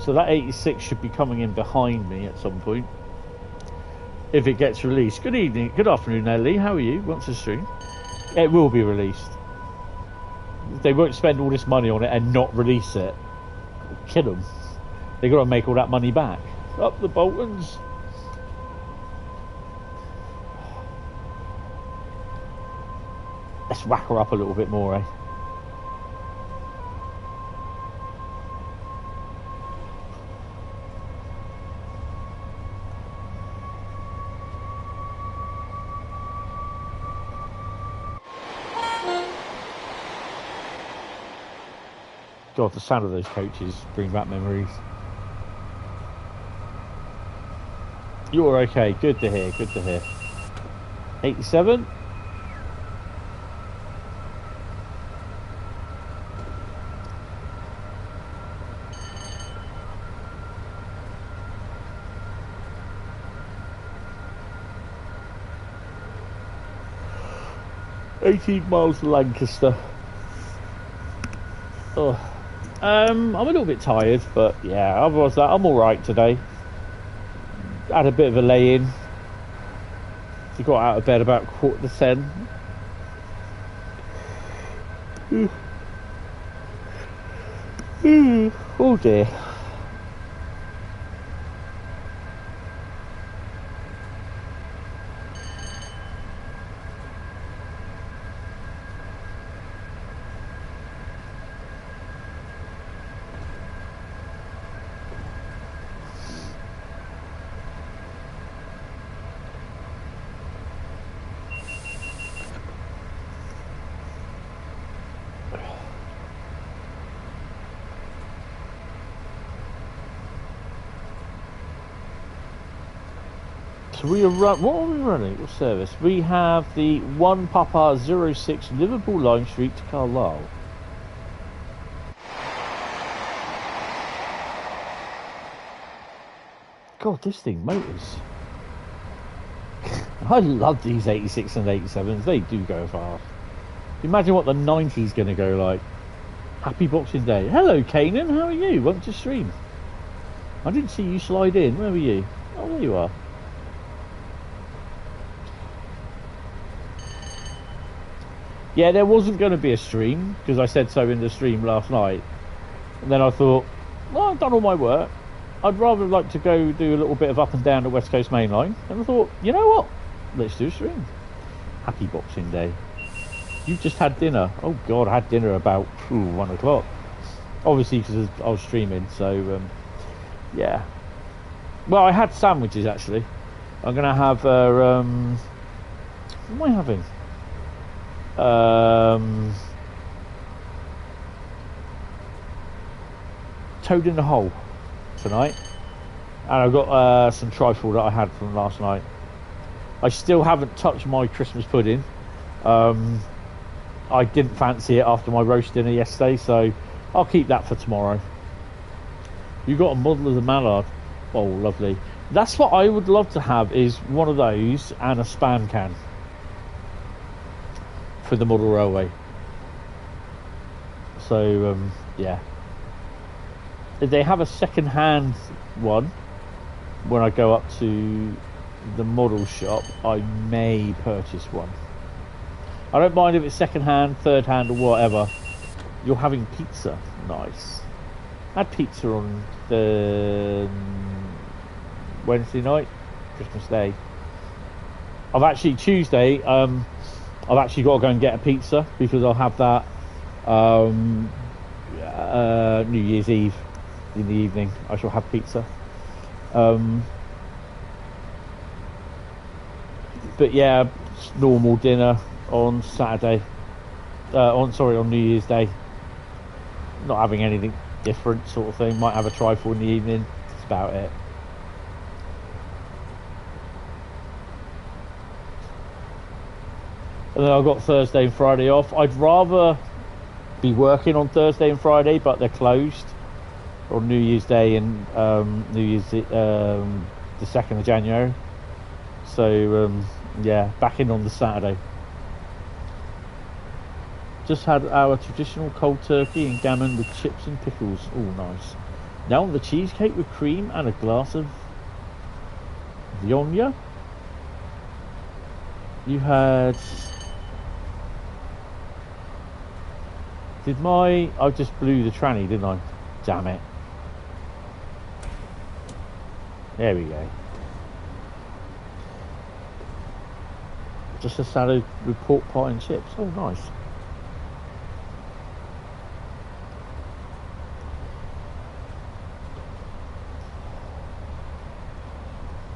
So that 86 should be coming in behind me at some point if it gets released. Good evening, good afternoon there, Lee. How are you? What's the stream? It will be released. They won't spend all this money on it and not release it. Kill them. They got to make all that money back. Up the Boltons. Let's whack her up a little bit more, eh? God, the sound of those coaches bring back memories. You're okay. Good to hear. Good to hear. 87. $18 miles to Lancaster. Oh. I'm a little bit tired, but yeah, otherwise that I'm all right today. Had a bit of a lay-in. I got out of bed about 9:45. Oh dear. So we are what are we running? What service? We have the 1 Papa 06 Liverpool Line Street to Carlisle. God, this thing motors. I love these 86 and 87s. They do go fast. Imagine what the 90's going to go like. Happy Boxing Day. Hello, Keynes. How are you? Welcome to stream. I didn't see you slide in. Where were you? Oh, there you are. Yeah, there wasn't going to be a stream because I said so in the stream last night. And then I thought, well, I've done all my work. I'd rather like to go do a little bit of up and down the Westcoast Mainline. And I thought, you know what? Let's do a stream. Happy Boxing Day. You've just had dinner. Oh, God, I had dinner about 1 o'clock. Obviously, because I was streaming. So, yeah. Well, I had sandwiches, actually. I'm going to have... what am I having? Toad in the hole tonight, and I've got some trifle that I had from last night. I still haven't touched my Christmas pudding. I didn't fancy it after my roast dinner yesterday, so I'll keep that for tomorrow. You got a model of the mallard. Oh, lovely. That's what I would love to have, is one of those and a spam can for the model railway. So yeah, if they have a second-hand one when I go up to the model shop, I may purchase one. I don't mind if it's second-hand, third-hand, or whatever. You're having pizza. Nice. I had pizza on the Wednesday night, Christmas Day. I've actually Tuesday. I've actually got to go and get a pizza because I'll have that New Year's Eve in the evening. I shall have pizza. But yeah, normal dinner on Saturday. On New Year's Day. Not having anything different, sort of thing. Might have a trifle in the evening. That's about it. And then I've got Thursday and Friday off. I'd rather be working on Thursday and Friday, but they're closed on New Year's Day and New Year's the 2nd of January. So yeah, back in on the Saturday. Just had our traditional cold turkey and gammon with chips and pickles. Oh, nice. Now on the cheesecake with cream and a glass of Vionia. You had... I just blew the tranny, didn't I? Damn it. There we go. Just a salad with pork pie and chips. Oh, nice.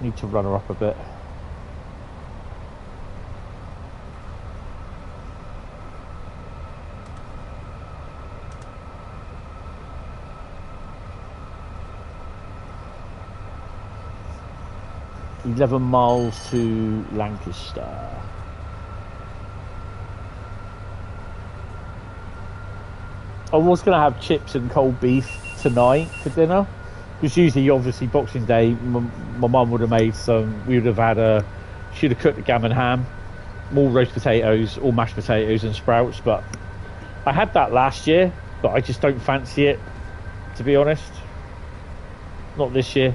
Need to run her up a bit. $11 miles to Lancaster. I was going to have chips and cold beef tonight for dinner, because usually, obviously, Boxing Day, my mum would have made some. We would have had she'd have cooked a gammon ham, more roast potatoes, or mashed potatoes and sprouts. But I had that last year, but I just don't fancy it, to be honest. Not this year.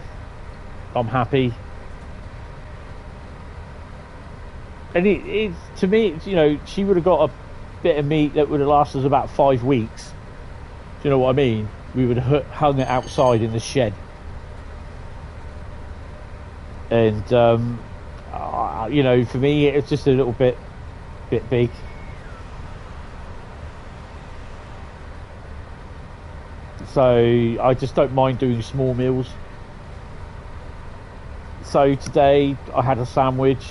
I'm happy. And it to me, you know, she would have got a bit of meat that would have lasted us about 5 weeks. Do you know what I mean? We would have hung it outside in the shed. And, you know, for me, it's just a little bit big. So I just don't mind doing small meals. So today I had a sandwich,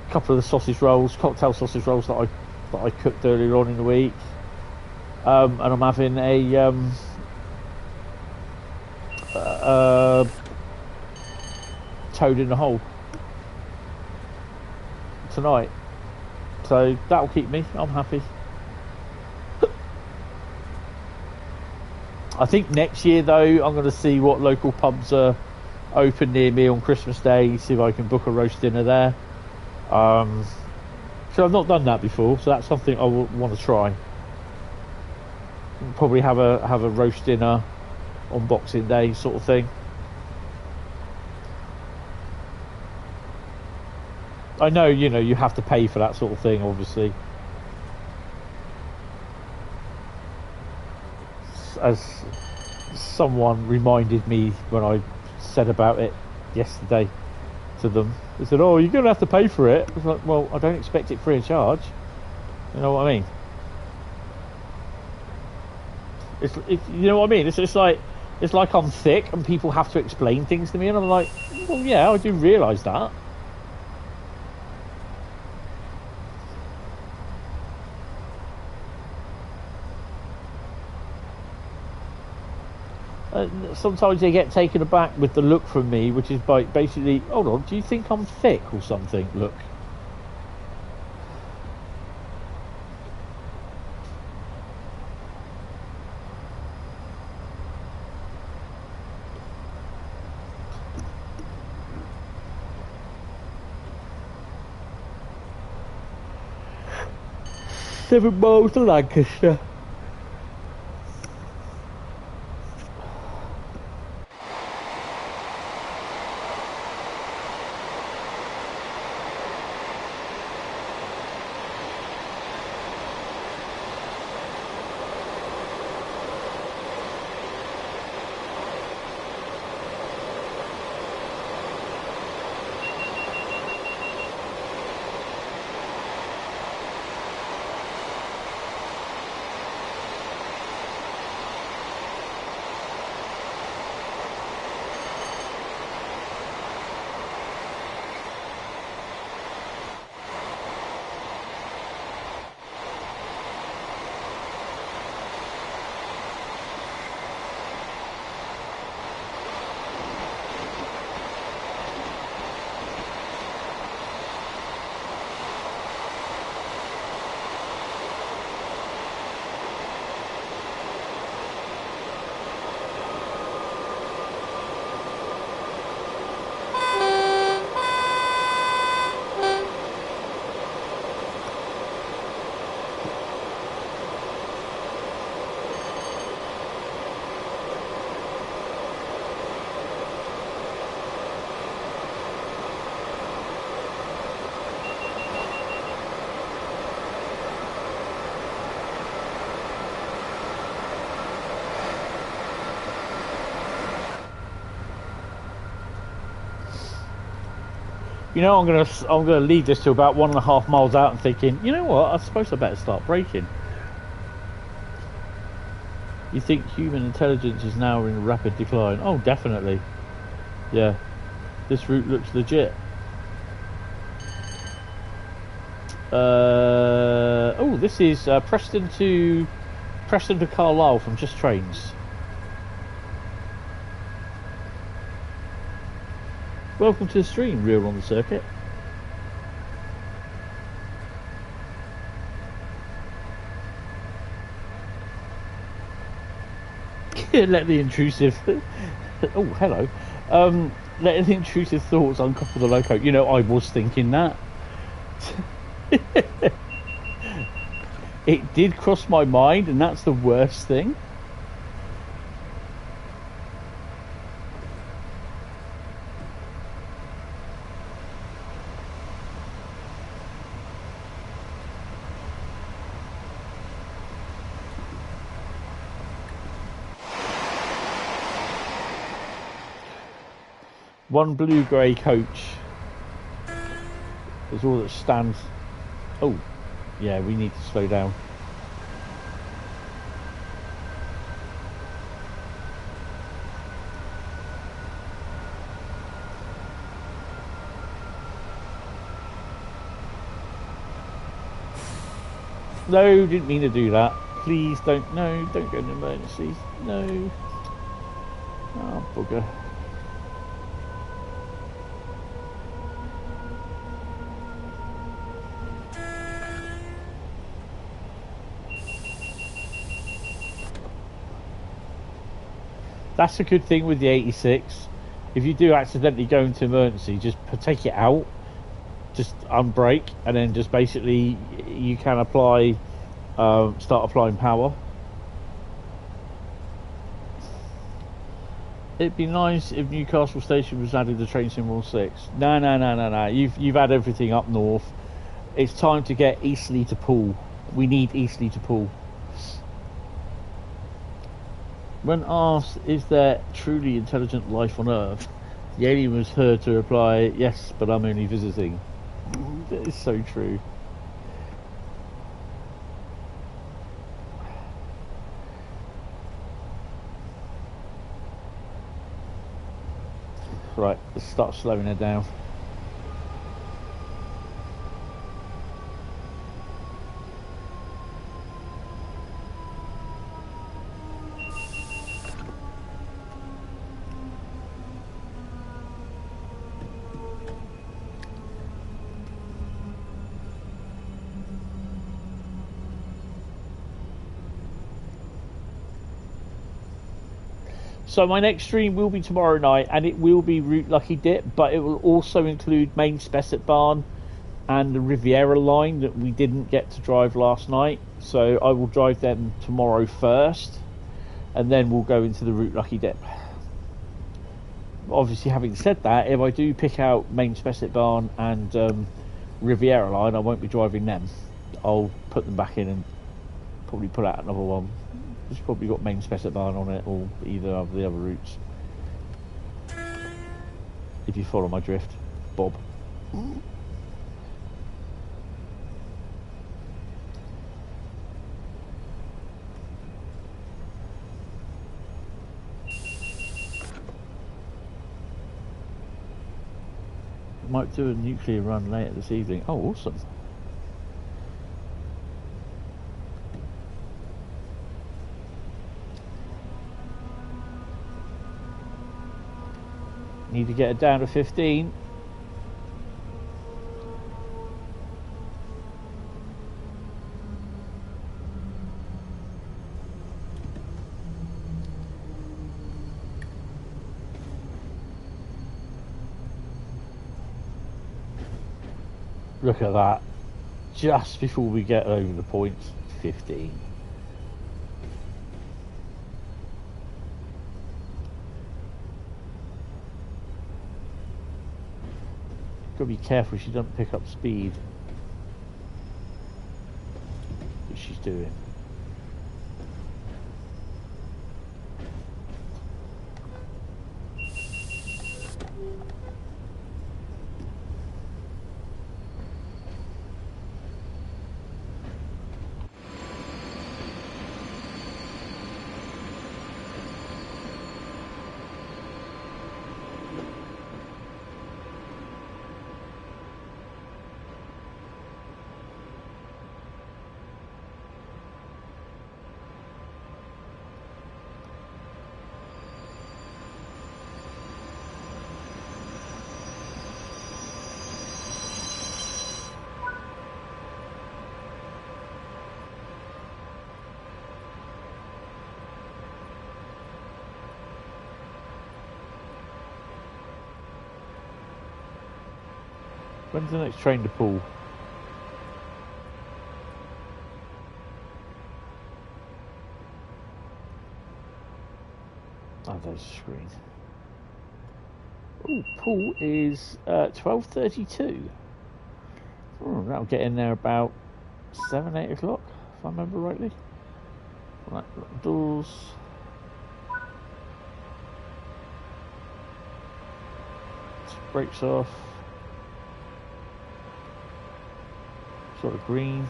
a couple of the sausage rolls, cocktail sausage rolls that I cooked earlier on in the week, and I'm having a toad in the hole tonight. So that'll keep me. I'm happy. I think next year though, I'm going to see what local pubs are open near me on Christmas Day, see if I can book a roast dinner there. So I've not done that before, so that's something I want to try. Probably have a roast dinner on Boxing Day, sort of thing. I know, you know, you have to pay for that sort of thing, obviously. As someone reminded me when I said about it yesterday to them, they said, "Oh, you're going to have to pay for it." I was like, "Well, I don't expect it free of charge." You know what I mean? You know what I mean? It's like I'm thick and people have to explain things to me, and I'm like, "Well, yeah, I do realise that." Sometimes they get taken aback with the look from me, which is basically, hold on, do you think I'm thick or something? Look. $7 miles to Lancaster. You know, I'm gonna leave this to about 1.5 miles out and thinking, you know what? I suppose I better start braking. You think human intelligence is now in rapid decline? Oh, definitely. Yeah, this route looks legit. Oh, this is Preston to Carlisle from Just Trains. Welcome to the stream, Real on the Circuit. Let the intrusive oh hello let the intrusive thoughts uncouple the loco. You know, I was thinking that. It did cross my mind, and that's the worst thing. One blue-grey coach is all that stands. Oh, yeah, we need to slow down. No, didn't mean to do that. Please don't. No, don't go in emergency. No. Oh, bugger. That's a good thing with the 86. If you do accidentally go into emergency, just take it out, just unbrake, and then just basically you can apply, start applying power. It'd be nice if Newcastle Station was added to Train Sim 6. No. You've had everything up north. It's time to get Eastleigh to Poole. We need Eastleigh to Poole. When asked, is there truly intelligent life on Earth, the alien was heard to reply, yes, but I'm only visiting. That is so true. Right, let's start slowing it down. So my next stream will be tomorrow night, and it will be Route Lucky Dip, but it will also include Main Spessart Barn and the Riviera line that we didn't get to drive last night. So I will drive them tomorrow first, and then we'll go into the Route Lucky Dip. Obviously, having said that, if I do pick out Main Spessart Barn and Riviera line, I won't be driving them. I'll put them back in and probably put out another one. It's probably got Main Spessart Barn on it, or either of the other routes. If you follow my drift, Bob. Might do a nuclear run later this evening. Oh, awesome. Need to get it down to 15. Look at that. Just before we get over the points, 15. Gotta be careful she doesn't pick up speed. What she's doing. When's the next train to Poole? Oh, there's a screen. Oh, Poole is 12:32. Oh, that'll get in there about 7, 8 o'clock, if I remember rightly. Right, doors. Brakes off. Sort of green.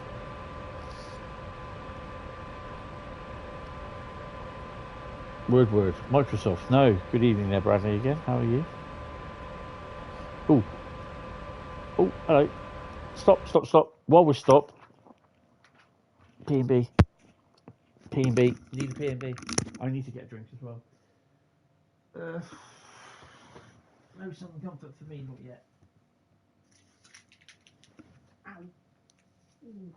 Word. Microsoft. No. Good evening there, Bradley, again. How are you? Oh, hello. Stop. While we're stopped. P&B. Need a P&B. I need to get a drink as well. No Southern Comfort for me, not yet. Ow. Ooh.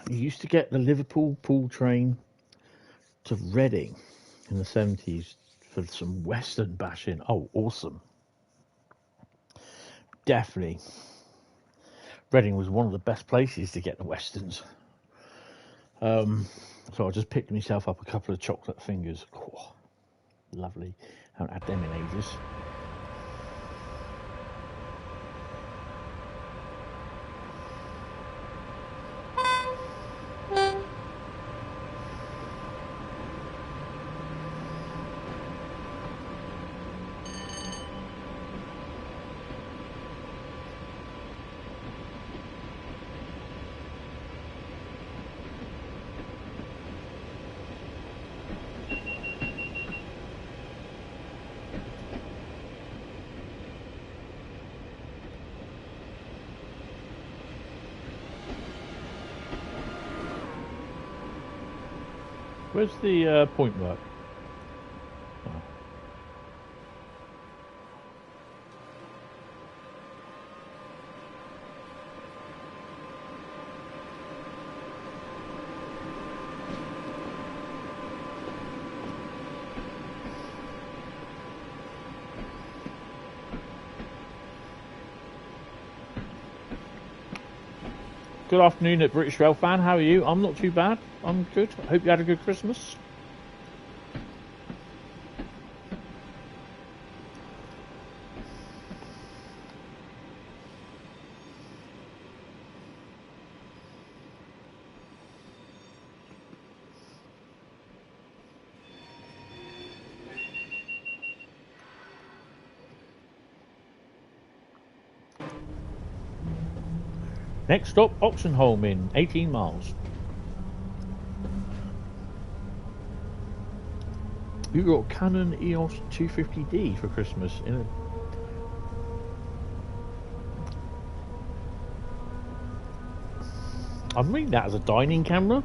You used to get the Liverpool Poole train to Reading in the 70s for some Western bashing. Oh, awesome. Definitely. Reading was one of the best places to get the Westerns. So I just picked myself up a couple of chocolate fingers. Oh, lovely. Haven't had them in ages. Where's the point work? Oh. Good afternoon at British Rail Fan. How are you? I'm not too bad. I'm good. I hope you had a good Christmas. Next stop, Oxenholme in 18 miles. You got Canon EOS 250D for Christmas in a... I'm reading that as a dining camera,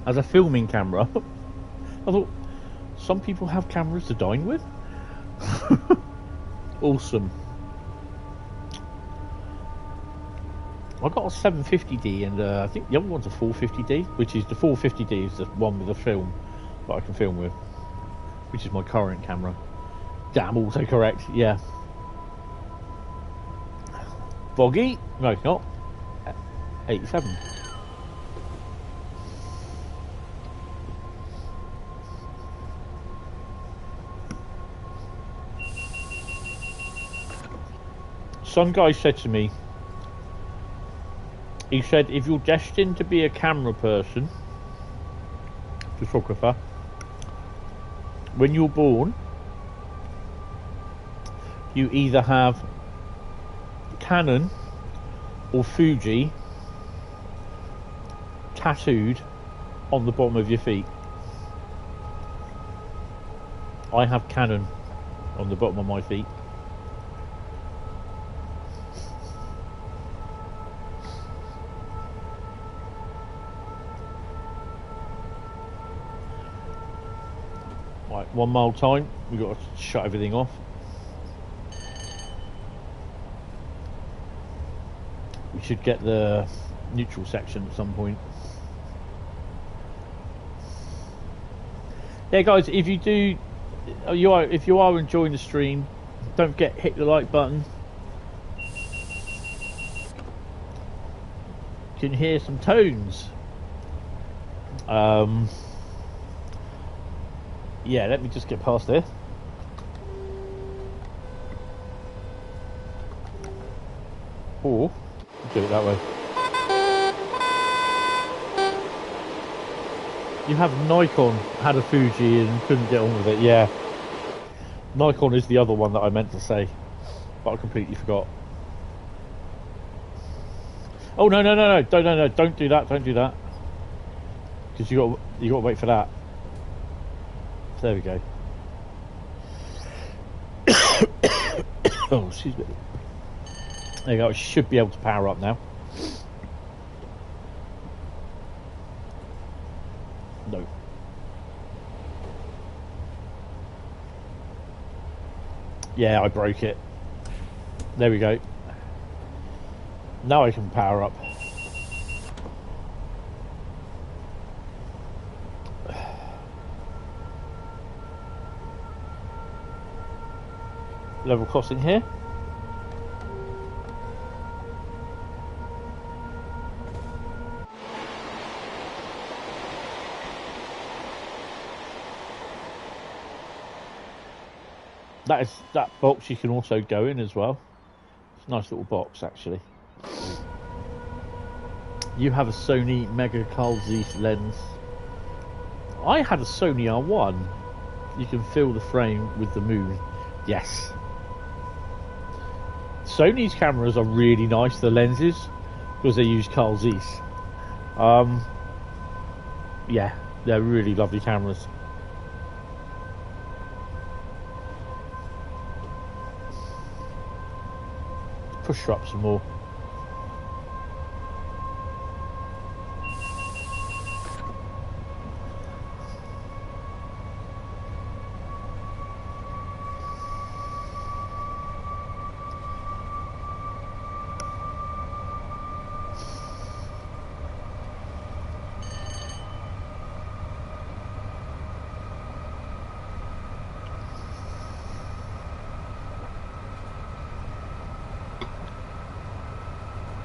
as a filming camera. I thought some people have cameras to dine with. Awesome. I got a 750D and I think the other one's a 450D, which is the 450D is the one with the film that I can film with, which is my current camera. Damn, autocorrect, yeah. Boggy? No, it's not. 87. Some guy said to me, he said, if you're destined to be a camera person, photographer, when you're born, you either have Canon or Fuji tattooed on the bottom of your feet. I have Canon on the bottom of my feet. Right, 1 mile time, we've got to shut everything off. We should get the neutral section at some point. Yeah, guys, if you do, if you are enjoying the stream, don't forget hit the like button. You can hear some tones. Yeah, let me just get past there. Or do it that way. You have Nikon had a Fuji and couldn't get on with it. Yeah, Nikon is the other one that I meant to say, but I completely forgot. Oh no! Don't do that! Don't do that! Because you got to wait for that. There we go. Oh, excuse me. There you go. I should be able to power up now. No. Yeah, I broke it. There we go. Now I can power up. level crossing here. That box you can also go in as well. It's a nice little box actually. You have a Sony Mega Carl Zeiss lens. I had a Sony R1. You can fill the frame with the moon. Yes. Sony's cameras are really nice, the lenses, because they use Carl Zeiss. Yeah, they're really lovely cameras. Push her up some more.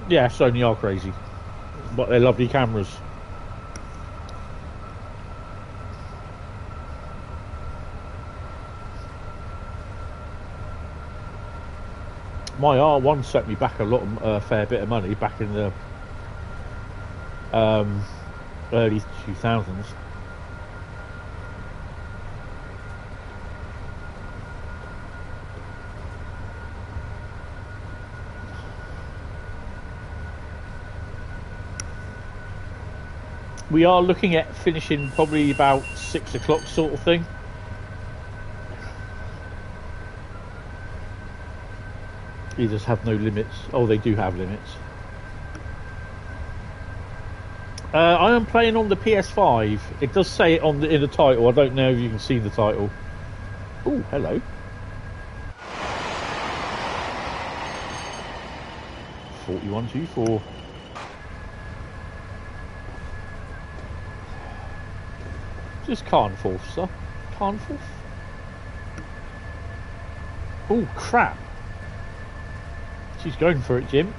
Yeah, Sony are crazy, but they're lovely cameras. My R1 set me back a fair bit of money back in the early 2000s. We are looking at finishing probably about 6 o'clock sort of thing. You just have no limits. Oh, they do have limits. I am playing on the PS5. It does say it in the title. I don't know if you can see the title. Oh, hello. 4124. Just Carnforth, sir. Carnforth? Oh, crap. She's going for it, Jim.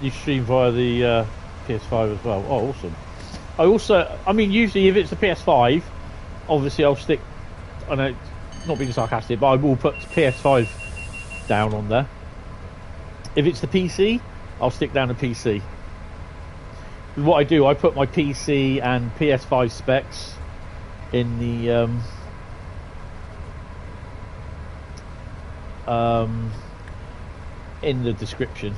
You stream via the PS5 as well. Oh, awesome. I mean, usually if it's a PS5, obviously I'll stick... I know, not being sarcastic, but I will put PS5 down on there. If it's the PC, I'll stick down the PC. What I do, I put my PC and PS5 specs in the description.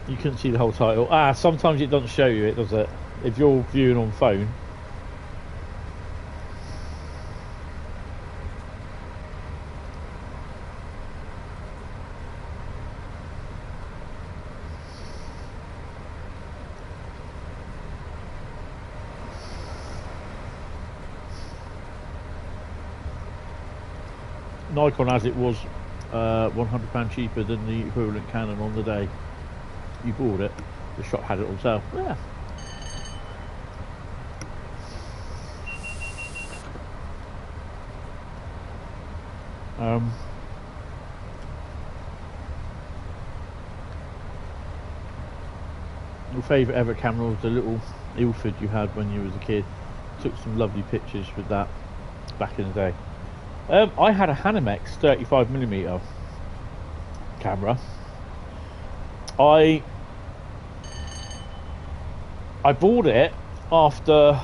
You couldn't see the whole title. Sometimes it doesn't show you it, does it? If you're viewing on phone. Nikon, as it was £100 cheaper than the equivalent Canon on the day you bought it. The shop had it on sale. Yeah. Your favourite ever camera was the little Ilford you had when you was a kid. Took some lovely pictures with that back in the day. I had a Hanimex 35mm camera. I bought it after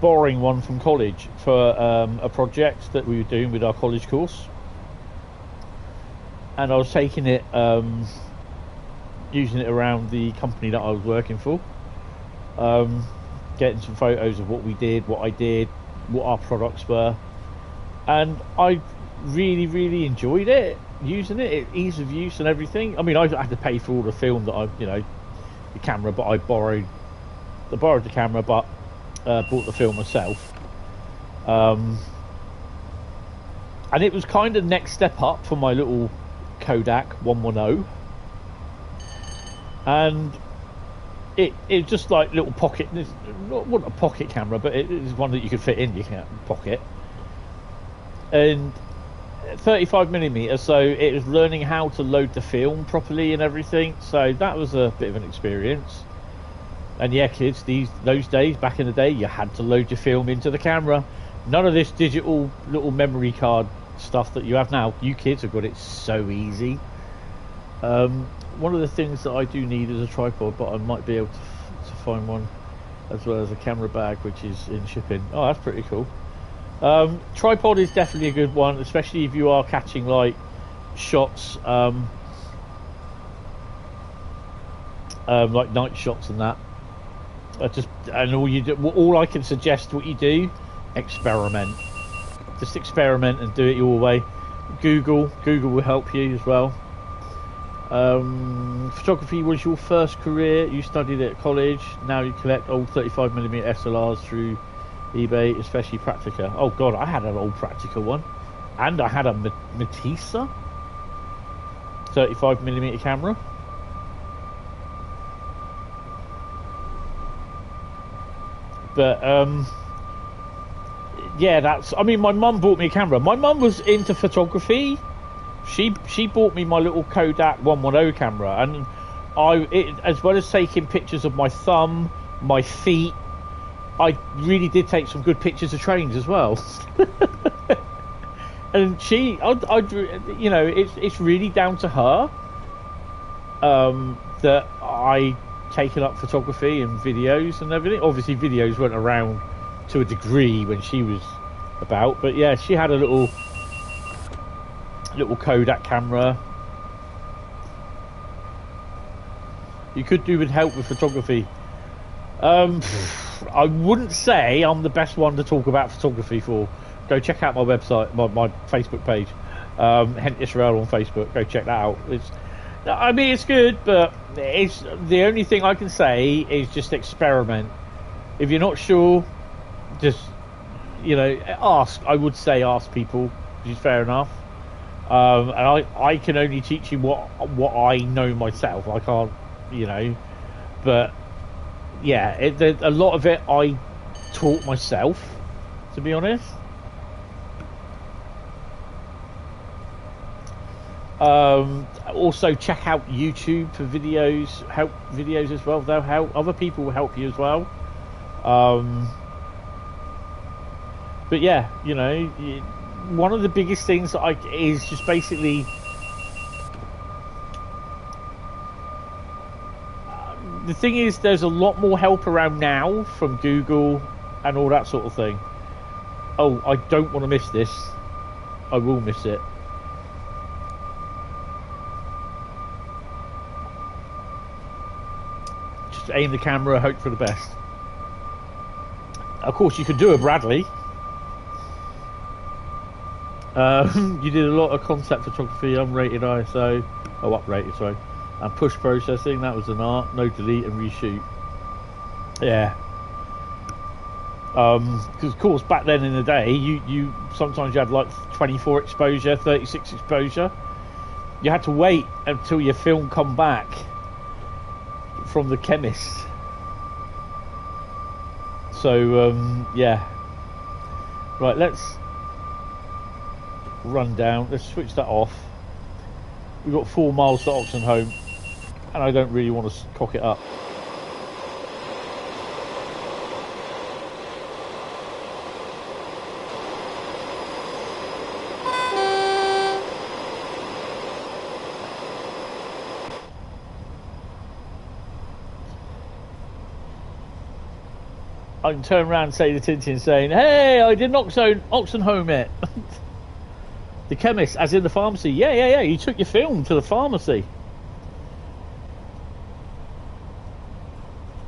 borrowing one from college for a project that we were doing with our college course, and I was taking it, using it around the company that I was working for, getting some photos of what we did, what I did, what our products were, and I really enjoyed it, using it, ease of use and everything. I mean, I had to pay for all the film that the camera, but I borrowed I borrowed the camera, but bought the film myself. And it was kind of next step up for my little Kodak 110. And it just like little pocket, not a pocket camera, but it is one that you could fit in your pocket. And 35mm, so it was learning how to load the film properly and everything. So that was a bit of an experience. And yeah, kids, those days, back in the day, you had to load your film into the camera. None of this digital little memory card stuff that you have now. You kids have got it so easy. One of the things that I do need is a tripod, but I might be able to find one, as well as a camera bag, which is in shipping. Oh, that's pretty cool. Tripod is definitely a good one, especially if you are catching like shots, like night shots and that. All I can suggest what you do, experiment. Just experiment and do it your way. Google will help you as well. Photography was your first career. You studied it at college. Now you collect old 35mm SLRs through eBay, especially Praktica. Oh god, I had an old Praktica one, and I had a Matisse 35mm camera. But yeah, I mean, my mum bought me a camera. My mum was into photography. She bought me my little Kodak 110 camera, and as well as taking pictures of my thumb, my feet, I really did take some good pictures of trains as well. And you know, it's really down to her that I taken up photography and videos and everything. Obviously, videos weren't around to a degree when she was about, but yeah, she had a little Kodak camera. You could do with help with photography. I wouldn't say I'm the best one to talk about photography for. Go check out my website, my Facebook page, Hentis on Facebook. Go check that out. I mean, it's good, but it's the only thing I can say is just experiment. If you're not sure, just, you know, ask. I would say ask people, which is fair enough. And I can only teach you what I know myself. I can't, you know, but yeah, a lot of it I taught myself, to be honest. Also check out YouTube for videos as well. They'll help. Other people will help you as well. But yeah, you know, one of the biggest things that is just basically the thing is, there's a lot more help around now from Google and all that sort of thing. Oh, I don't want to miss this. I will miss it. Just aim the camera, hope for the best. Of course, you could do a Bradley. You did a lot of concept photography, unrated ISO, uprated, sorry, and push processing. That was an art. No delete and reshoot. Yeah. Because of course back then in the day, you sometimes you had like 24 exposure, 36 exposure. You had to wait until your film come back from the chemist. So yeah. Right, let's run down. Let's switch that off. We've got 4 miles to Oxenholme, and I don't really want to cock it up. I can turn around and say to Tintin saying, "Hey, I didn't Oxenholme it." The chemist, as in the pharmacy. Yeah. You took your film to the pharmacy.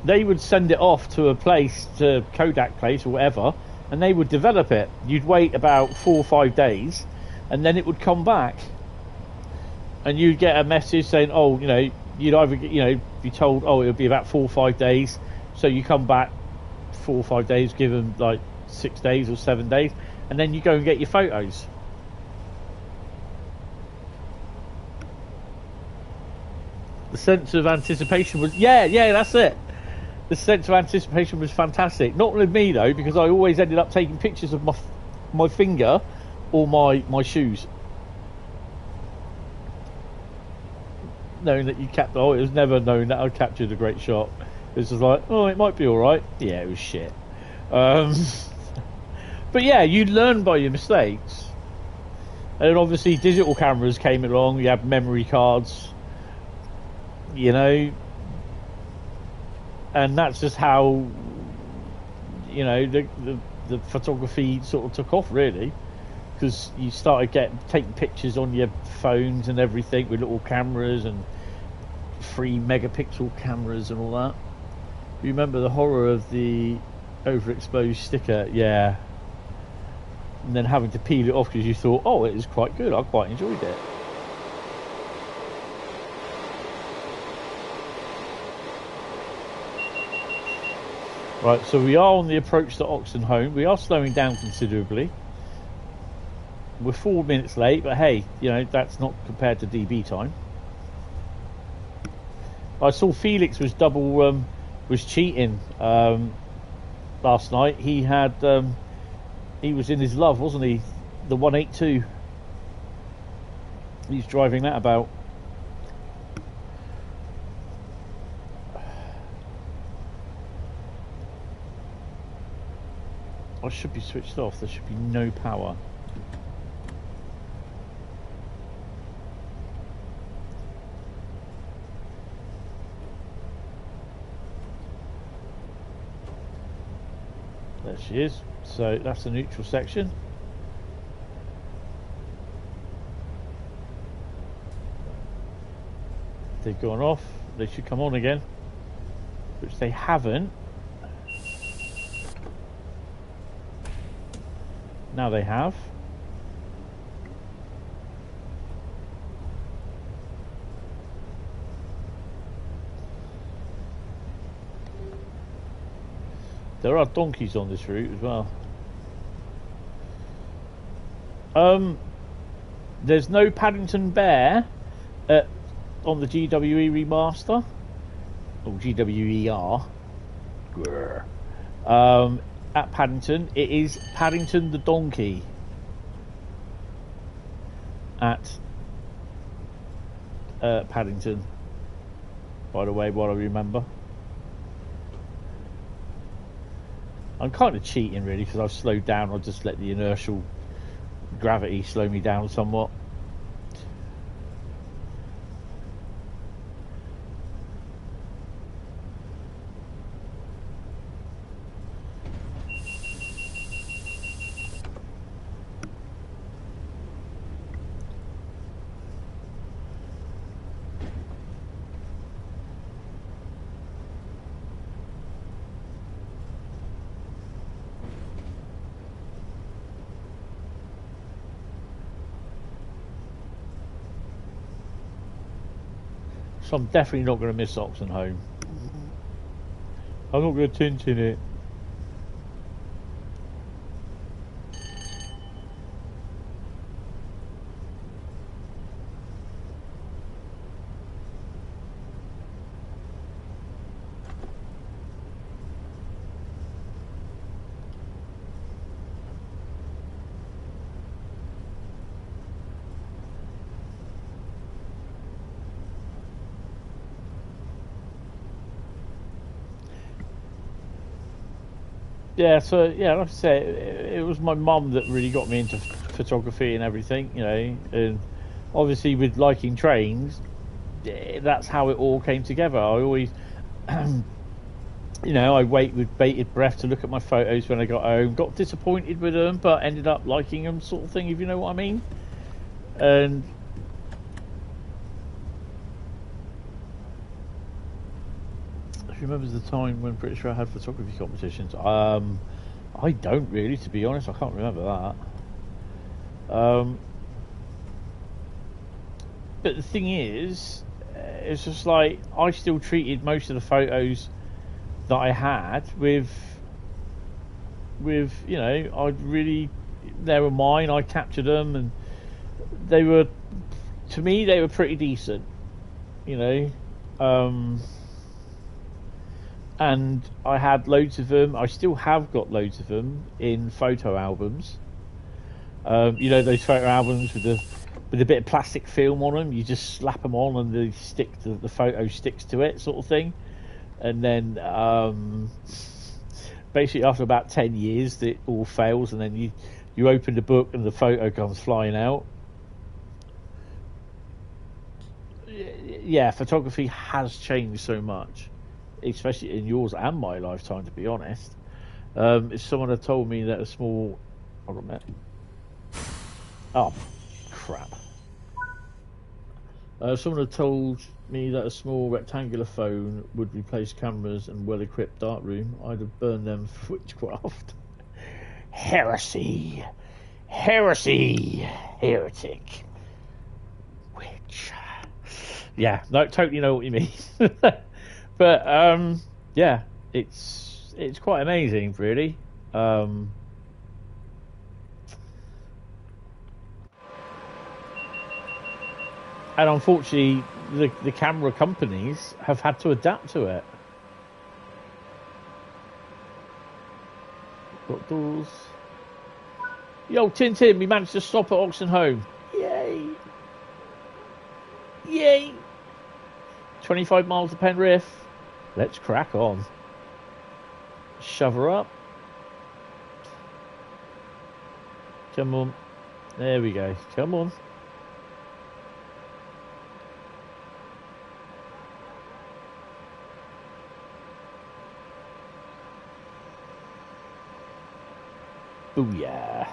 They would send it off to a place, to Kodak place or whatever, and they would develop it. You'd wait about 4 or 5 days, and then it would come back. And you'd get a message saying, oh, you know, you'd either, you know, be told, oh, it would be about 4 or 5 days. So you come back 4 or 5 days, give them like 6 days or 7 days, and then you go and get your photos. The sense of anticipation was, yeah, that's it. The sense of anticipation was fantastic. Not with me though, because I always ended up taking pictures of my finger or my shoes, knowing that you kept. Oh, it was never known that I captured a great shot. It was just like, oh, it might be all right. Yeah, it was shit. But yeah, you learn by your mistakes. And obviously, digital cameras came along. You have memory cards, you know, and that's just how, you know, the photography sort of took off, really, because you started taking pictures on your phones and everything with little cameras and 3 megapixel cameras and all that. You remember the horror of the overexposed sticker? Yeah. And then having to peel it off because you thought, oh, it is quite good, I quite enjoyed it. Right, so we are on the approach to Oxenholme. We are slowing down considerably. We're 4 minutes late, but hey, you know, that's not compared to DB time. I saw Felix was was cheating last night. He had he was in his love, wasn't he? The 182. He's driving that about. I should be switched off. There should be no power. There she is. So that's the neutral section. They've gone off. They should come on again, which they haven't. Now they have. There are donkeys on this route as well. There's no Paddington Bear on the GWE remaster, or GWER. At Paddington, it is Paddington the donkey at Paddington. By the way, what I remember. I'm kind of cheating really because I've slowed down. I'll just let the inertial gravity slow me down somewhat. So I'm definitely not going to miss Oxenholme. I'm not going to tint in it. Yeah, so yeah, like I say, it was my mum that really got me into photography and everything, you know, and obviously with liking trains, that's how it all came together. I always, you know, I wait with bated breath to look at my photos when I got home. Got disappointed with them, but ended up liking them, sort of thing, if you know what I mean. And remembers the time when British Rail had photography competitions? I don't really, to be honest. I can't remember that. But the thing is, it's just like I still treated most of the photos that I had with you know, they were mine. I captured them, and they were, to me, they were pretty decent, you know. And I had loads of them. I still have got loads of them in photo albums. You know, those photo albums with a bit of plastic film on them. You just slap them on, and the photo sticks to it, sort of thing. And then basically after about 10 years, it all fails, and then you open the book and the photo comes flying out. Yeah, photography has changed so much, especially in yours and my lifetime, to be honest. If someone had told me that a small... Hold on a minute. Oh, crap. Someone had told me that a small rectangular phone would replace cameras and well-equipped darkroom, I'd have burned them for witchcraft. Heresy! Heresy! Heretic! Witch. Yeah, no, totally know what you mean. But, yeah, it's quite amazing, really. And unfortunately, the camera companies have had to adapt to it. Got doors. Yo, Tintin, we managed to stop at Oxenholme. Yay! Yay! 25 miles to Penrith. Let's crack on. Shove her up. Come on. There we go. Come on. Booyah.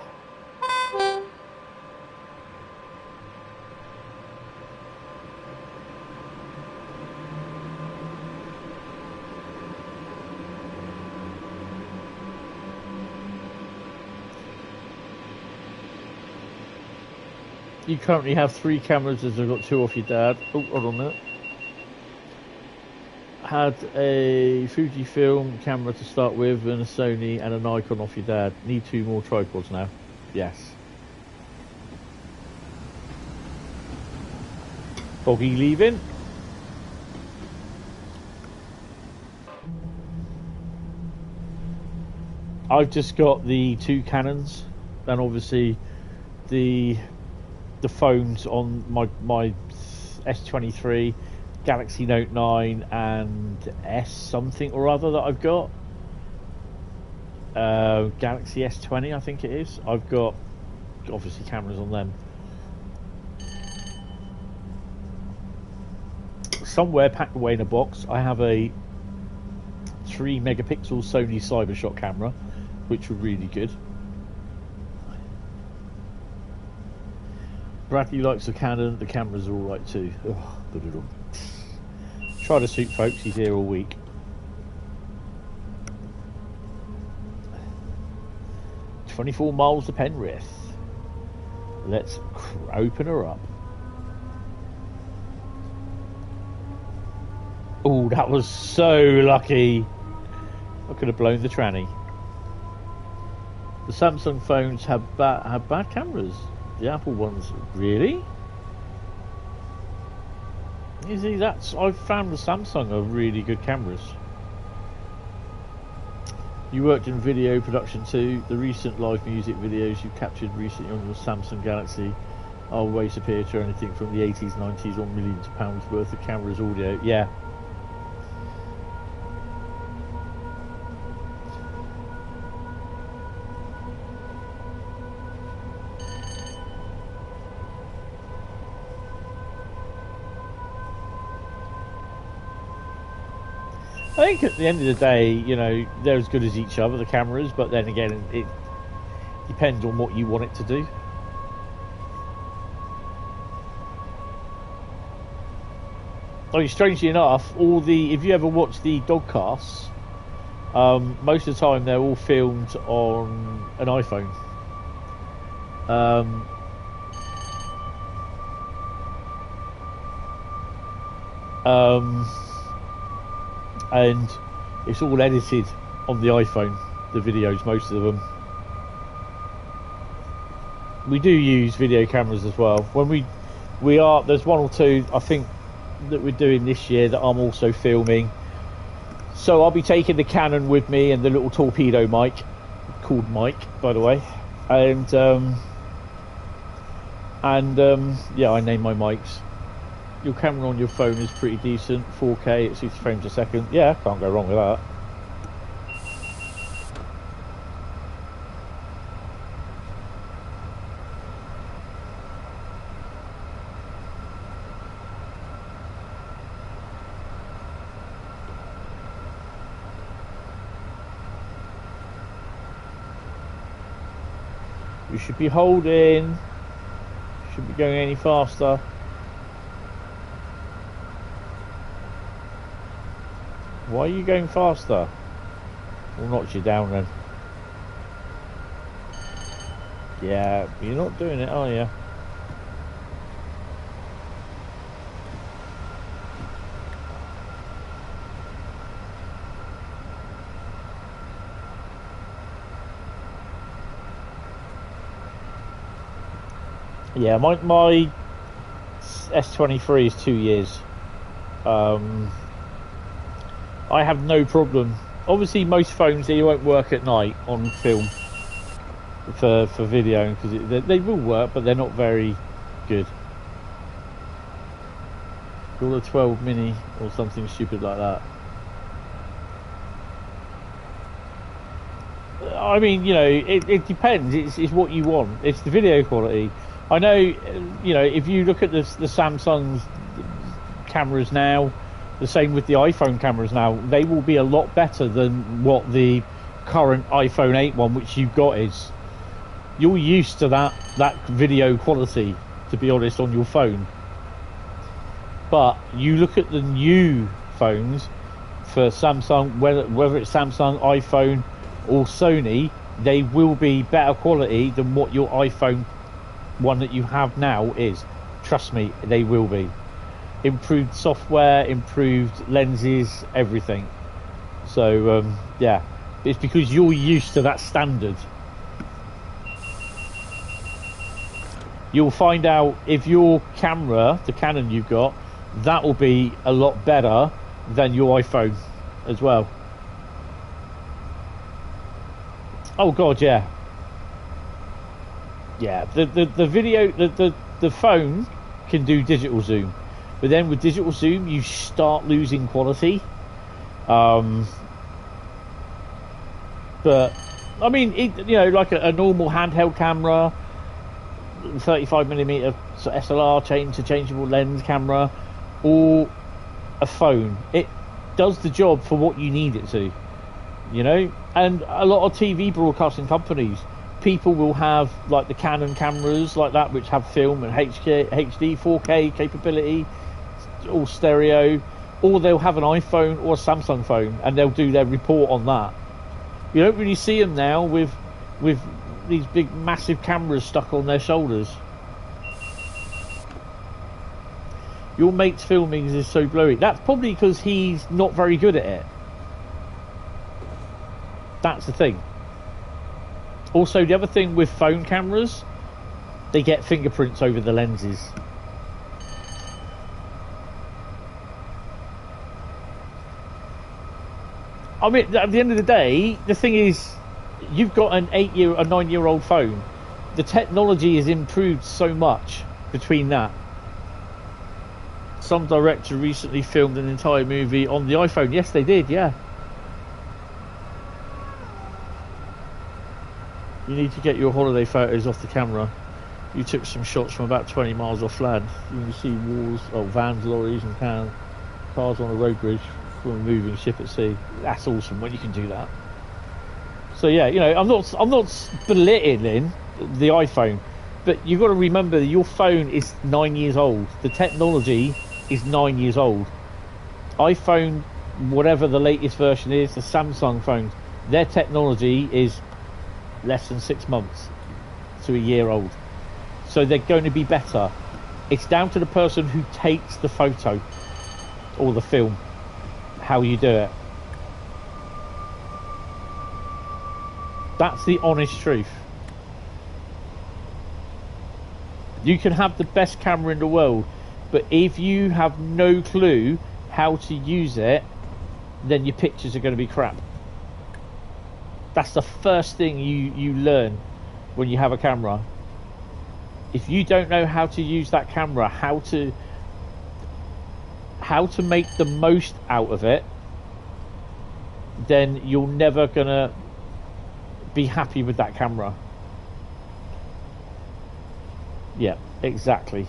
You currently have 3 cameras, as I've got 2 off your dad. Oh, hold on a minute. Had a Fujifilm camera to start with, and a Sony and a Nikon off your dad. Need 2 more tripods now. Yes. Boggy leaving. I've just got the 2 Canons, and obviously the phones on my S23, Galaxy Note 9 and S something or other that I've got. Galaxy S20 I think it is. I've got obviously cameras on them. Somewhere packed away in a box I have a 3 megapixel Sony Cybershot camera, which were really good. Bradley likes the Canon. The cameras are alright too. Oh, try to suit folks, he's here all week. "24 miles to Penrith." Let's open her up. Oh, that was so lucky. I could have blown the tranny. The Samsung phones have bad cameras. The Apple ones, really? You see, I've found the Samsung are really good cameras. You worked in video production too. The recent live music videos you captured recently on your Samsung Galaxy are way superior to anything from the 80s, 90s, or millions of pounds worth of cameras audio. Yeah. I think at the end of the day, you know, they're as good as each other, the cameras, but then again, it depends on what you want it to do. I mean, strangely enough, if you ever watch the dogcasts, most of the time they're all filmed on an iPhone. And It's all edited on the iPhone, the videos, most of them. We do use video cameras as well. When we are, there's one or two I think that we're doing this year that I'm also filming. So I'll be taking the Canon with me and the little torpedo mic, called Mike, by the way. And yeah, I name my mics. Your camera on your phone is pretty decent, 4K at 60 frames a second. Yeah, can't go wrong with that. You should be holding, should be going any faster. Why are you going faster? We'll knock you down then. Yeah, you're not doing it, are you? Yeah, my S23 is 2 years. I have no problem. Obviously, most phones they won't work at night on film for video because they will work, but they're not very good. Got a 12 mini or something stupid like that. I mean, you know, it depends. It's what you want. It's the video quality. I know, you know, if you look at the Samsung's cameras now, the same with the iPhone cameras now, they will be a lot better than what the current iPhone 8 one, which you've got, is. You're used to that video quality, to be honest, on your phone. But you look at the new phones for Samsung, whether it's Samsung, iPhone, or Sony, they will be better quality than what your iPhone one that you have now is. Trust me, they will be. Improved software, improved lenses, everything. So yeah, it's because you're used to that standard. You'll find out if your camera, the Canon you've got, that will be a lot better than your iPhone as well. Oh god, yeah. Yeah, the video, the phone can do digital zoom, but then with digital zoom you start losing quality. But I mean, you know, like a normal handheld camera, 35mm SLR changeable lens camera, or a phone, it does the job for what you need it to, you know. And a lot of TV broadcasting companies, people will have like the Canon cameras like that, which have film and HD 4K capability, all stereo, or they'll have an iPhone or a Samsung phone and they'll do their report on that. You don't really see them now with these big massive cameras stuck on their shoulders. Your mate's filming is so blurry. That's probably because he's not very good at it. That's the thing. Also, the other thing with phone cameras, they get fingerprints over the lenses. I mean, at the end of the day, the thing is, you've got a 9-year-old phone. The technology has improved so much between that. Some director recently filmed an entire movie on the iPhone. Yes, they did, yeah. You need to get your holiday photos off the camera. You took some shots from about 20 miles off land. You can see walls, vans, lorries and cars on a road bridge from a moving ship at sea. That's awesome when you can do that. So yeah, you know, I'm not belittling the iPhone, but you've got to remember that your phone is 9 years old. The technology is 9 years old. iPhone, whatever the latest version is, the Samsung phones, their technology is less than 6 months to a year old, so they're going to be better. It's down to the person who takes the photo or the film, how you do it. That's the honest truth. You can have the best camera in the world, but if you have no clue how to use it, then your pictures are going to be crap. That's the first thing you learn when you have a camera. If you don't know how to use that camera, how to make the most out of it, then you're never gonna be happy with that camera. Yeah, exactly.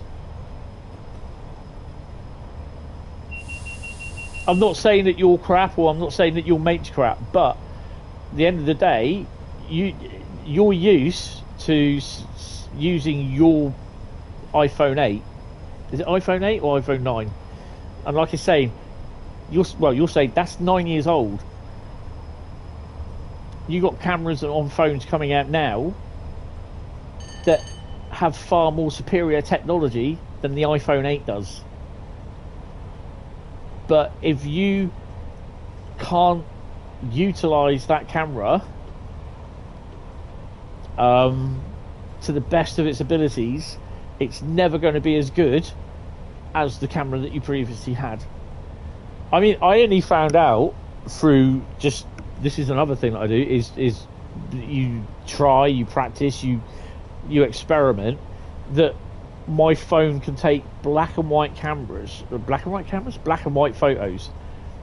I'm not saying that you're crap, or I'm not saying that your mate's crap, but at the end of the day, you're used to using your iPhone 8. Is it iPhone 8 or iPhone 9? And like I say, you'll say that's 9 years old. You got cameras on phones coming out now that have far more superior technology than the iPhone 8 does. But if you can't utilize that camera to the best of its abilities, it's never going to be as good as the camera that you previously had. I mean, I only found out through just, this is another thing that I do, is you try, you practice, you experiment, that my phone can take black and white photos.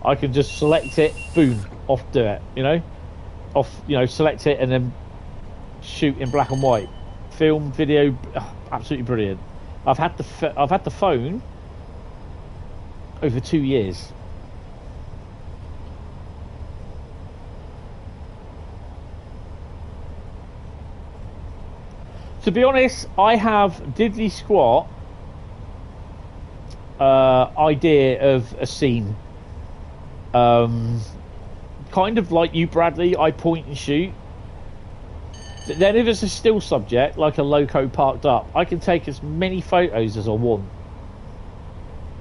I can just select it, boom, off do it, select it and then shoot in black and white, film, video, absolutely brilliant. I've had the phone over 2 years. To be honest, I have diddly squat idea of a scene. Kind of like you, Bradley, I point and shoot. But then if it's a still subject, like a loco parked up, I can take as many photos as I want.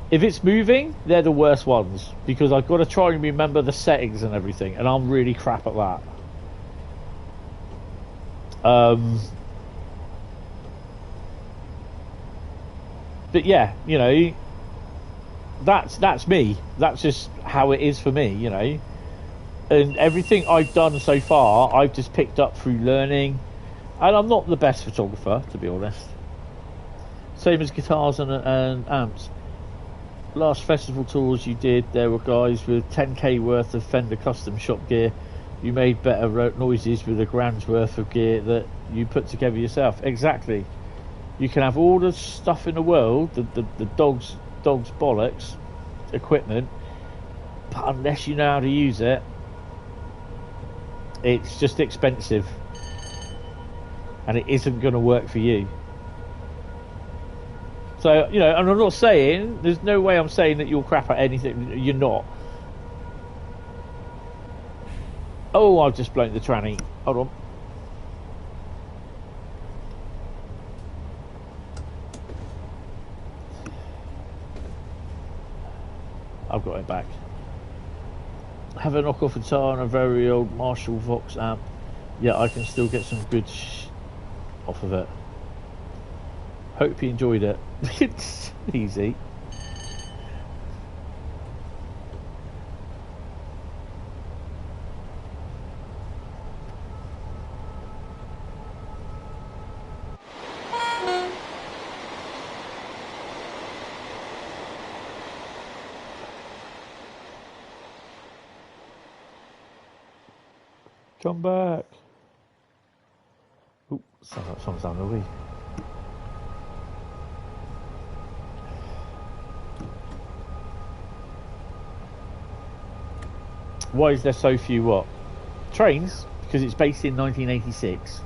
If it's moving, they're the worst ones, because I've got to try and remember the settings and everything, and I'm really crap at that. But yeah, that's me. That's just how it is for me, And everything I've done so far, I've just picked up through learning. And I'm not the best photographer, to be honest. Same as guitars and amps. Last festival tours you did, there were guys with 10k worth of Fender custom shop gear. You made better noises with a grand's worth of gear that you put together yourself. Exactly. You can have all the stuff in the world, the dog's bollocks equipment, but unless you know how to use it, it's just expensive, and it isn't going to work for you. So, and I'm not saying, there's no way I'm saying that you're crap at anything. You're not. Oh, I've just blown the tranny. Hold on. I've got it back. Have a knockoff guitar and a very old Marshall Vox amp. Yeah, I can still get some good off of it. Hope you enjoyed it. It's easy. Come back. Ooh, sounds lovely. Why is there so few what? Trains? Because it's based in 1986.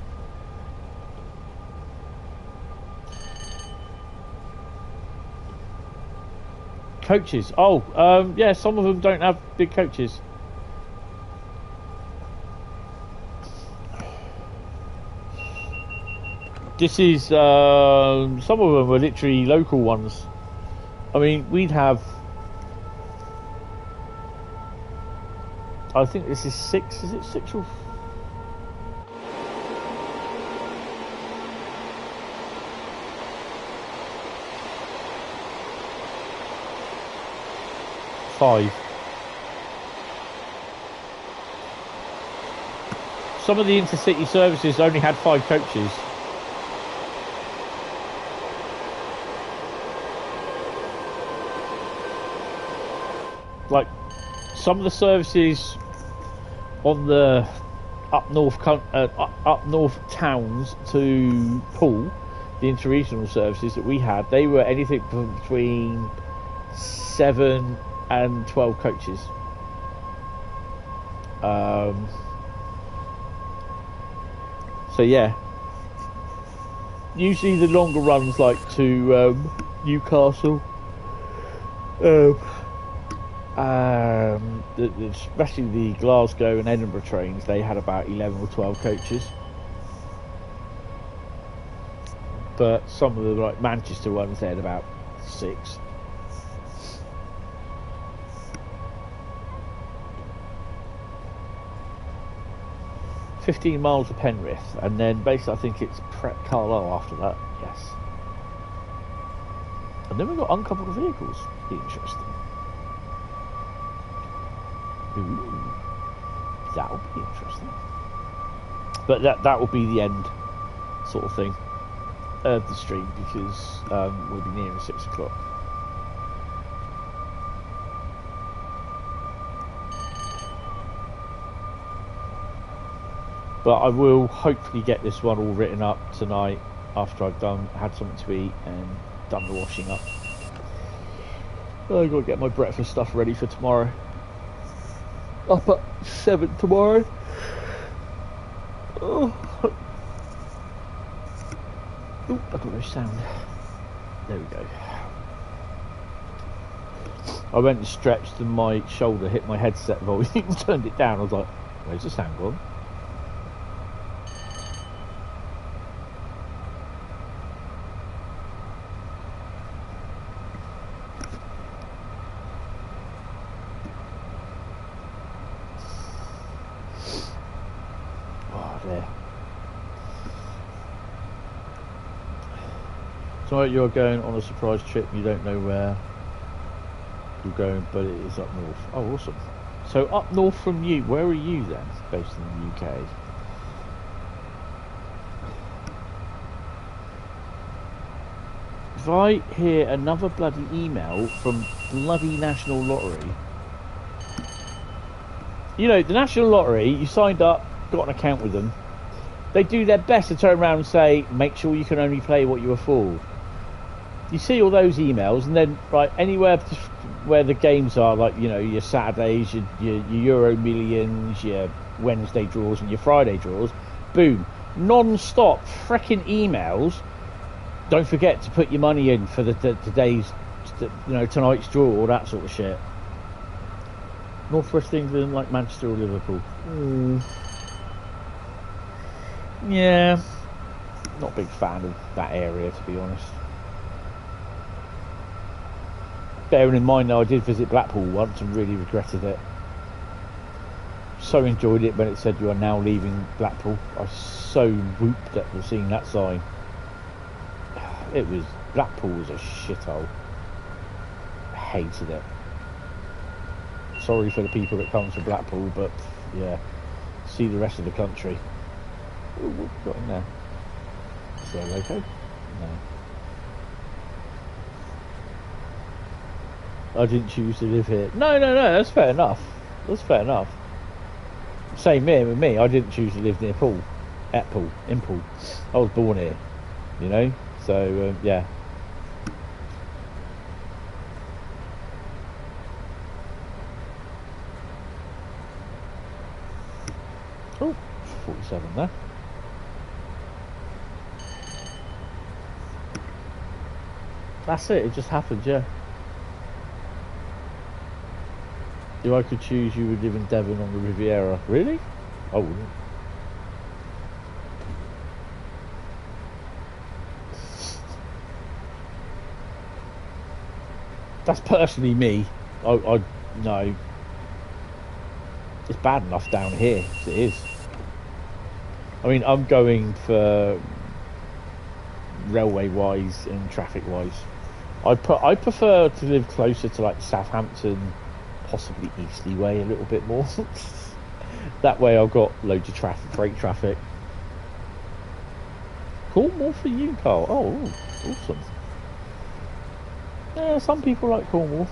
Coaches? Oh, yeah, some of them don't have big coaches. This is, some of them were literally local ones. I mean, we'd have, I think this is 6, is it 6 or? 5. Some of the intercity services only had 5 coaches. Like, some of the services on the up north towns to Poole, the interregional services that we had, they were anything between 7 and 12 coaches. So yeah, usually the longer runs, like to Newcastle, especially the Glasgow and Edinburgh trains, they had about 11 or 12 coaches. But some of the like Manchester ones, they had about 6. $15 to Penrith, and then basically I think it's Carlisle after that. Yes. And then we've got uncoupled vehicles. Be interesting. Ooh, that'll be interesting. But that will be the end, sort of thing, of the stream, because we'll be nearing 6 o'clock. But I will hopefully get this one all written up tonight after I've had something to eat and done the washing up. I've got to get my breakfast stuff ready for tomorrow. Up at 7 tomorrow. Oh, I got no sound. There we go. I went and stretched and my shoulder hit my headset volume, turned it down. I was like, where's the sound gone? Tonight you're going on a surprise trip, you don't know where you're going, but it is up north. Oh, awesome. So up north from you, where are you then, based in the UK? If I hear another bloody email from bloody National Lottery, you know, the National Lottery, you signed up, got an account with them, they do their best to turn around and say, make sure you can only play what you afford. You see all those emails, and then right anywhere where the games are, like, you know, your Saturdays, your Euro Millions, your Wednesday draws and your Friday draws, boom, non-stop freaking emails. Don't forget to put your money in for today's, you know, tonight's draw, all that sort of shit. Northwest England, like Manchester or Liverpool. Yeah, not a big fan of that area, to be honest. Bearing in mind though, I did visit Blackpool once and really regretted it. So enjoyed it when it said you are now leaving Blackpool. I was so whooped at seeing that sign. Blackpool was a shithole. Hated it. Sorry for the people that come to Blackpool, but yeah, see the rest of the country. Ooh, what have we got in there? Is there a loco? No. I didn't choose to live here. No, that's fair enough. That's fair enough. Same here with me. I didn't choose to live near Poole. At Poole. In Poole. I was born here. You know? So, yeah. Oh, 47 there. That's it just happened, yeah. If I could choose, you would live in Devon on the Riviera. Really? I wouldn't. That's personally me. I no. It's bad enough down here as it is. I mean, I'm going for railway-wise and traffic-wise. I prefer to live closer to like Southampton, possibly easterly way a little bit more. That way I've got loads of traffic, freight traffic. Cornwall for you, Carl. Oh, awesome. Yeah, some people like Cornwall.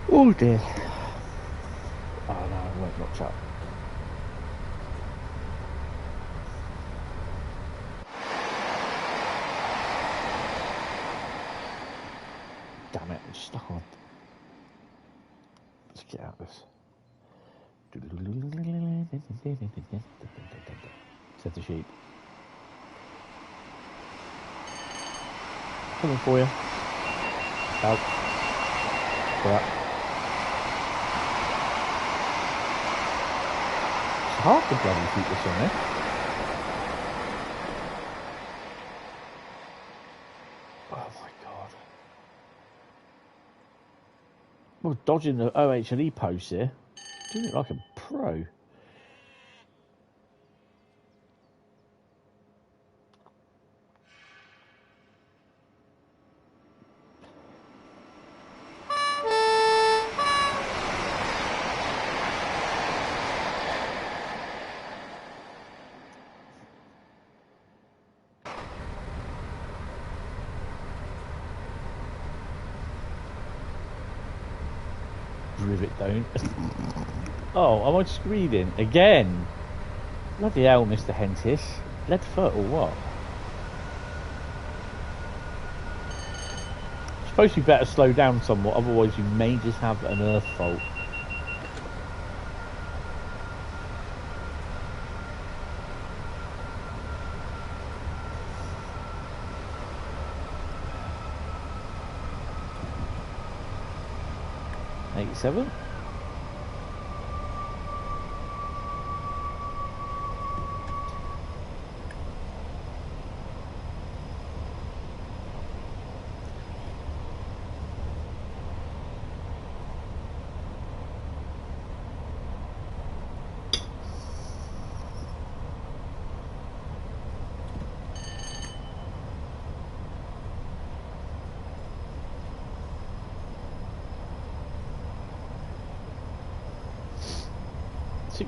Oh dear. Oh no, I won't notch up. Damn it, I'm stuck on. Let's get out of this. Set the sheep. Coming for you. Out. Go up. It's hard to bloody keep this on there. Oh my god. Well, dodging the OHLE post here. Doing it like a pro. Rivet down. Oh, am I screaming again? Bloody hell, Mr. Hentis. Lead foot or what? Suppose you better slow down somewhat, otherwise you may just have an earth fault. Seven.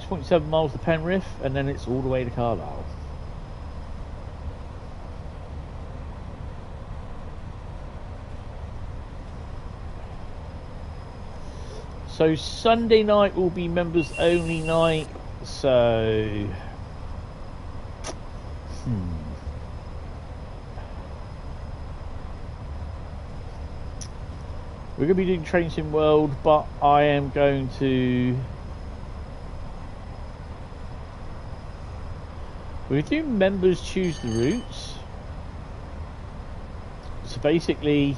.7 miles to Penrith, and then it's all the way to Carlisle. So Sunday night will be members only night, so we're going to be doing Train Sim World, but I am going to... We do members choose the routes. So basically,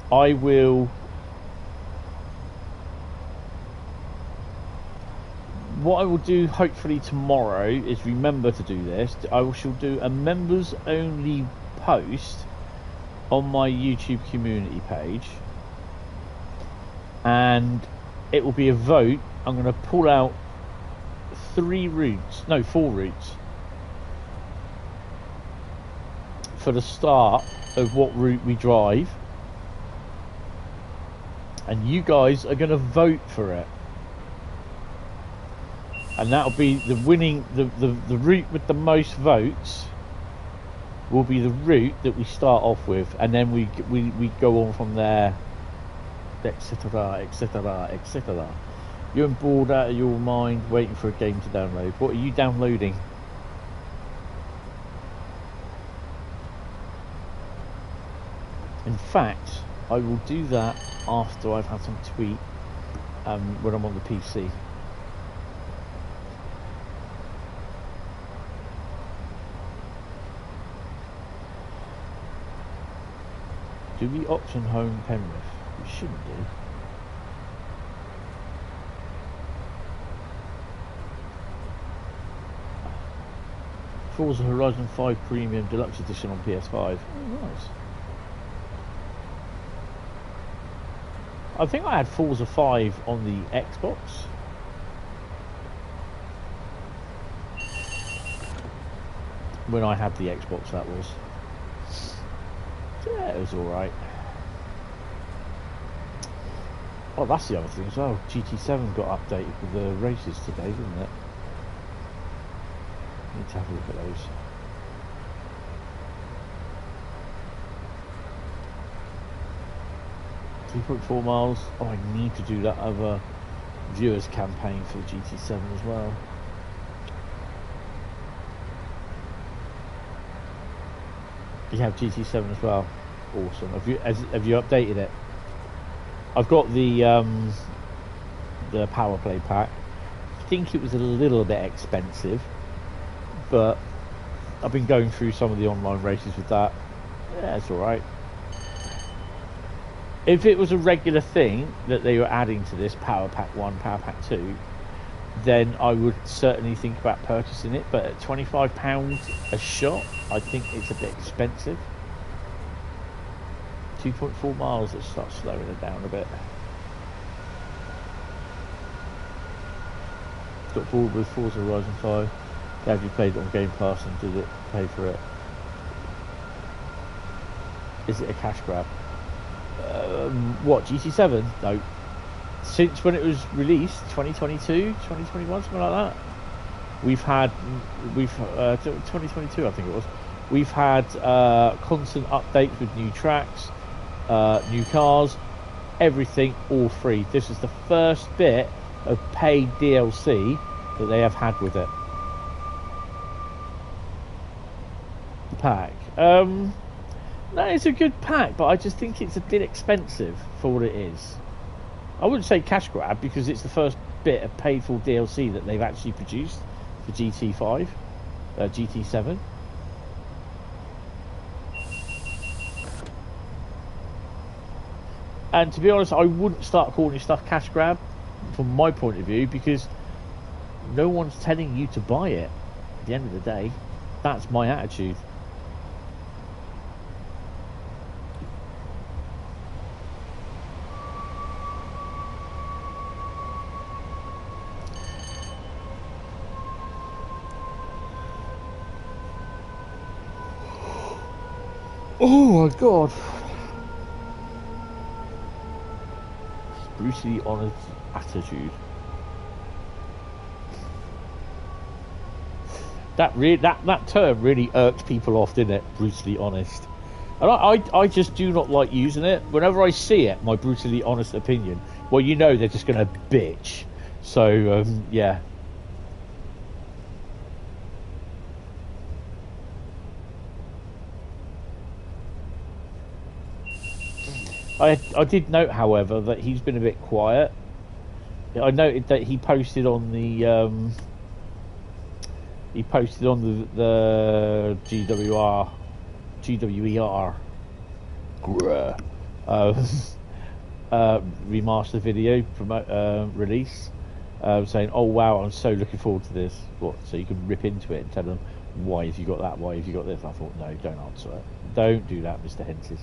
I will... What I will do hopefully tomorrow is remember to do this. I shall do a members only post on my YouTube community page. And it will be a vote. I'm going to pull out 4 routes for the start of what route we drive, and you guys are going to vote for it, and that'll be the winning, the route with the most votes will be the route that we start off with, and then we go on from there, etc, etc, etc. You're bored out of your mind waiting for a game to download. What are you downloading? In fact, I will do that after I've had some tweet when I'm on the PC. Do we option home Penrith? We shouldn't do. Forza Horizon 5 Premium Deluxe Edition on PS5. Oh, nice. I think I had Forza 5 on the Xbox. When I had the Xbox, that was. Yeah, it was alright. Oh, that's the other thing as well. GT7 got updated with the races today, didn't it? Need to have a look at those. .4 miles. Oh, I need to do that other viewers campaign for the GT7 as well. You have GT7 as well. Awesome. Have you updated it? I've got the power play pack. I think it was a little bit expensive, but I've been going through some of the online races with that. Yeah, it's all right. If it was a regular thing that they were adding to this Power Pack 1, Power Pack 2, then I would certainly think about purchasing it. But at £25 a shot, I think it's a bit expensive. 2.4 miles, let's start slowing it down a bit. Got bored with Forza Horizon 5. Have you played it on Game Pass and did it pay for it? Is it a cash grab? What, GT7? No. Since when it was released, 2022, 2021, something like that. We've 2022 I think it was. We've had constant updates with new tracks, new cars, everything all free. This is the first bit of paid DLC that they have had with it. The pack. No, it's a good pack, but I just think it's a bit expensive for what it is. I wouldn't say cash grab because it's the first bit of paid for DLC that they've actually produced for GT5, GT7. And to be honest, I wouldn't start calling stuff cash grab from my point of view because no one's telling you to buy it. At the end of the day, that's my attitude. Oh my god. Brutally honest attitude. That term really irked people off, didn't it? Brutally honest. And I just do not like using it. Whenever I see it, my brutally honest opinion, well, you know they're just going to bitch. So, yeah. I did note, however, that he's been a bit quiet. I noted that he posted on the GWER remastered video release, saying, "Oh wow, I'm so looking forward to this." What? So you can rip into it and tell them, "Why have you got that? Why have you got this?" I thought, no, don't answer it. Don't do that, Mr. Hentis.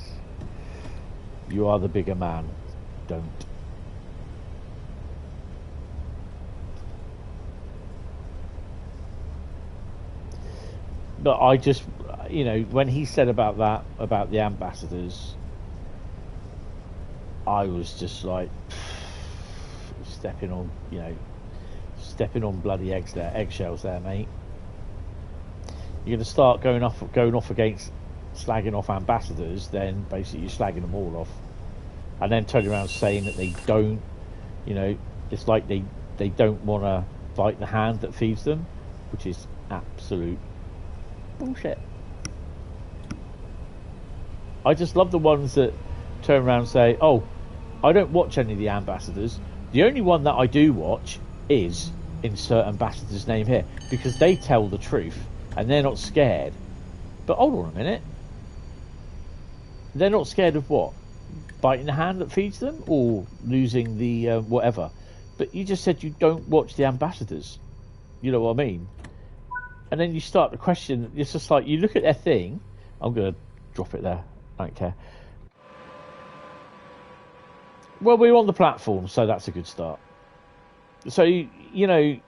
You are the bigger man. Don't. But I just, you know, when he said about that, about the ambassadors, I was just like stepping on bloody eggshells there, mate. You're going to start going off against slagging off ambassadors, then basically you're slagging them all off, and then turning around saying that they don't, you know, it's like they don't want to bite the hand that feeds them, which is absolute bullshit. I just love the ones that turn around and say, "Oh, I don't watch any of the ambassadors. The only one that I do watch is insert ambassador's name here because they tell the truth and they're not scared." But hold on a minute. They're not scared of what? Biting the hand that feeds them or losing the whatever. But you just said you don't watch the ambassadors. You know what I mean? And then you start to question. It's just like you look at their thing. I'm going to drop it there. I don't care. Well, we're on the platform, so that's a good start. So, you know,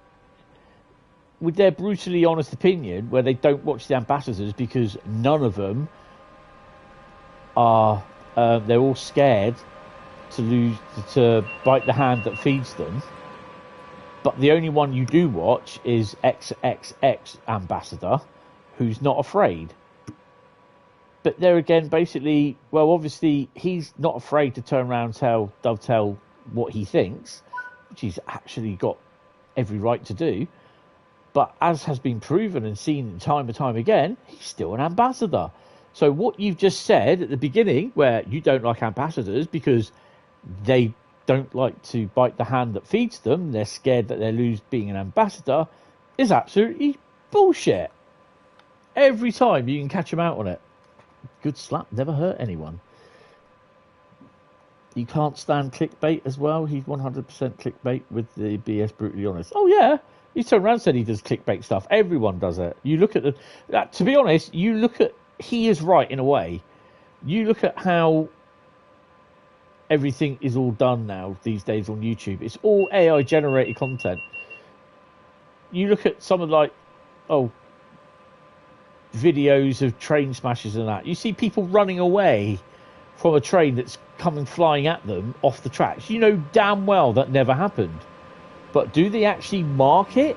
with their brutally honest opinion, where they don't watch the ambassadors because none of them are, they're all scared to bite the hand that feeds them. But the only one you do watch is XXX ambassador, who's not afraid. But there again, basically, well, obviously, he's not afraid to turn around and tell Dovetail what he thinks, which he's actually got every right to do. But as has been proven and seen time and time again, he's still an ambassador. So what you've just said at the beginning, where you don't like ambassadors because they don't like to bite the hand that feeds them, they're scared that they'll lose being an ambassador, is absolutely bullshit. Every time you can catch them out on it. Good slap, never hurt anyone. You can't stand clickbait as well. He's 100% clickbait with the BS brutally honest. Oh yeah, he turned around and said he does clickbait stuff. Everyone does it. You look at to be honest, you look at, he is right in a way. You look at how everything is all done now these days on YouTube. It's all AI generated content. You look at some of videos of train smashes and that. You see people running away from a train that's coming flying at them off the tracks. You know damn well that never happened. But do they actually mark it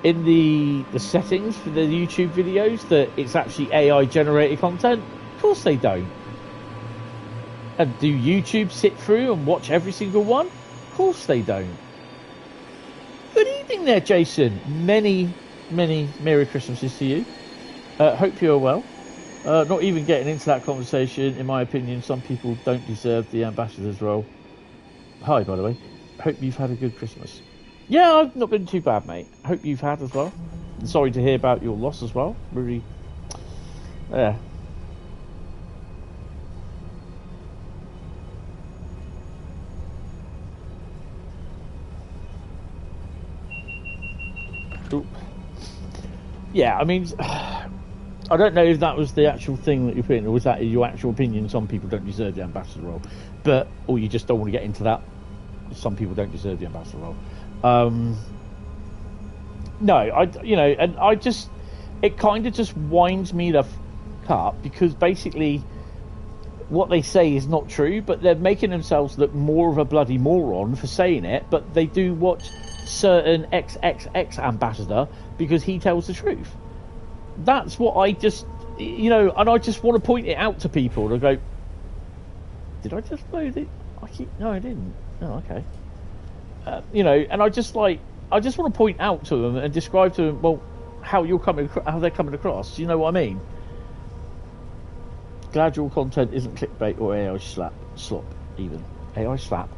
in the settings for the YouTube videos that it's actually AI generated content? Of course they don't. And do YouTube sit through and watch every single one? Of course they don't. Good evening there, Jason. Many, many Merry Christmases to you. Hope you're well. Not even getting into that conversation, in my opinion, some people don't deserve the ambassador's role. Hi, by the way. Hope you've had a good Christmas. Yeah, I've not been too bad, mate. Hope you've had as well. And sorry to hear about your loss as well. Really, yeah. Ooh. Yeah, I mean, I don't know if that was the actual thing that you're putting, or was that your actual opinion? Some people don't deserve the ambassador role, but or you just don't want to get into that. Some people don't deserve the ambassador role. No, it kind of just winds me the up because basically what they say is not true, but they're making themselves look more of a bloody moron for saying it. But they do watch certain XXX ambassador because he tells the truth. That's what I just, and I just want to point it out to people to go, did I just load it? No, I didn't. Oh, okay. And I just want to point out to them and describe to them, well, how they're coming across. Do you know what I mean? Glad your content isn't clickbait or AI slop, even. AI slap.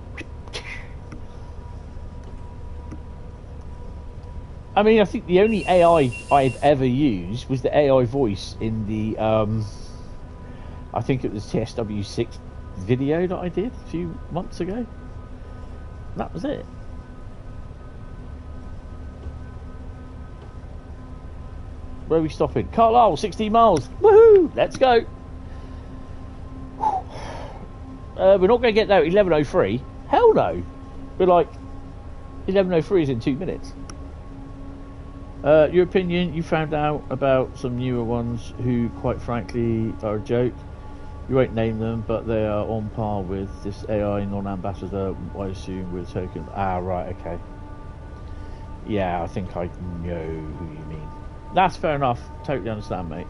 I mean, I think the only AI I've ever used was the AI voice in the, I think it was TSW6 video that I did a few months ago. That was it. Where are we stopping? Carlisle, 16 miles. Woohoo! Let's go. We're not going to get there at 11:03. Hell no. We're like 11:03 is in 2 minutes. Your opinion, you found out about some newer ones who, quite frankly, are a joke. You won't name them, but they are on par with this AI non-ambassador, I assume, with token. Ah, right, okay. Yeah, I think I know who you mean. That's fair enough. Totally understand, mate.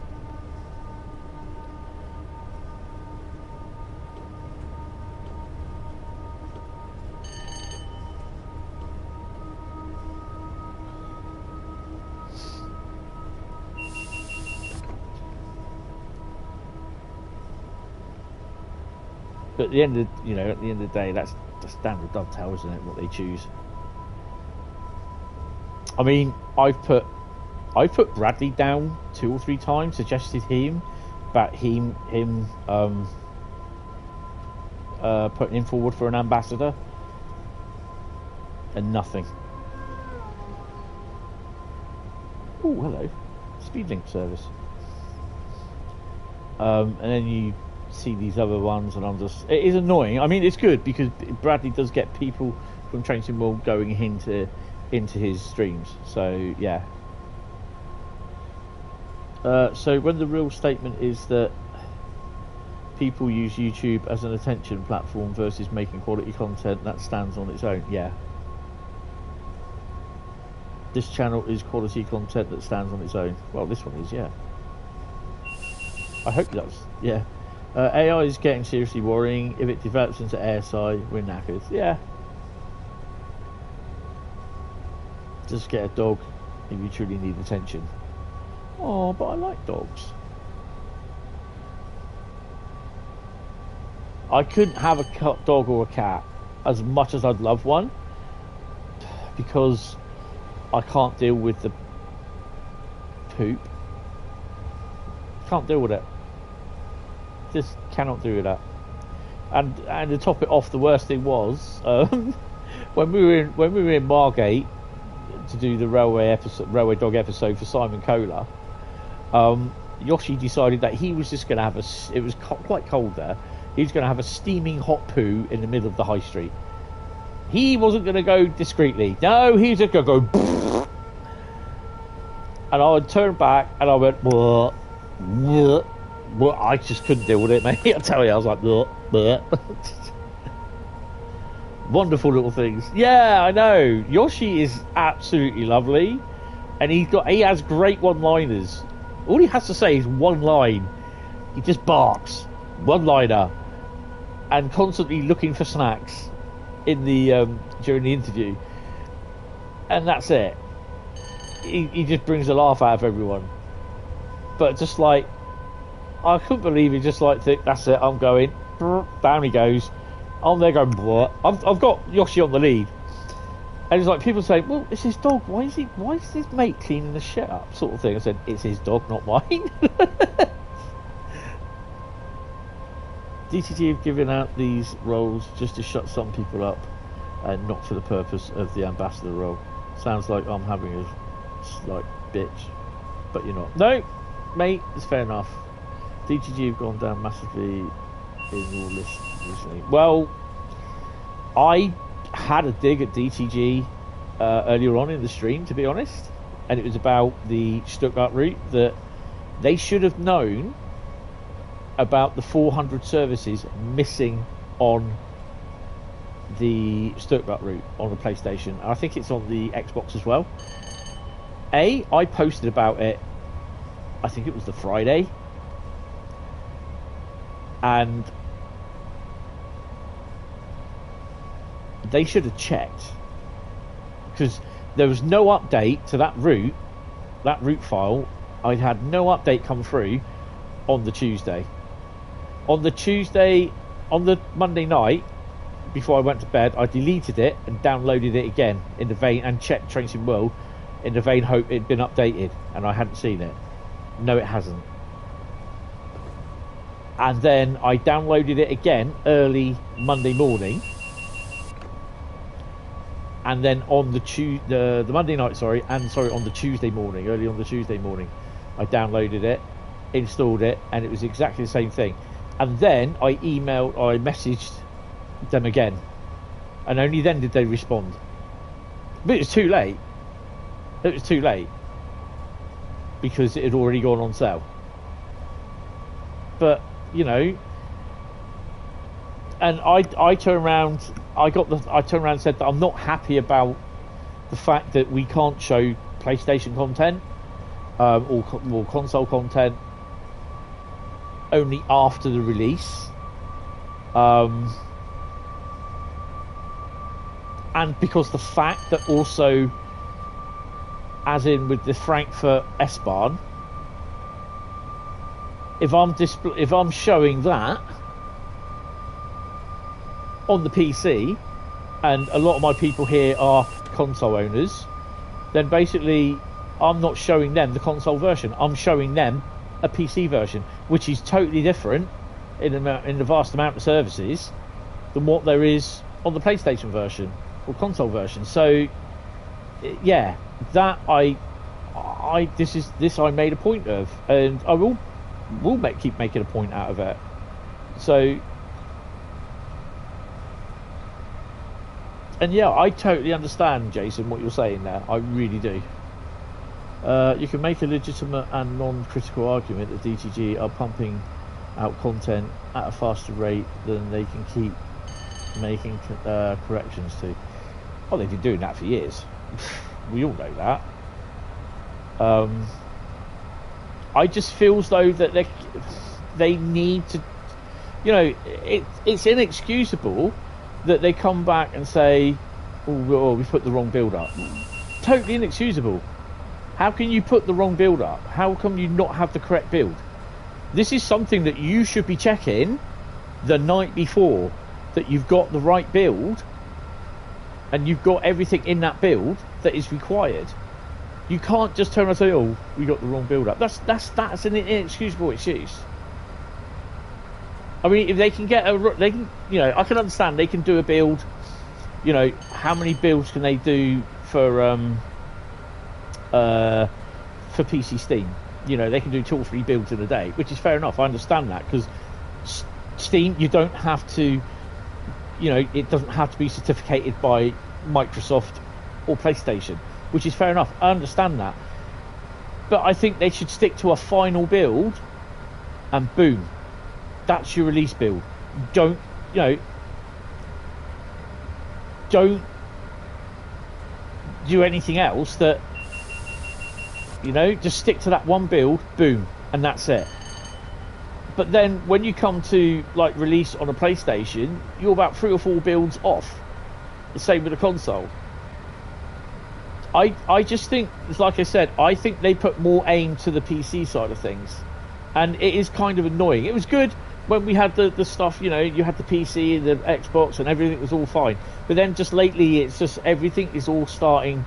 But at the end of the day, that's the standard Dovetail, isn't it? What they choose. I mean, I've put Bradley down 2 or 3 times, suggested him putting him forward for an ambassador, and nothing. Oh, hello, Speedlink service. And then you see these other ones, and it is annoying. I mean, it's good because Bradley does get people from Train Sim World going into into his streams. So yeah. So when the real statement is that people use YouTube as an attention platform versus making quality content that stands on its own, yeah. This channel is quality content that stands on its own. Well, this one is, yeah. I hope that's, yeah. AI is getting seriously worrying. If it develops into ASI, we're knackered. Yeah. Just get a dog if you truly need attention. Oh, but I like dogs. I couldn't have a dog or a cat as much as I'd love one, because I can't deal with the poop. Can't deal with it. Just cannot do with that. And to top it off, the worst thing was when we were in Margate to do the railway dog episode for Simon Kohler. Yoshi decided that he was just going to have it was quite cold there. He was going to have a steaming hot poo in the middle of the high street. He wasn't going to go discreetly. No, he was just going to go. And I would turn back and I went, bleh, bleh, bleh. I just couldn't deal with it, mate. I tell you, I was like, bleh, bleh. Wonderful little things. Yeah, I know. Yoshi is absolutely lovely, and he has great one-liners. All he has to say is one line. He just barks, one-liner, and constantly looking for snacks in the during the interview, and that's it. He just brings a laugh out of everyone. But just like, I couldn't believe he just like think, that's it, I'm going. Down he goes. I'm there going, what? I've got Yoshi on the lead, and it's like people say, well, it's his dog. Why is his mate cleaning the shit up, sort of thing. I said, it's his dog, not mine. DTG have given out these roles just to shut some people up, and not for the purpose of the ambassador role. Sounds like I'm having a slight bitch, but you're not. No, mate, it's fair enough. DTG have gone down massively in your list recently. Well, I had a dig at DTG earlier on in the stream, to be honest, and it was about the Stuttgart route, that they should have known about the 400 services missing on the Stuttgart route on the PlayStation. And I think it's on the Xbox as well. I posted about it, I think it was the Friday, and they should have checked, because there was no update to that route file. I had no update come through on the Tuesday. On the Monday night, before I went to bed, I deleted it and downloaded it again in the vein, and checked Tracing World in the vain hope it'd been updated, and I hadn't seen it. No, it hasn't. And then I downloaded it again early Monday morning, and then on the Monday night, on the Tuesday morning, early on the Tuesday morning, I downloaded it, installed it, and it was exactly the same thing. And then I messaged them again, and only then did they respond. But it was too late. It was too late, because it had already gone on sale. But you know, and I turned around and said that I'm not happy about the fact that we can't show PlayStation content or console content only after the release, and because the fact that also, as in with the Frankfurt S-Bahn, if I'm showing that on the PC, and a lot of my people here are console owners, then basically I'm not showing them the console version. I'm showing them a PC version, which is totally different in the vast amount of services than what there is on the PlayStation version or console version. So yeah, that I made a point of, and I will keep making a point out of it. So And yeah, I totally understand, Jason, what you're saying there. I really do. You can make a legitimate and non-critical argument that DTG are pumping out content at a faster rate than they can keep making corrections to. Oh, they've been doing that for years. We all know that. I just feel as though that they need to, you know, it's inexcusable that they come back and say, oh, we put the wrong build up. Totally inexcusable. How can you put the wrong build up? How come you not have the correct build? This is something that you should be checking the night before, that you've got the right build and you've got everything in that build that is required. You can't just turn around and say, oh, we got the wrong build up. That's an inexcusable excuse. I mean, if they can get they can, you know, I can understand they can do a build. You know, how many builds can they do for PC Steam? You know, they can do 2 or 3 builds in a day, which is fair enough. I understand that, because Steam, you don't have to, you know, it doesn't have to be certificated by Microsoft or PlayStation, which is fair enough. I understand that, but I think they should stick to a final build, and boom, that's your release build. Don't, you know, don't do anything else. That, you know, just stick to that one build, boom, and that's it. But then when you come to like release on a PlayStation, you're about 3 or 4 builds off. The same with the console. I just think, like I said, I think they put more aim to the PC side of things, and it is kind of annoying. It was good when we had the stuff, you know, you had the PC and the Xbox and everything was all fine, but then just lately it's just everything is all starting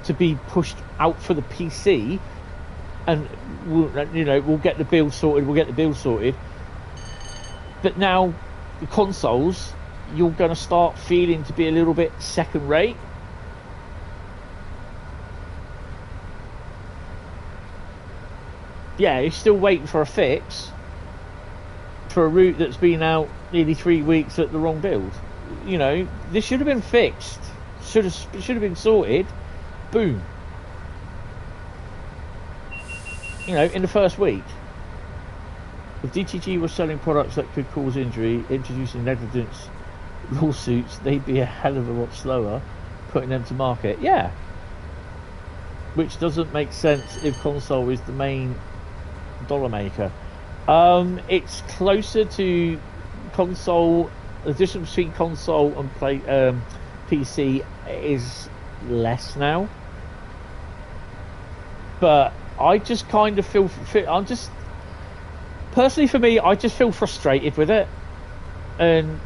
to be pushed out for the PC, and we'll get the build sorted, but now the consoles, you're going to start feeling to be a little bit second rate. Yeah, you're still waiting for a fix for a route that's been out nearly 3 weeks at the wrong build. You know, this should have been fixed. Should have been sorted. Boom. You know, in the first week. If DTG was selling products that could cause injury, introducing negligence lawsuits, they'd be a hell of a lot slower putting them to market. Yeah. Which doesn't make sense if console is the main dollar maker. It's closer to console. The difference between console and PC is less now, but I just kind of feel I'm just personally, for me, I just feel frustrated with it, and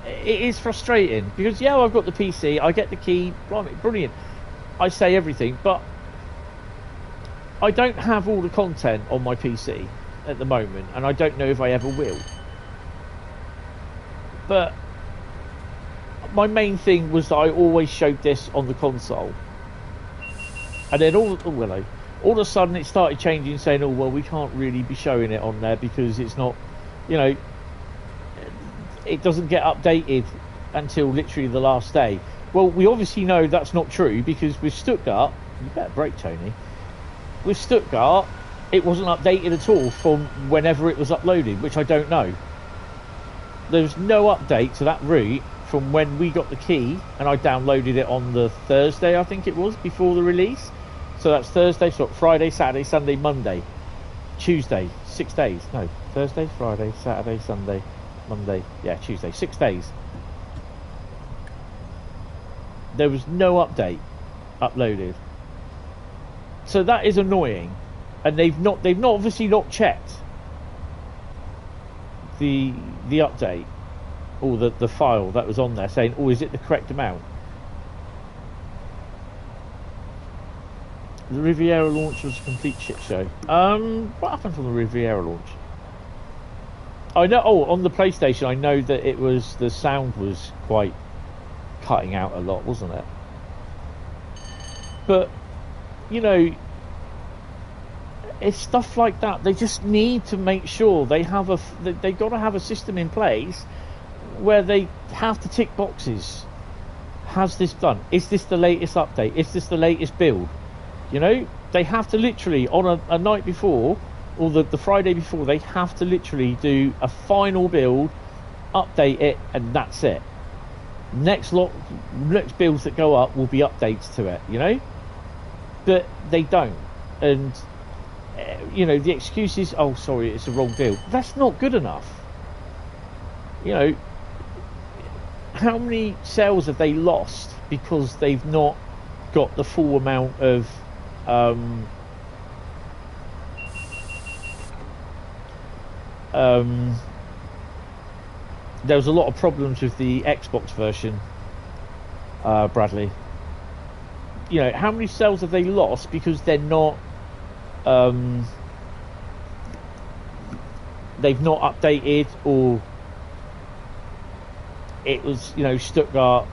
it is frustrating because, yeah, I've got the PC, I get the key, brilliant, I say everything, but I don't have all the content on my PC at the moment, and I don't know if I ever will. But my main thing was that I always showed this on the console, and then all of a sudden it started changing, saying, oh well, we can't really be showing it on there because it's not, you know, it doesn't get updated until literally the last day. Well, we obviously know that's not true, because with Stuttgart, you better break, Tony, with Stuttgart it wasn't updated at all from whenever it was uploaded, which I don't know. There's no update to that route from when we got the key, and I downloaded it on the Thursday, I think it was, before the release. So that's Thursday, so Friday, Saturday, Sunday, Monday, Tuesday, 6 days. No, Thursday, Friday, Saturday, Sunday, Monday, yeah, Tuesday, 6 days. There was no update uploaded. So that is annoying, and they've obviously not checked the update or the file that was on there saying, oh, is it the correct amount? The Riviera launch was a complete shit show. What happened from the Riviera launch? I know, on the PlayStation, I know that it was, the sound was quite cutting out a lot, wasn't it? But, you know, it's stuff like that. They just need to make sure they have they've got to have a system in place where they have to tick boxes. Has this done? Is this the latest update? Is this the latest build? You know, they have to literally on a night before or the Friday before, they have to literally do a final build, update it, and that's it. Next builds that go up will be updates to it, you know, but they don't. And you know, the excuse is, oh sorry, it's a wrong build. That's not good enough. You know, how many sales have they lost because they've not got the full amount of there was a lot of problems with the Xbox version, Bradley. You know, how many sales have they lost because they're not they've not updated, or it was, you know, Stuttgart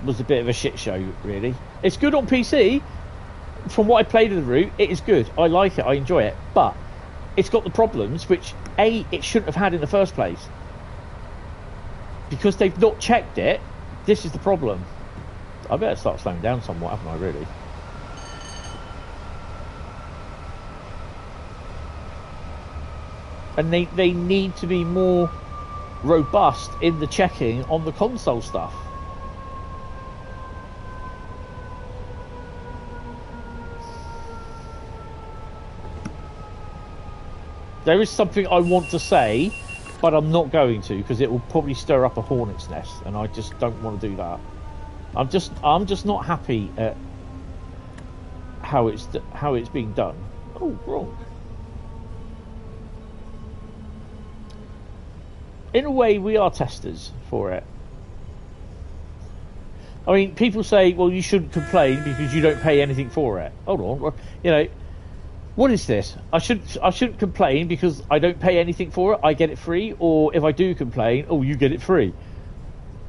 was a bit of a shit show, really. It's good on PC. From what I played of the route, it is good. I like it, I enjoy it, but it's got the problems which it shouldn't have had in the first place. Because they've not checked it, this is the problem. I better start slowing down somewhat, haven't I, really? And they need to be more robust in the checking on the console stuff. There is something I want to say, but I'm not going to, because it will probably stir up a hornet's nest, and I just don't want to do that. I'm just not happy at how it's being done. Oh, wrong. In a way, we are testers for it. I mean, people say, well, you shouldn't complain because you don't pay anything for it. Hold on, you know, what is this? I shouldn't complain because I don't pay anything for it. I get it free, or if I do complain, oh, you get it free.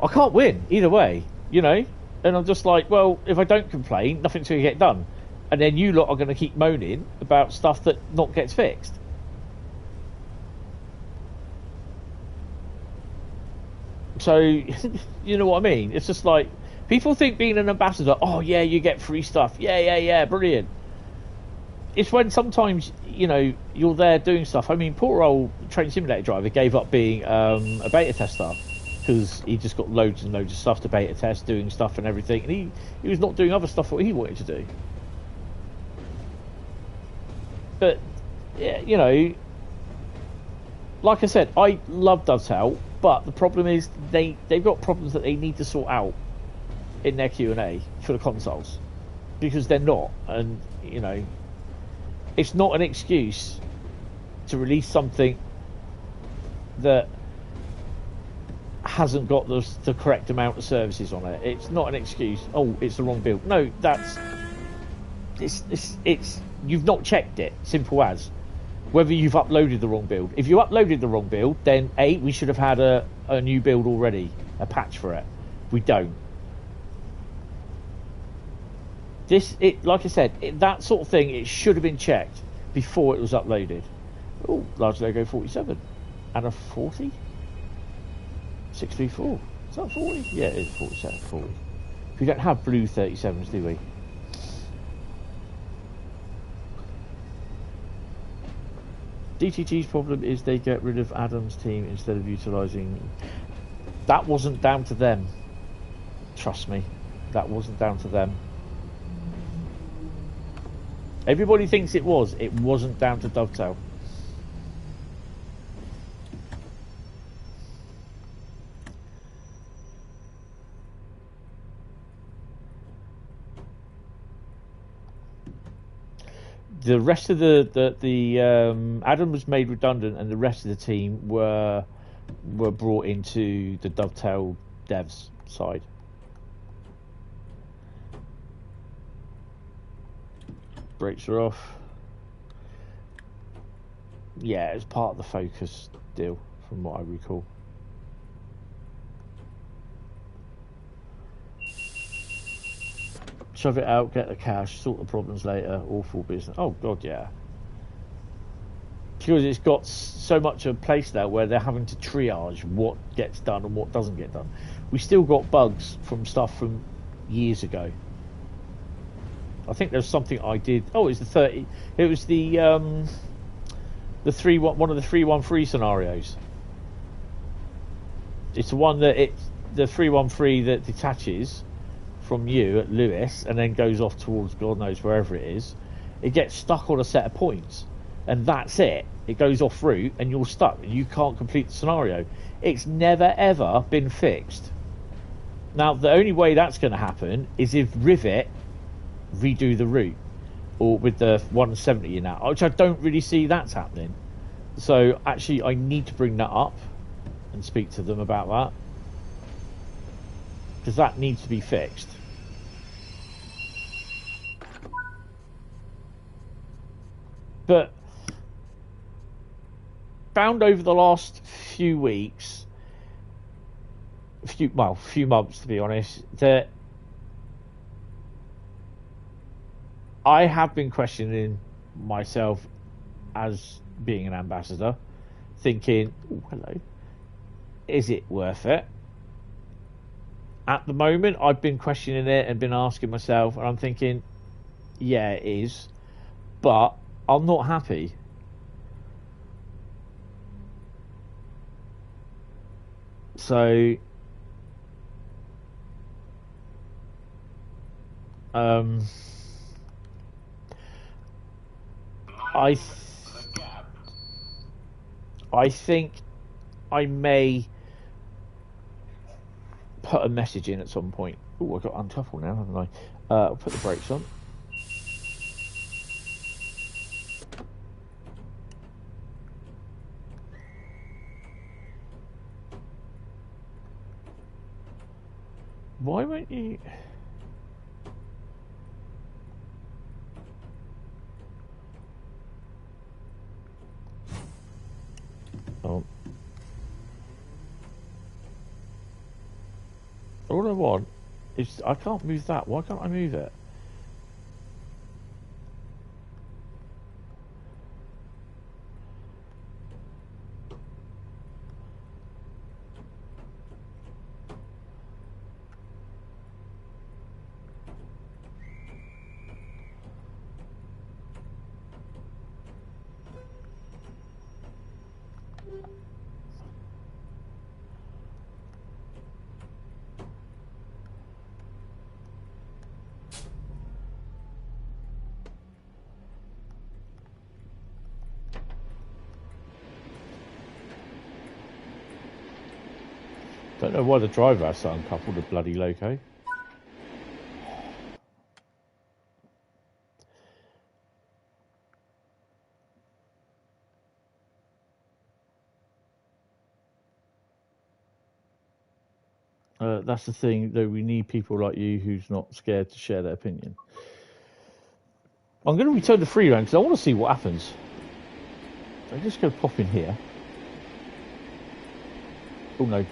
I can't win either way, you know. And I'm just like, well, if I don't complain, nothing's going to get done, and then you lot are going to keep moaning about stuff that not gets fixed. So, you know what I mean? It's just like, people think being an ambassador, oh yeah, you get free stuff. Yeah, brilliant. It's when sometimes, you know, you're there doing stuff. I mean, poor old Train Simulator driver gave up being a beta tester because he just got loads and loads of stuff to beta test, doing stuff and everything. And he was not doing other stuff what he wanted to do. But, yeah, you know, like I said, I love Dovetail. But the problem is they've got problems that they need to sort out in their Q&A for the consoles, because they're not. And, you know, it's not an excuse to release something that hasn't got the correct amount of services on it. It's not an excuse. Oh, it's the wrong build. No, it's you've not checked it. Simple as. Whether you've uploaded the wrong build. If you uploaded the wrong build, then we should have had a new build already, a patch for it. We don't. Like I said, that sort of thing, it should have been checked before it was uploaded. Oh, large Lego 47 and a 40, 634. Is that 40? Yeah, it is 47, 40. We don't have blue 37s, do we? DTG's problem is they get rid of Adam's team instead of utilising... That wasn't down to them. Trust me. That wasn't down to them. Everybody thinks it was. It wasn't down to Dovetail. The rest of the Adam was made redundant, and the rest of the team were brought into the Dovetail devs side. Brakes are off. Yeah, it's part of the Focus deal, from what I recall. Shove it out, get the cash, sort the problems later. Awful business. Oh god, yeah. because it's got so much of a place there where they're having to triage what gets done and what doesn't get done. We still got bugs from stuff from years ago. I think there's something I did. Oh, it's the 30. It was the one of the 313 scenarios. It's the one that the 313 that detaches from you at Lewis and then goes off towards God knows wherever it is. It gets stuck on a set of points, and that's it. It goes off route, and you're stuck, and you can't complete the scenario. It's never ever been fixed. Now, the only way that's going to happen is if Rivet redo the route, or with the 170 in that, which I don't really see that's happening. So actually I need to bring that up and speak to them about that, because that needs to be fixed. But found over the last few weeks, few months to be honest, that I have been questioning myself as being an ambassador, thinking, oh, hello, is it worth it? At the moment, I've been questioning it and been asking myself, and I'm thinking, yeah, it is, but I'm not happy. So, I think I may put a message in at some point. Oh, I got uncoupled now, haven't I? I'll put the brakes on. Why won't you? Oh. All I want is I can't move that. Why can't I move it? Don't know why the driver has to uncouple the bloody loco. That's the thing, though. We need people like you who's not scared to share their opinion. I'm going to return to Freeland because I want to see what happens. So I just go pop in here. Oh no.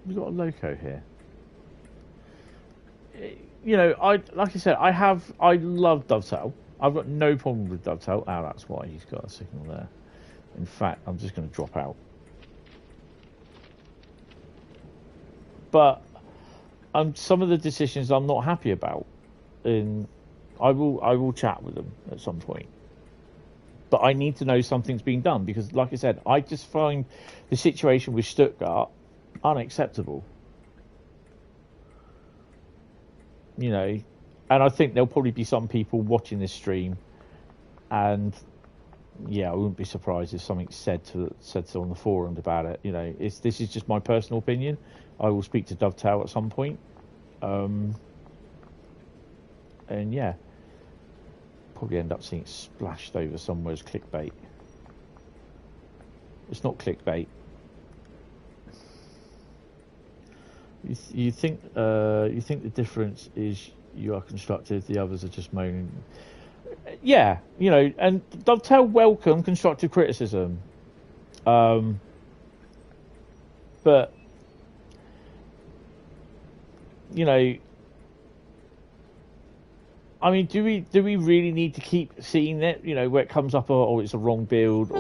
We've got a loco here. You know, like I said, I love Dovetail. I've got no problem with Dovetail. Oh, that's why he's got a signal there. In fact, I'm just going to drop out. But some of the decisions I'm not happy about, and I will chat with them at some point. But I need to know something's been done because, like I said, I just find the situation with Stuttgart unacceptable. You know, and I think there'll probably be some people watching this stream, and yeah, I wouldn't be surprised if something's said on the forum about it. You know, this is just my personal opinion. I will speak to Dovetail at some point, and yeah, probably end up seeing it splashed over somewhere as clickbait. It's not clickbait. You think the difference is you are constructive, the others are just moaning. Yeah, you know, and Dovetail welcome constructive criticism. But you know, I mean, do we really need to keep seeing that? You know, where it comes up, oh, it's a wrong build, or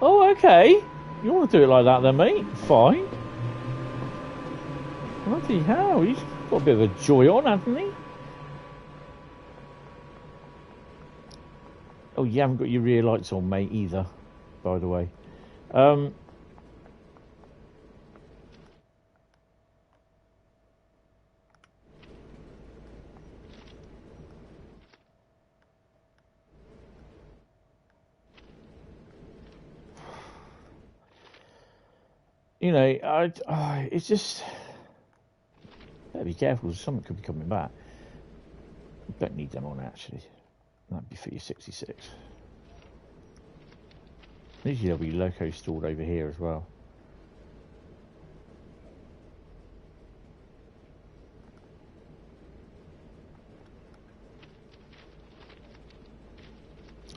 oh, okay, you want to do it like that, then, mate? Fine. Bloody hell, he's got a bit of a joy on, hasn't he? Oh, you haven't got your rear lights on, mate, either, by the way. You know, it's just... Better be careful, something could be coming back. Don't need them on, actually. That'd be for your 66. Usually there'll be locos stored over here as well.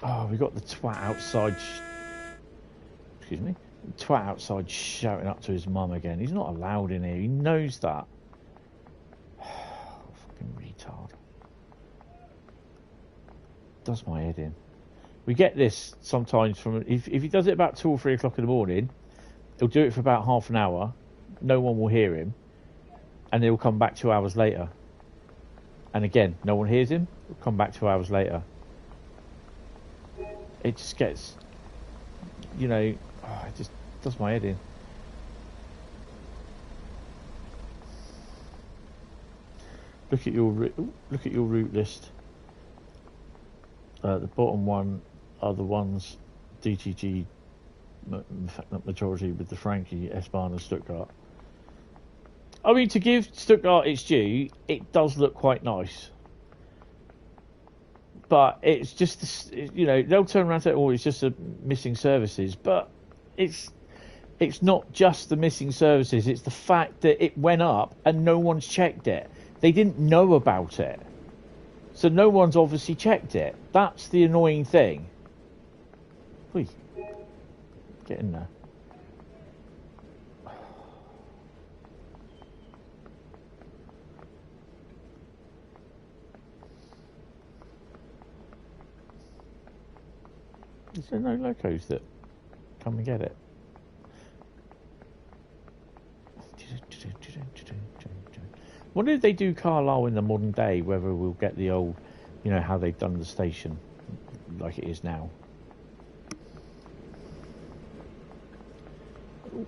Oh, we got the twat outside. Excuse me. The twat outside shouting up to his mum again. He's not allowed in here. He knows that. Fucking retard. Does my head in. We get this sometimes from if he does it about 2 or 3 o'clock in the morning, he'll do it for about half an hour. No one will hear him, and he'll come back 2 hours later. And again, no one hears him. He'll come back 2 hours later. It just gets, you know, it just does my head in. Look at your route list. The bottom one are the ones DTG majority with the Frankie, S-Bahn and Stuttgart. I mean, to give Stuttgart its due, it does look quite nice. But it's just, you know, they'll turn around and say, oh, it's just a missing services. But it's not just the missing services. It's the fact that it went up and no one's checked it. They didn't know about it. So no one's obviously checked it. That's the annoying thing. Whee. Get in there. Is there no locos that come and get it? What if they do Carlisle in the modern day, whether we'll get the old, you know, how they've done the station like it is now? Ooh.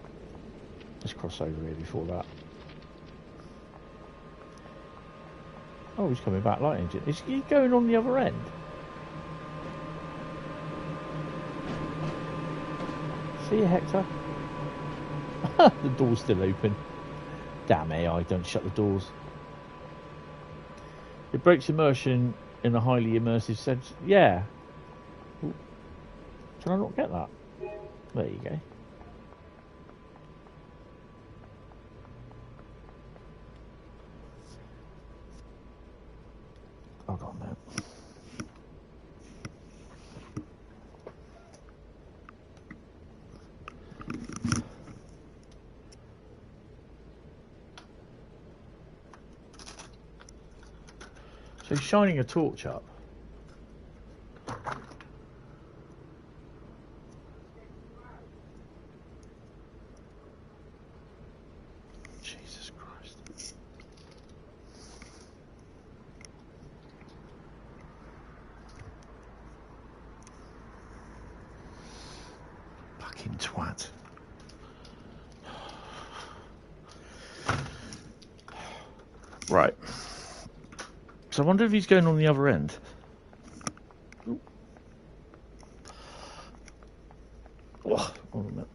Let's cross over here before that. Oh, he's coming back light engine. Is he going on the other end? See you, Hector. The door's still open. Damn AI, don't shut the doors. It breaks immersion in a highly immersive sense. Yeah. Ooh. Can I not get that? There you go. Hold on now. So he's shining a torch up. Jesus Christ. Fucking twat. Right. So I wonder if he's going on the other end. Ooh. Oh, hold on a minute.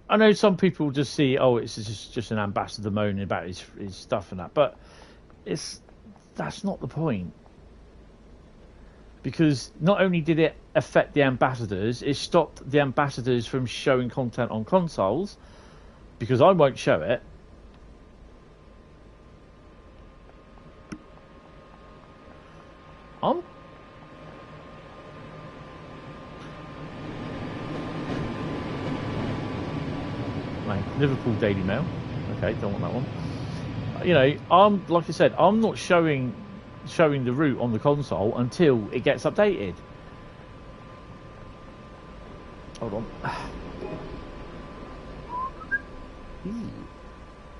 I know some people just see, oh, it's just an ambassador moaning about his stuff and that, but that's not the point. Because not only did it affect the ambassadors, it stopped the ambassadors from showing content on consoles. because I won't show it. Liverpool Daily Mail. Okay, don't want that one. You know, like I said, I'm not showing the route on the console until it gets updated. Hold on.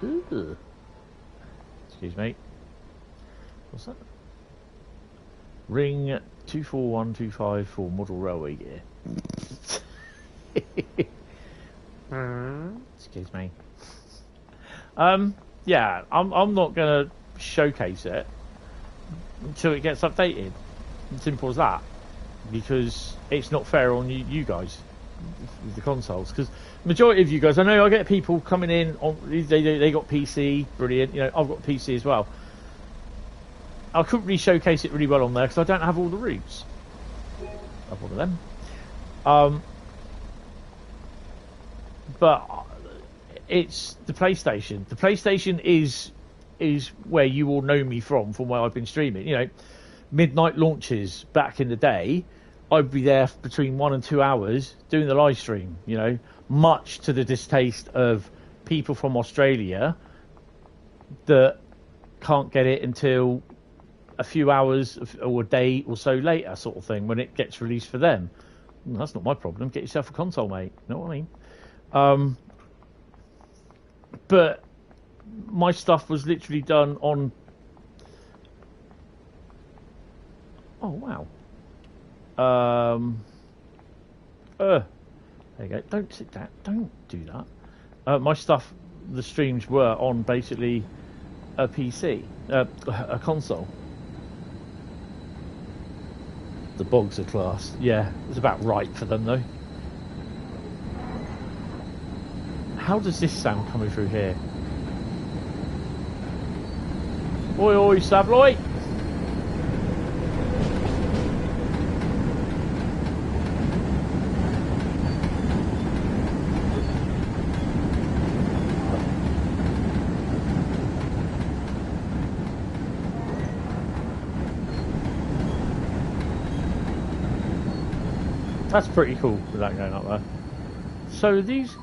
Ooh. Excuse me. What's that? Ring 24125 for model railway gear. Excuse me. Yeah, I'm not gonna showcase it until it gets updated. Simple as that. Because it's not fair on you guys with the consoles. Because majority of you guys, I know I get people coming in on they got PC, brilliant. You know, I've got PC as well. I couldn't really showcase it really well on there because I don't have all the routes. I've one of them. But it's the PlayStation. The PlayStation is where you all know me from where I've been streaming. You know, midnight launches back in the day, I'd be there between 1 and 2 hours doing the live stream. You know, much to the distaste of people from Australia that can't get it until a few hours or a day or so later, sort of thing, when it gets released for them. Well, that's not my problem. Get yourself a console, mate. You know what I mean? But my stuff was literally done on. Oh wow. There you go. Don't sit down. Don't do that. My stuff, the streams were on basically a PC, a console. The bogs are class. Yeah, it's about right for them though. How does this sound coming through here? Oi, oi, Sabloy! That's pretty cool with that going up there. So this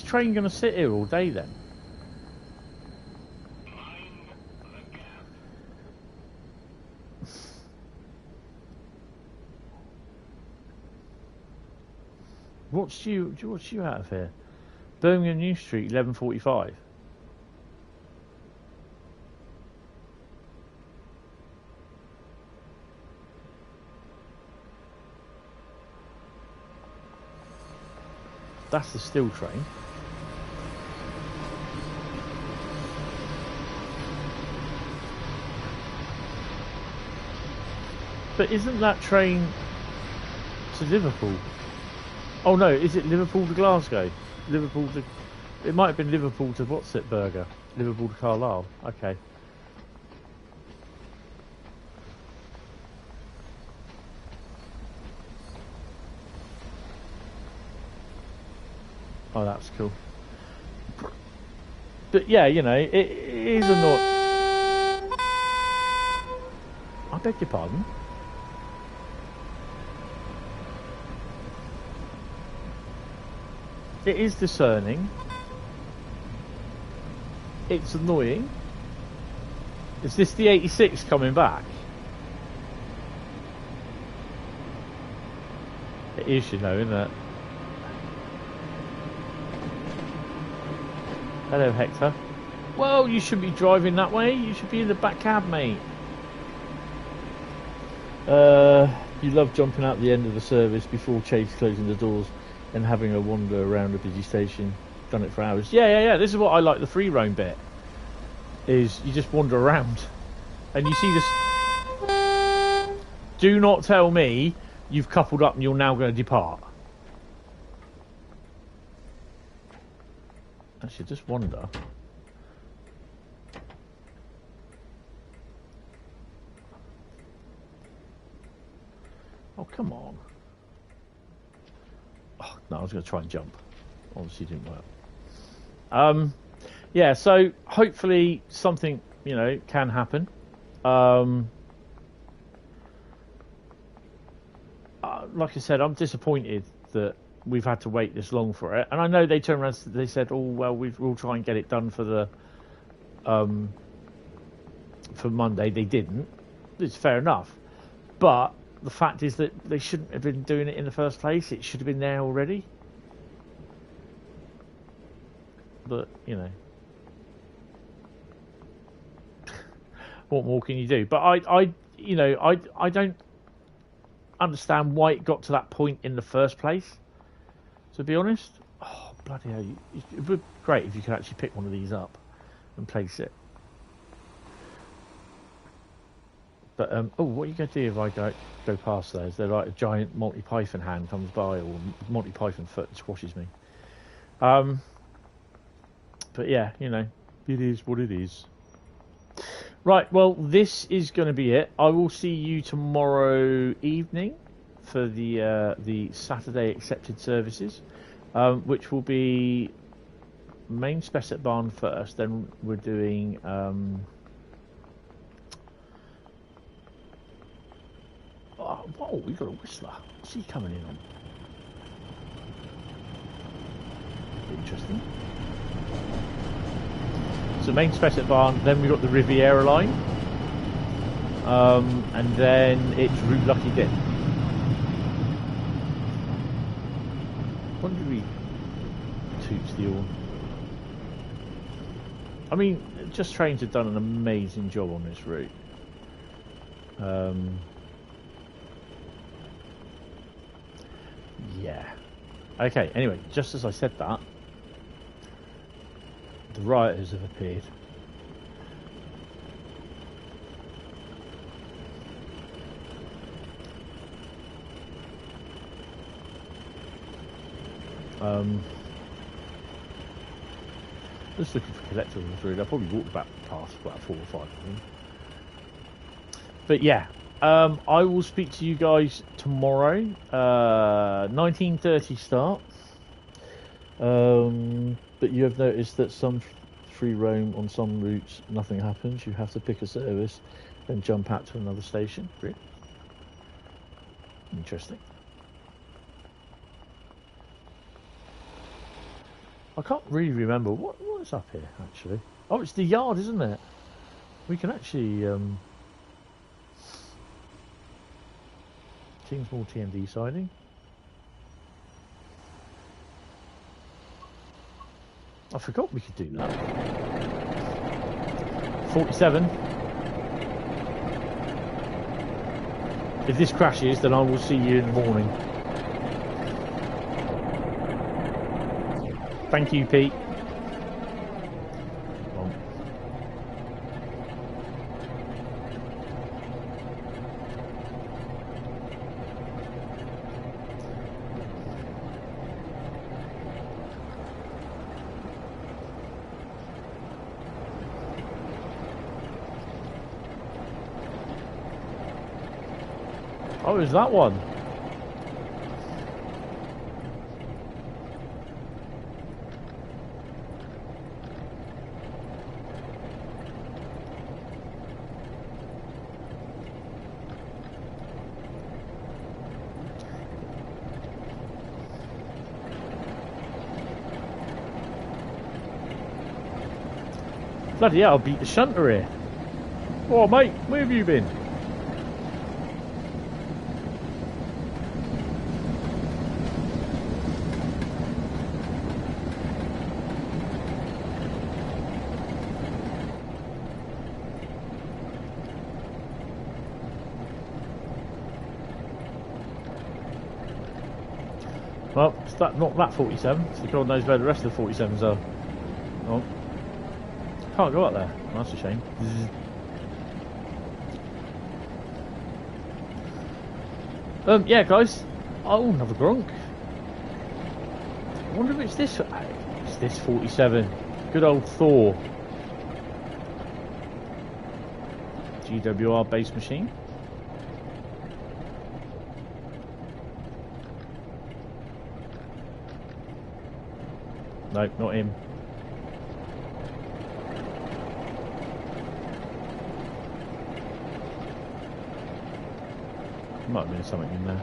train going to sit here all day then? What's you out of here? Birmingham New Street, 11:45. That's the steel train. But isn't that train to Liverpool? Oh no, is it Liverpool to Glasgow? Liverpool to... It might have been Liverpool to what's it, Burger? Liverpool to Carlisle. Okay. Oh, that's cool. But yeah, you know, it is a not... I beg your pardon? It is discerning. It's annoying. Is this the 86 coming back? It is, you know, isn't it? Hello, Hector. Well, you should be driving that way. You should be in the back cab, mate. You love jumping out the end of the service before Chase closing the doors and having a wander around a busy station. Done it for hours. Yeah. This is what I like, the free roam bit. Is you just wander around. And you see this... Do not tell me you've coupled up and you're now going to depart. I should just wander. Oh, come on. Oh, no, I was going to try and jump. Obviously it didn't work. Yeah, so hopefully something, you know, can happen. Like I said, I'm disappointed that we've had to wait this long for it. And I know they turned around and they said, oh, well, we'll try and get it done for the for Monday. They didn't. It's fair enough. But the fact is that they shouldn't have been doing it in the first place. It should have been there already. But, you know, what more can you do? But I don't understand why it got to that point in the first place, to be honest. Oh, bloody hell. It would be great if you could actually pick one of these up and place it. But, oh, what are you going to do if I go past there? Is there like a giant Monty Python hand comes by, or Monty Python foot and squashes me? But yeah, you know, it is what it is. Right, well, this is going to be it. I will see you tomorrow evening for the Saturday accepted services, which will be main spec at Barn first. Then we're doing whoa, we got a Whistler. What's he coming in on? Interesting. So main spec at Barn, then we got the Riviera line, and then it's Route Lucky Dip. When did we toots the horn? I mean, Just Trains have done an amazing job on this route. Yeah. Okay, anyway, just as I said that, the rioters have appeared. Just looking for collectibles really. I probably walked past about 4 or 5 of them. But yeah, I will speak to you guys tomorrow. 19:30 start. But you have noticed that some free roam on some routes, nothing happens. You have to pick a service, then jump out to another station. Really? Interesting. I can't really remember what is up here actually. Oh, it's the yard, isn't it? We can actually Kingsmore TND siding. I forgot we could do that. 47. If this crashes, then I will see you in the morning. Thank you, Pete. Oh, is that one? Bloody hell, I'll beat the shunter here. Oh, mate, where have you been? Well, it's not that 47, so God knows where the rest of the 47s are. Oh. Can't go up there. That's a shame. Yeah, guys. Oh, another Gronk. I wonder if it's this. It's this 47. Good old Thor. GWR base machine. Nope, not him. Might have been something in there.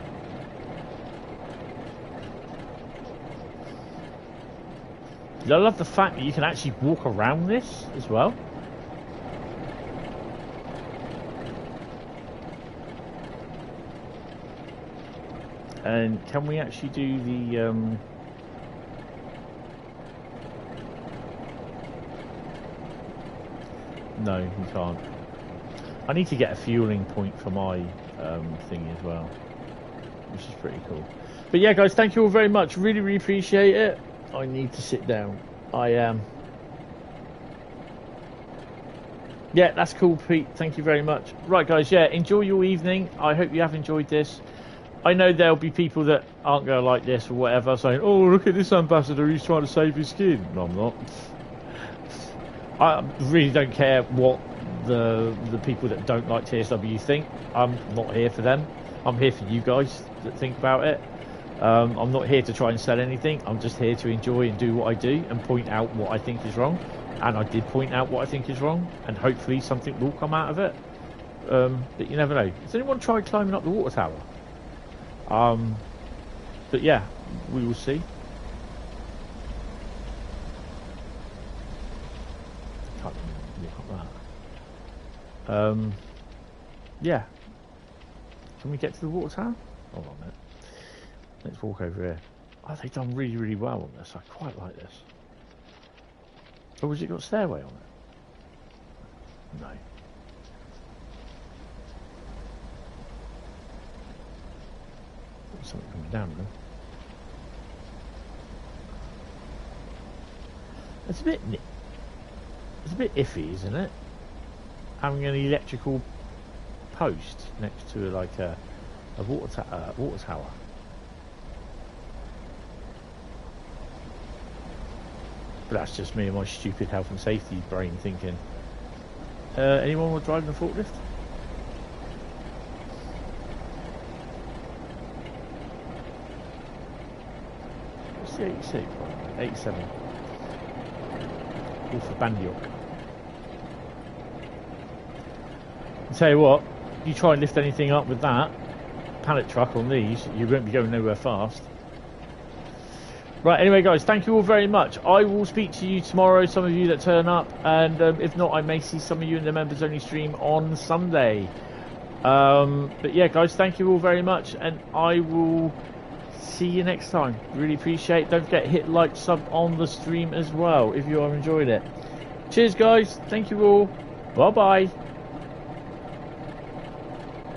I love the fact that you can actually walk around this as well. And can we actually do the no, we can't. I need to get a fueling point for my thingy as well, which is pretty cool. But yeah, guys, thank you all very much. Really, really appreciate it. I need to sit down. I am. Yeah, that's cool, Pete. Thank you very much. Right, guys, yeah, enjoy your evening. I hope you have enjoyed this. I know there'll be people that aren't going to like this or whatever, saying, oh, look at this ambassador, he's trying to save his skin. No, I'm not. I really don't care what the people that don't like TSW think. I'm not here for them. I'm here for you guys that think about it. I'm not here to try and sell anything. I'm just here to enjoy and do what I do and point out what I think is wrong. And I did point out what I think is wrong, and hopefully something will come out of it. But you never know. Has anyone tried climbing up the water tower? But yeah, we will see. Can't look up that. Yeah. Can we get to the water tower? Hold on a minute. Let's walk over here. Oh, they've done really, really well on this. I quite like this. Oh, has it got stairway on it? No. There's something coming down there. It's a bit iffy, isn't it? Having an electrical post next to like a water tower. But that's just me and my stupid health and safety brain thinking. Anyone want to drive the forklift? What's the 86? 87. All for Bandiok. I'll tell you what, you try and lift anything up with that pallet truck on these, you won't be going nowhere fast. Right, anyway guys, thank you all very much. I will speak to you tomorrow, some of you that turn up, and if not, I may see some of you in the members only stream on Sunday. But yeah guys, thank you all very much, and I will see you next time. Really appreciate it. Don't forget, hit like, sub on the stream as well if you are enjoying it. Cheers guys, thank you all, bye bye.